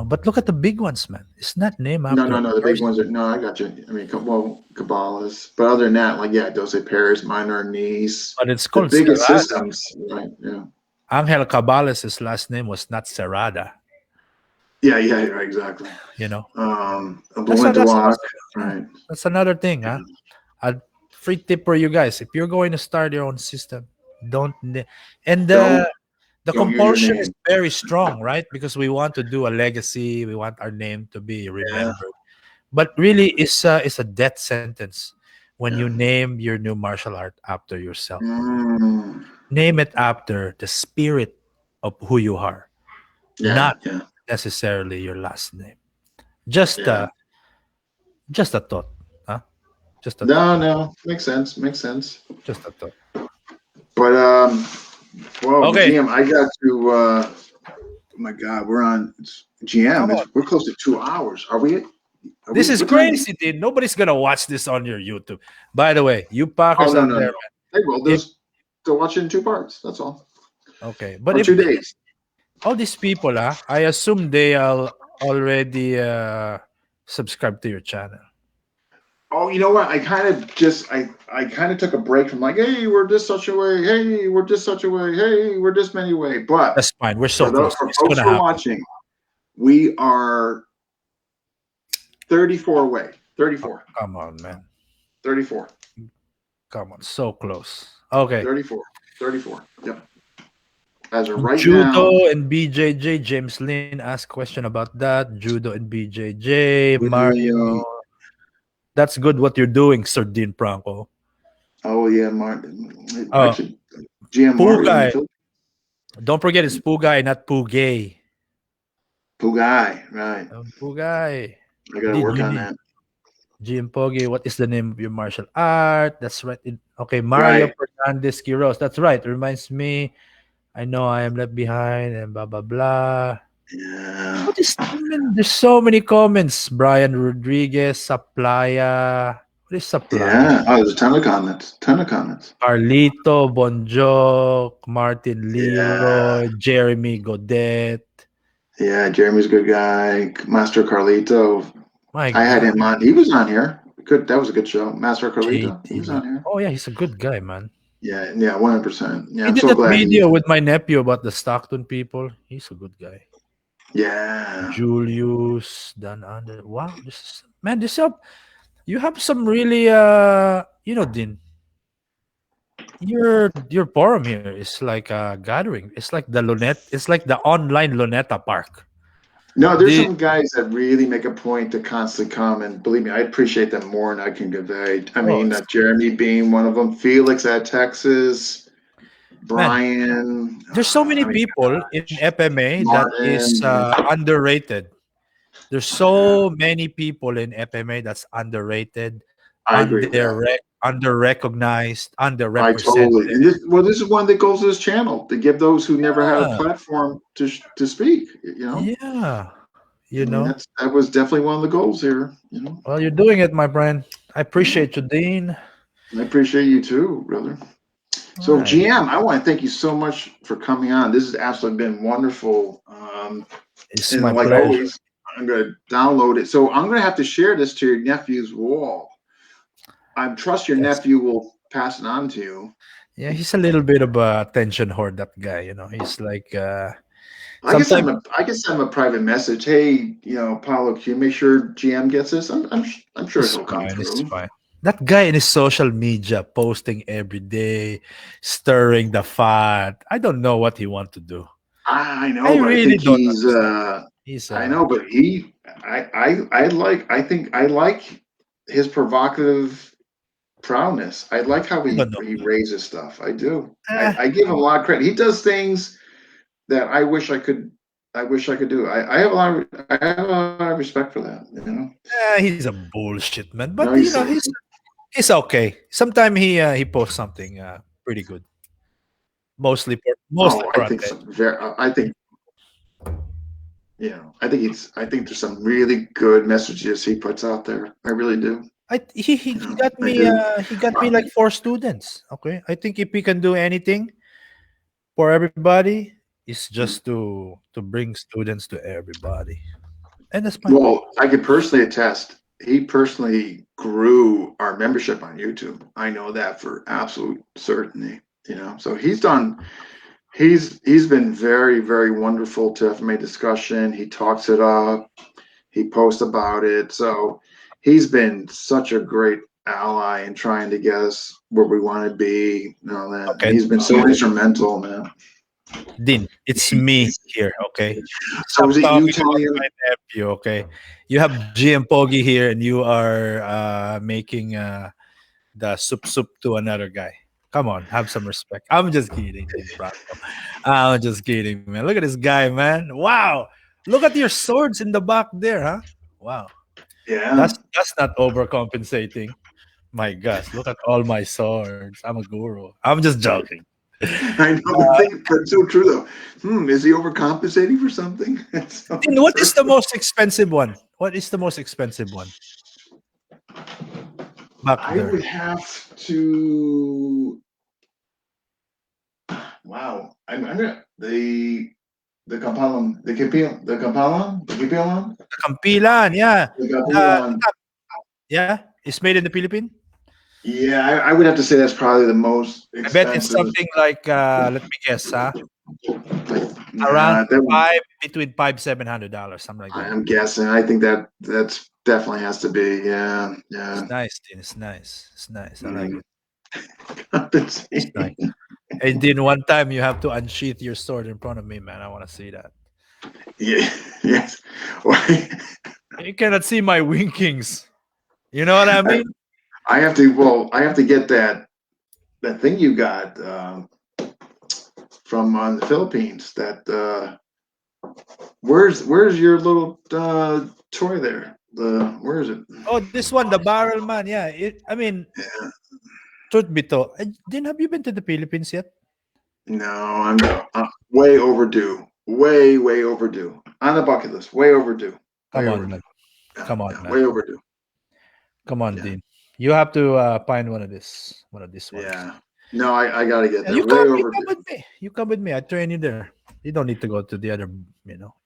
But look at the big ones, man. It's not named No, after a no. The big person. ones are no. I got you. I mean, Cabales. But other than that, like Dose Paris, Minor Niece, But it's the called biggest Serrada. systems, right? Yeah. Angel Cabales' last name was not Serrada. Yeah. Right, exactly. That's Blumenduac, right? That's another thing, huh? A free tip for you guys: if you're going to start your own system, don't. And Don't the don't use your compulsion is name. very strong, right? Because we want to do a legacy, we want our name to be Yeah. remembered. But really, it's a death sentence when you Yeah. name your new martial art after yourself. Mm, Name it after the spirit of who you are, yeah. not Yeah. necessarily your last name. Just Yeah. just a thought, huh? Just a thought. No. Makes sense. Makes sense. Just a thought. But well, Okay. GM, I got to my God, we're on GM. Come on. We're close to 2 hours. Are we? This is What time? crazy, dude. Nobody's gonna watch this on your YouTube. By the way, you Oh Packers no, out no, there, no. They will. man. If They'll watch it in 2 parts. That's all. okay, but Or if 2 days. all these people, I assume they are already subscribed to your channel. Oh, you know what? I kind of took a break from like, hey, we're just such a way. Hey, we're just such a way. Hey, we're just many way. But That's fine. We're so close. for It's folks gonna who are happen. watching, we are 34 away. 34. Come on, man. 34. Come on, so close. Okay. 34. 34. Yep. As of right now. Judo and BJJ. James Lin asked question about that. Judo and BJJ. Mario. That's good what you're doing, Sir Dean Franco. Oh yeah, Martin. Oh, Actually, GM Poo Mario in the guy. Philippines. Don't forget it's Poo guy, not Poo gay. Pugai, right? Poo guy. I gotta Did work you on need that. GM Pogi? What is the name of your martial art? That's right. Okay, Mario Right. Fernandez Quiroz. That's right. Reminds me. I know I am left behind and blah blah blah. Yeah. What is? I mean, there's so many comments. Brian Rodriguez, Saplaya. What is Saplaya? Yeah. Oh, there's a ton of comments. Ton of comments. Carlito Bonjoc, Martin Yeah. Leroy, Jeremy Godet. Yeah. Jeremy's a good guy. Master Carlito. My I had God, him on. He was on here. Good. That was a good show. Master Carlito. He was JT. on here. Oh yeah, he's a good guy, man. Yeah. Yeah. 100%. Yeah. He I'm did so that glad he. video with my nephew about the Stockton people. He's a good guy. Yeah. Julius, Dan Under. Wow, you have some really Dean. Your forum here is like a gathering. It's like the Lunette. It's like the online Luneta Park. No, there's The some guys that really make a point to constantly come, and believe me, I appreciate them more than I can convey. I mean, it's Jeremy being one of them, Felix at Texas, man. Brian. There's so many I mean, people in FMA that is Martin. underrated. There's so many people in FMA that's underrated, I agree with that. under recognized, I totally. underrepresented. And this is one that goes to this channel to give those who never had a Yeah, platform to speak. You know, yeah. I mean that was definitely one of the goals here. You know, Well, you're doing it, my friend. I appreciate you, Dean. I appreciate you too, brother. All So right. GM, I want to thank you so much for coming on. This has absolutely been wonderful. It's And my like pleasure. always, I'm going to download it. So I'm going to have to share this to your nephew's wall. I trust your Yes. nephew will pass it on to you. Yeah, he's a little bit of a attention whore, that guy. He's like I can send sometimes him a private message. Hey, Paulo, can you make sure GM gets this? I'm sure it's he'll come fine. It's through. fine. That guy in his social media posting every day, stirring the pot. I don't know what he want to do. I know, I but I really think don't he's. understand. He's I know, but I like his provocative prowess. I like how I he don't know. raises stuff. I do. Eh, I give him a lot of credit. He does things that I wish I could do. I have a lot of respect for that. he's a bullshit man, but No, he's he's okay. Sometimes he posts something pretty good. Mostly for I think attention. some very. I think I think there's some really good messages he puts out there. I really do. He got I me do. he got me like 4 students. Okay, I think if he can do anything for everybody, it's just to bring students to everybody, and that's fine. Well, I could personally attest. He personally grew our membership on YouTube. I know that for absolute certainty. So he's been very, very wonderful to FMA Discussion. He talks it up. He posts about it. So he's been such a great ally in trying to get us where we want to be. And Okay, he's been so instrumental, man. Dean, it's me here. Okay, So stop is it you talking telling about him? my nephew. Okay, you have GM Pogi here, and you are making the soup to another guy. Come on, have some respect. I'm just kidding, Dean Franco. I'm just kidding, man. Look at this guy, man. Wow, look at your swords in the back there, huh? Wow, Yeah. that's not overcompensating. My gosh, look at all my swords. I'm a guru. I'm just joking. I know, that's so true though. Is he overcompensating for something? Then what is the most expensive one? What is the most expensive one? Back I there. would have to. Wow, I'm gonna the Kampilan, yeah. the Uh, Kapilan. yeah, it's made in the Philippines. Yeah, I would have to say that's probably the most I bet it's expensive. something like let me guess, around Nah, that between $500-$700, something like that. I'm guessing. I think that's definitely has to be. Yeah, It's yeah. nice, Dean. It's nice. It's nice. I like Mm. it. It's nice. And then one time you have to unsheath your sword in front of me, man. I want to see that. Yeah, yes. You cannot see my winkings. You know what I mean? I have to. Well, I have to get that thing you got from the Philippines. That where's your little toy there? Where is it? Oh, this one, the barrel man. Yeah. I mean, Yeah. truth be told, Dean, have you been to the Philippines yet? No, I'm way overdue. Way overdue. On the bucket list. Way overdue. Way Come on, overdue. man. Yeah, Come on, yeah, man. way overdue. Come on, Yeah, Dean. You have to find one of these ones. yeah. No, I gotta get Yeah, there. Way you come overdue. with me. You come with me. I train you there. You don't need to go to the other,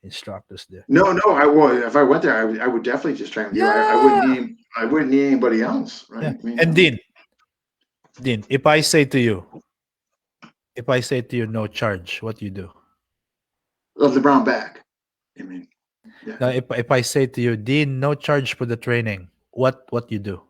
instructors there. No, I would. If I went there, I would definitely just train with you. Yeah. I wouldn't need anybody else, Yeah. right? I mean, And Dean, if I say to you no charge, what you do? of the brown bag. I mean, yeah. Now, if I say to you, Dean, no charge for the training, what you do?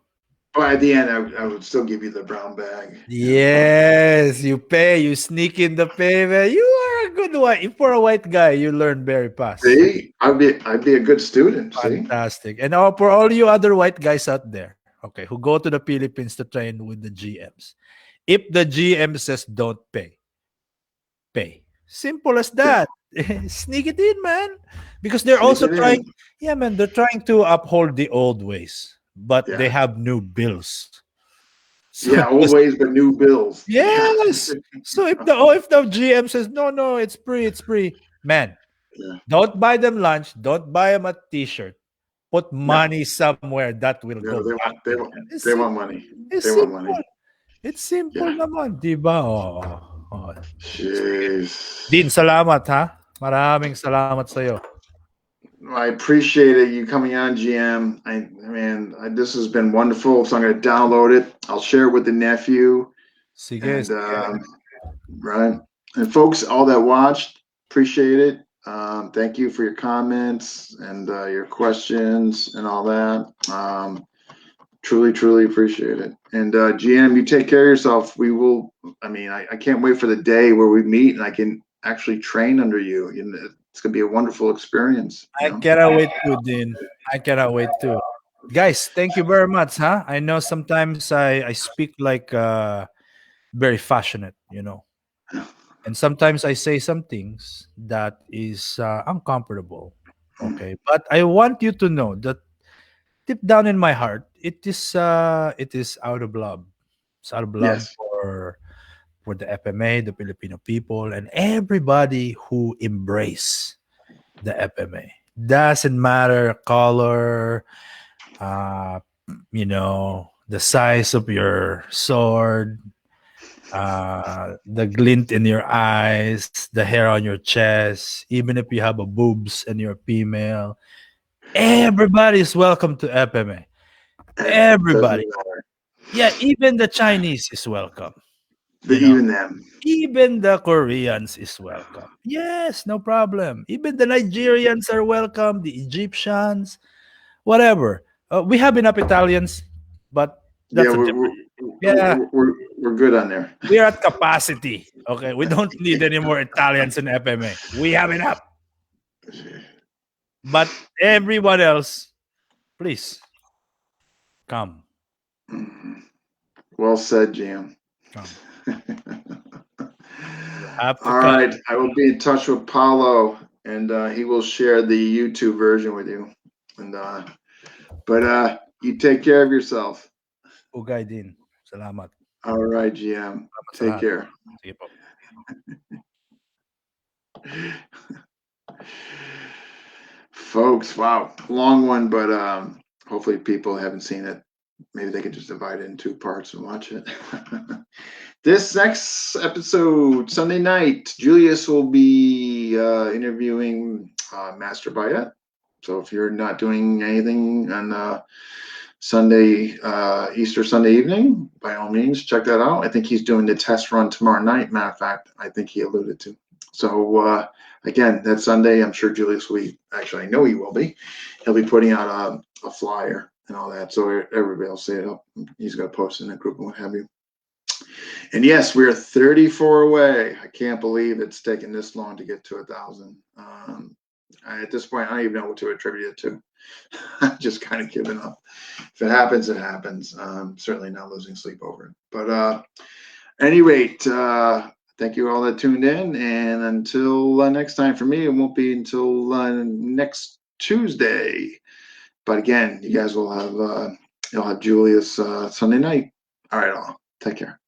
But at the end, I would still give you the brown bag. Yeah. Yes, you pay. You sneak in the pay, man. You are a good one. For a white guy, you learn very fast. See, I'd be a good student. See, Fantastic. And for all you other white guys out there, okay, who go to the Philippines to train with the GMs, if the GM says don't pay. Simple as yeah, that. Sneak it in, man. Because they're sneak also it trying, in. yeah, man, they're trying to uphold the old ways, but they Yeah, have new bills. So yeah. Old ways, but new bills. Yeah, yes. So if the GM says no, it's free, man, yeah. don't buy them lunch, don't buy them a t-shirt. Put No, money somewhere that will go no. They back want to they them. want they want money. It's They want simple. money. It's simple Yeah. naman, di ba? Oh. Jeez. Dean, salamat ha. Maraming salamat sa iyo. I appreciate it. You coming on, GM. This has been wonderful. So I'm going to download it. I'll share it with the nephew. Sige, And sige. right. And folks, all that watched, appreciate it. Thank you for your comments and your questions and all that. Truly appreciate it. And GM, you take care of yourself. We will. I can't wait for the day where we meet and I can actually train under you. It's gonna be a wonderful experience. I cannot wait too, Dean. I cannot wait too. Guys, thank you very much, huh? I know sometimes I speak like very passionate. And sometimes I say some things that is uncomfortable. Okay. But I want you to know that deep down in my heart, it is out of love. It's out of love Yes. for the FMA, the Filipino people, and everybody who embrace the FMA. Doesn't matter color, the size of your sword, the glint in your eyes, the hair on your chest, even if you have a boobs and you're female, everybody is welcome to FMA. Everybody. Doesn't matter. Yeah, even the Chinese is welcome. Even them. Even the Koreans is welcome. Yes, no problem. Even the Nigerians are welcome, the Egyptians, whatever. We have enough Italians, but Yeah, that's a different. Yeah, we're good on there. we're at capacity. Okay, we don't need any more Italians in FMA. We have enough. But everyone else, please come. Well said, Jim. Come. Have to All come. right, I will be in touch with Paulo, and he will share the YouTube version with you. And but you take care of yourself. Ugay din. Salamat. All right, GM. Salamat sa Take lahat. care. Sige po. Folks, wow, long one, but hopefully people haven't seen it. Maybe they could just divide it in two parts and watch it. This next episode, Sunday night, Julius will be interviewing Master Bayet. So if you're not doing anything on Sunday, Easter Sunday evening, by all means, check that out. I think he's doing the test run tomorrow night. Matter of fact, I think he alluded to. So again, that Sunday, I'm sure Julius will be, actually, I know he will be. He'll be putting out a flyer and all that. So everybody will see it up. He's going to post in the group and what have you. And yes, we're 34 away. I can't believe it's taken this long to get to 1,000. At this point, I don't even know what to attribute it to. I'm just kind of giving up. If it happens, it happens. Certainly not losing sleep over it. But at any rate, thank you all that tuned in. And until next time, for me, it won't be until next Tuesday. But again, you guys will have you'll have Julius Sunday night. All right, all. Take care.